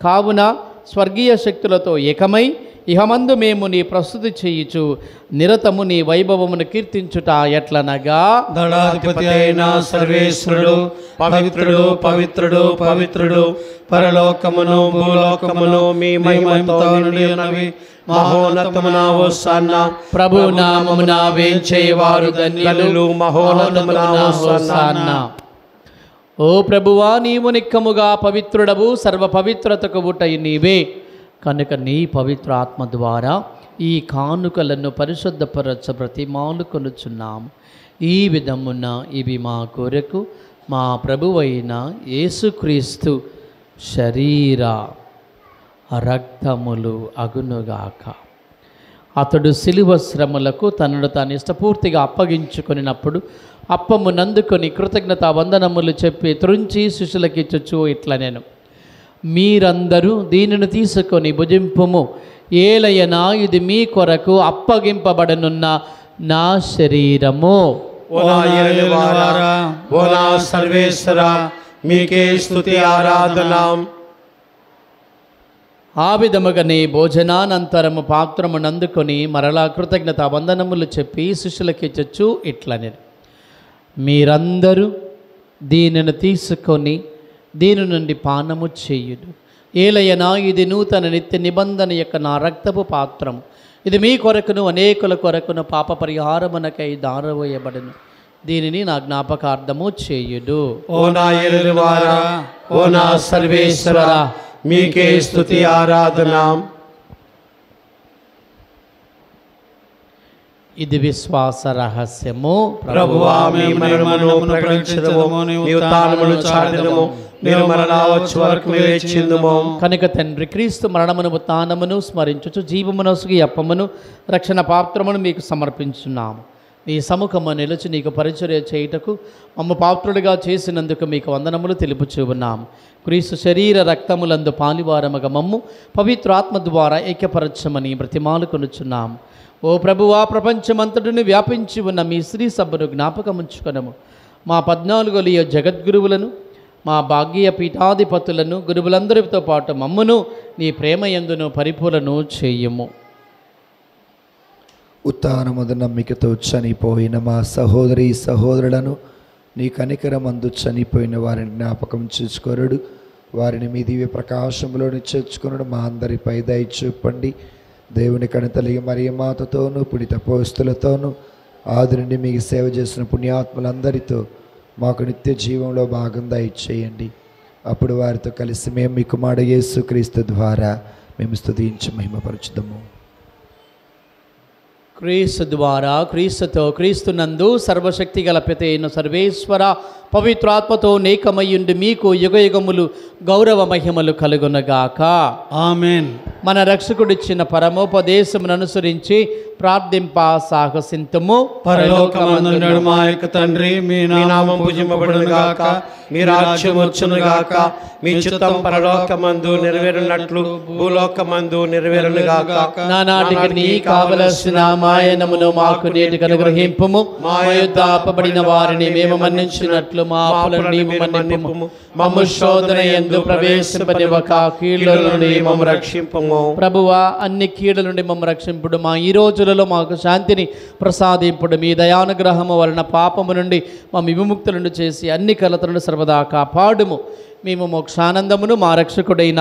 కావున స్వర్గీయ శక్తులతో ఏకమై ఇహమందు మేము నీ ప్రస్తుతి చేయుచు నిరతము నీ వైభవమును కీర్తించుట ఎట్లనగా, దళాధిపతి అయిన సర్వేశ్వరుడు పవిత్రుడు పవిత్రుడు పవిత్రుడు, పరలోకమును భూలోకమును మీ మహిమతో నిండినవి. మహోన్నతమున హోసన్న. ప్రభు నామమున వేంచేవారు ధన్యులు. మహోన్నతమున హోసన్న. ఓ ప్రభువా, నీవు నిక్కముగా పవిత్రుడవు, సర్వ పవిత్రతకు ఊటయి నీవే. కనుక నీ పవిత్ర ఆత్మ ద్వారా ఈ కానుకలను పరిశుద్ధపరచ ప్రతిమాలు కొనుచున్నాము. ఈ విధమున ఇవి మా కొరకు మా ప్రభువైన యేసుక్రీస్తు శరీర రక్తములు అగునుగాక. అతడు శిలువ శ్రమలకు తనను తాను ఇష్టపూర్తిగా అప్పగించుకొనినప్పుడు అప్పము నందుకొని కృతజ్ఞత వందనములు చెప్పి త్రుంచి శిష్యులకిచ్చుచు ఇట్లా నేను, మీరందరూ దీనిని తీసుకొని భుజింపుము. ఏలయనా ఇది మీ కొరకు అప్పగింపబడనున్న నా శరీరము. ఓ నా యేలువారా, ఓ నా సర్వేశ్వరా, మీకే స్తుతి ఆరాధన. ఆ విధముగానే భోజనానంతరము పాత్రము నందుకొని మరలా కృతజ్ఞత వందనములు చెప్పి శిష్యులకిచ్చుచు ఇట్లా నేను, మీరందరూ దీనిని తీసుకొని దీని నుండి పానము చేయుడు. ఏలయనా ఇది నూతన నిత్య నిబంధన యొక్క నా రక్తపు పాత్రము. ఇది మీ కొరకును అనేకుల కొరకును పాప పరిహారమునకై దారవేయబడును. దీనిని నా జ్ఞాపకార్థము చేయుడు. ఓ నా యేలువారా, ఓ నా సర్వేశ్వరా, మీకే స్తుతి ఆరాధన. ఇది విశ్వాస రహస్యము. ప్రభువా, మీ మరణమును ప్రకటించుదము, నీ ఉత్థానమును చాటుదము, మీరు మరలా వచ్చే వరకు వేచియుందుము. కనుక తండ్రి, క్రీస్తు మరణమును ఉత్థానమును స్మరించుచు జీవమునొసగి అప్పమును రక్షణ పాత్రమును మీకు సమర్పించున్నాము. మీ సముఖము నిలిచి నీకు పరిచర్య చేయుటకు మమ్మ పాత్రుడిగా చేసినందుకు మీకు వందనములు తెలుపుచూ ఉన్నాము. క్రీస్తు శరీర రక్తములందు పాలివారముగా మమ్ము పవిత్రాత్మ ద్వారా ఐక్యపరచమని బ్రతిమాలు కొనుచున్నాము. ఓ ప్రభువా, ప్రపంచమంతటిని వ్యాపించి ఉన్న మీ శ్రీ సభను జ్ఞాపకముంచుకొనము. మా 14 జగద్గురువులను, మా భాగ్య పీఠాధిపతులను, గురువులందరితో పాటు మమ్మును నీ ప్రేమయందును పరిపూర్ణను చేయుము. ఉత్థానముద నమ్మికతో చనిపోయిన మా సహోదరి సహోదరులను నీ కనికరమందు చనిపోయిన వారిని జ్ఞాపకం చేసుకోరుడు. వారిని మీ దివ్య ప్రకాశంలోని చేర్చుకున్నాడు. మా అందరిపై దయ చూపండి. దేవుని కణతలిగి మరియ మాతతోనూ పుడిత పోస్తులతోనూ ఆది నుండి మీకు సేవ చేసిన పుణ్యాత్ములందరితో మాకు నిత్య జీవంలో భాగం దయచేయండి. అప్పుడు వారితో కలిసి మేము మీ కుమారుడు యేసుక్రీస్తు ద్వారా మేము స్తుతించి మహిమపరచుదాము. క్రీస్తు ద్వారా, క్రీస్తుతో, క్రీస్తునందు సర్వశక్తి గల పిత అయిన సర్వేశ్వర పవిత్రాత్మతో నేకమయ్యుండి మీకు యుగయుగములు గౌరవ మహిమలు కలుగునగాక. ఆమేన్. మన రక్షకుడిచ్చిన పరమోపదేశమును అనుసరించి ప్రార్థింప సాహసింతము. పరలోకమందుండు మా యొక్క తండ్రి, మీ నామం పూజింపబడును గాక, మీ రాజ్యం వచ్చును గాక, మీ చిత్తం పరలోకమందు నెరవేరునట్లు భూలోకమందు నెరవేరును గాక. నానాటికి నీ కావలసిన మాయనమును మాకు నేటికి అనుగ్రహింపుము. మా యొద్ద అప్పబడిన వారిని మేము మన్నించినట్లు మా అప్పులను నీవు మన్నింపుము. మమ్ము శోధన యందు ప్రవేశింపనివ్వక కీడుల నుండి మమ్ము రక్షింపుము. ప్రభువా, అన్ని కీడుల నుండి మమ్ము రక్షింపుడు. మా ఈ రోజులలో మాకు శాంతిని ప్రసాదింపుడు. మీ దయానుగ్రహము వలన పాపము నుండి మా విముక్తులను చేసి అన్ని కలతలను సర్వదా కాపాడుము. మేము మోక్షానందమును మా రక్షకుడైన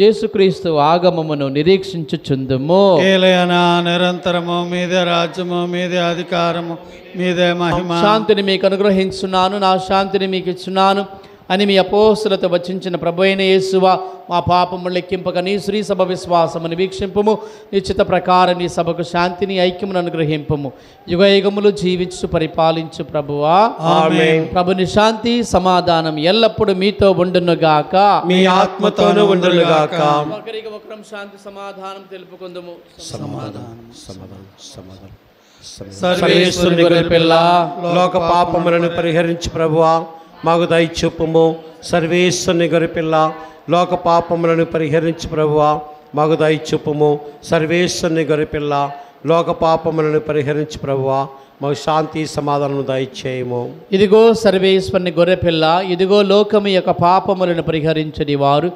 యేసుక్రీస్తు ఆగమమును నిరీక్షించుచుందుము. ఏలయనా నిరంతరము మీదే రాజ్యము, మీదే అధికారము, మీదే మహిమ. శాంతిని మీకు అనుగ్రహించున్నాను, నా శాంతిని మీకు ఇచ్చున్నాను అని మీ అపోస్తులతో వచించిన ప్రభు అయిన యేసువా, మా పాపము లెక్కింపక నీ శ్రీ సభ విశ్వాసమును వీక్షింపుము. నిశ్చిత ప్రకారం నీ సభకు శాంతిని ఐక్యమును అనుగ్రహింపుము. యుగయుగములు జీవించు పరిపాలించు ప్రభువా. ఆమేన్. ప్రభుని శాంతి సమాధానం ఎల్లప్పుడూ మీతో ఉండునుగాక, మీ ఆత్మతోనూ ఉండునుగాక. ఒకరికి ఒకరం శాంతి సమాధానం తెలుపుకుందుము. సర్వేశ్వరుని గొర్రెపిల్ల, లోక పాపములను పరిహరించి ప్రభువా మాకు దయచూపుము. సర్వేశ్వరుని గొర్రెపిల్ల, లోక పాపములను పరిహరించి ప్రభువా మాకు దయచూపుము. సర్వేశ్వరుని గొర్రెపిల్ల, లోక పాపములను పరిహరించి ప్రభువా మాకు శాంతి సమాధానం దయచేయము. ఇదిగో సర్వేశ్వరుని గొర్రెపిల్ల, ఇదిగో లోకము యొక్క పాపములను పరిహరించని వారు,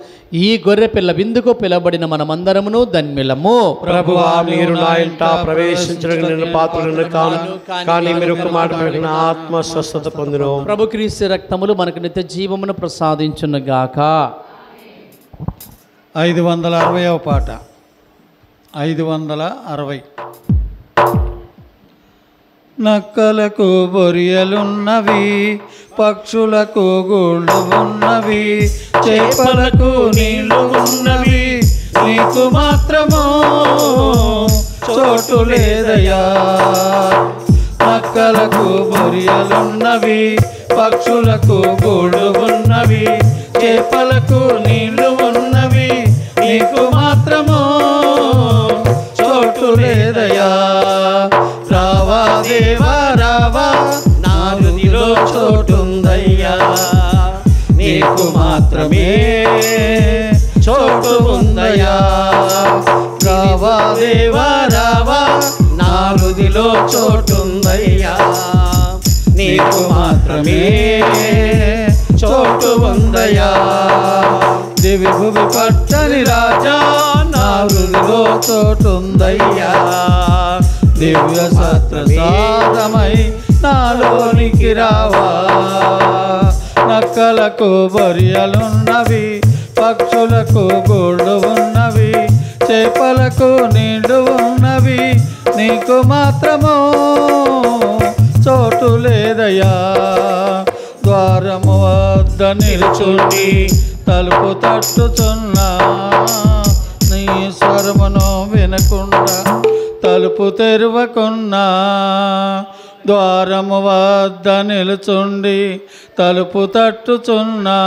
ఈ గొర్రెపిల్ల విందుకు పిలబడిన మనమందరమును ధన్యులము. ప్రభువా, మీరు నా ఇంట ప్రవేశించడానికి నేను పాత్రులను కాను, కానీ మీరు ఒక మాట పలికిన ఆత్మ స్వస్థత పొందును. ప్రభు క్రీస్తు రక్తములు మనకు నిత్య జీవమును ప్రసాదించునుగాక. 560వ పాట. 560. నక్కలకు బొరియలున్నవి, పక్షులకు గూళ్ళు ఉన్నవి, చేపలకు నీళ్లు ఉన్నవి, నీకు మాత్రము చోటు లేదయ్యా. నక్కలకు బొరియలున్నవి, పక్షులకు గూళ్ళు ఉన్నవి, చేపలకు నీళ్లు ఉన్నవి, నీకు మాత్రము చోటు లేదయ్యా. రావా దేవా రావా, నా హృదిలో చోటుందయ్యా, నీకు మాత్రమే చోటు ఉందయ్యా. రావా దేవా రావా, నా హృదిలో చోటుందయ్యా, నీకు మాత్రమే చోటు ఉందయ్యా. దివి భువి పట్టని రాజా, నా హృదిలో చోటుందయ్యా, దివ్య సత్రసాదమై నాలోనికి రావా. నక్కలకు బొరియలున్నవి, పక్షులకు గూళ్ళు ఉన్నవి, చేపలకు నీళ్లు ఉన్నవి, నీకు మాత్రము చోటు లేదయ్యా. ద్వారము వద్ద నిలుచుండి తలుపు తట్టుచున్నా, నీ స్వరమును వినకుండా తలుపు తెరవకున్నా. ద్వారము వద్ద నిలుచుండి తలుపు తట్టుచున్నా,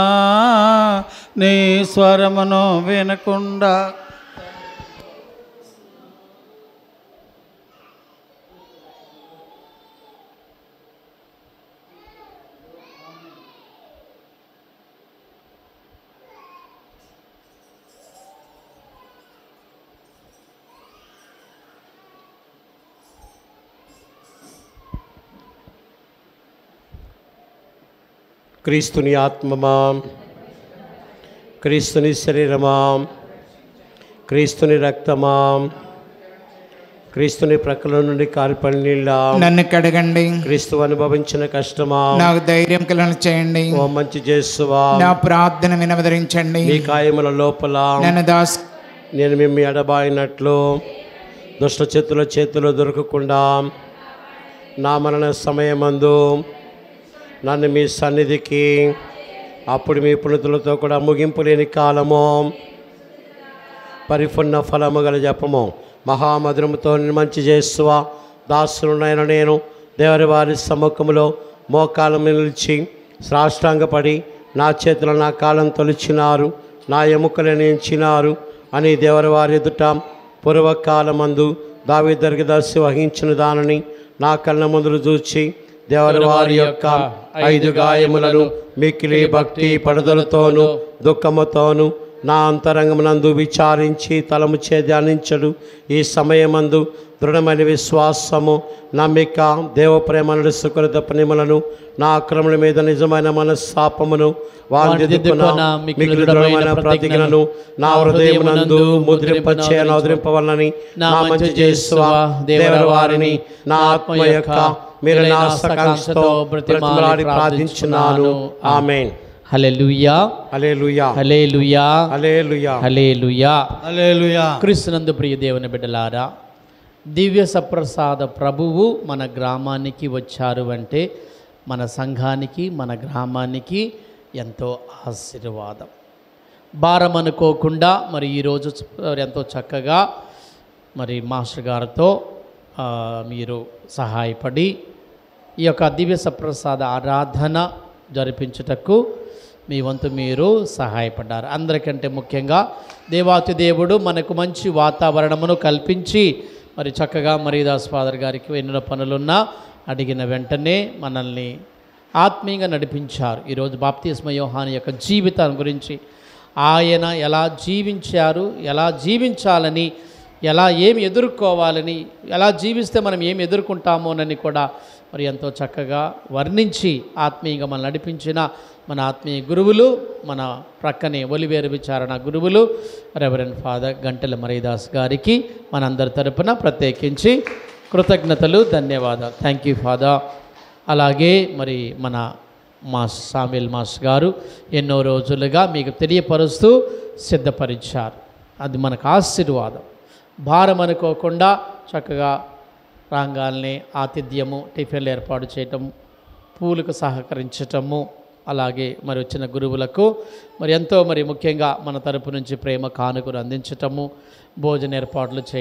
నీ స్వరమును వినకుండా. క్రీస్తుని ఆత్మమా, క్రీస్తుని శరీరమా, క్రీస్తుని రక్తమా, క్రీస్తుని ప్రక్కల నుండి కారిపడి నీళ్ళ, నన్ను కడగండి. క్రీస్తు అనుభవించిన కష్టమా, నాకు ధైర్యం కలను చేయండి. ఓ మంచి జేసువా, నా ప్రార్థన వినవదరించండి. మీ కాయముల లోపల నన్ను నేను మిమ్మ ఎడబాయినట్లు దుష్ట చేతిలో దొరకకుండా నా మరణ సమయమందు నన్ను మీ సన్నిధికి అప్పుడు మీ పుణితులతో కూడా ముగింపు లేని కాలము పరిపూర్ణ ఫలము గల జపము మహామధురముతో మంచి చేస్తువా దాసులునైన నేను దేవరి వారి సముఖములో మోకాలం నిలిచి సాష్టాంగపడి నా చేతులు నా కాలం తొలిచినారు నా ఎముకలు నించినారు అని దేవరి వారి ఎదుట పూర్వకాలమందు దావీదు దీర్ఘదర్శి వహించిన దానిని నా కళ్ళ ముందు చూచి దేవరి వారి యొక్క 5 గాయములను మిక్కిలి భక్తి పడుదలతోనూ దుఃఖముతోనూ నా అంతరంగమునందు విచారించి తలముచే ధ్యానించడు ఈ సమయమందు దృఢమైన విశ్వాసము నమ్మిక దేవప్రేమ సుకృత ప్రేమలను నా అక్రముల మీద నిజమైన మనస్సాపమును దృఢమైన ప్రతిజ్ఞను నా హృదయమునందు ముద్రింపవలనని నా మంచి చేస్తువా దేవరి వారిని నా ఆత్మ యొక్క మీరు నా సకాంక్షతో బ్రతిమాలి ప్రార్థించున్నాను. ఆమేన్. హల్లెలూయా హల్లెలూయా హల్లెలూయా హల్లెలూయా హల్లెలూయా హల్లెలూయా. క్రీస్తునందు ప్రియ దేవుని బిడ్డలారా, దివ్య సప్రసాద ప్రభువు మన గ్రామానికి వచ్చారు అంటే మన సంఘానికి మన గ్రామానికి ఎంతో ఆశీర్వాదం. భారం అనుకోకుండా మరి ఈరోజు ఎంతో చక్కగా మరి మాస్టర్ గారితో మీరు సహాయపడి ఈ యొక్క దివ్య సప్రసాద ఆరాధన జరిపించుటకు మీ వంతు మీరు సహాయపడ్డారు. అందరికంటే ముఖ్యంగా దేవాతి దేవుడు మనకు మంచి వాతావరణమును కల్పించి మరి చక్కగా మరీదాస్ ఫాదర్ గారికి ఎన్నో పనులున్నా అడిగిన వెంటనే మనల్ని ఆత్మీయంగా నడిపించారు. ఈరోజు బాప్తిస్మ యోహాను యొక్క జీవితం గురించి ఆయన ఎలా జీవించారు, ఎలా జీవించాలని, ఎలా ఏమి ఎదుర్కోవాలని, ఎలా జీవిస్తే మనం ఏమి ఎదుర్కొంటామోనని కూడా మరి ఎంతో చక్కగా వర్ణించి ఆత్మీయంగా మనం నడిపించిన మన ఆత్మీయ గురువులు, మన ప్రక్కనే ఒలివేరు విచారణ గురువులు రెవరెండ్ ఫాదర్ గంటెల మరీదాస్ గారికి మనందరి తరపున ప్రత్యేకించి కృతజ్ఞతలు, ధన్యవాదాలు. Thank you father. అలాగే మరి మన సామ్యుల్ మాస్టర్ గారు ఎన్నో రోజులుగా మీకు తెలియపరుస్తూ సిద్ధపరిచారు. అది మనకు ఆశీర్వాదం. భారం అనుకోకుండా చక్కగా రాగాల్ని ఆతిథ్యము, టిఫిన్లు ఏర్పాటు చేయటం, పూలకు సహకరించటము, అలాగే మరి వచ్చిన గురువులకు మరి ఎంతో మరి ముఖ్యంగా మన తరపు నుంచి ప్రేమ కానుకలు అందించటము, భోజన ఏర్పాట్లు చేయటం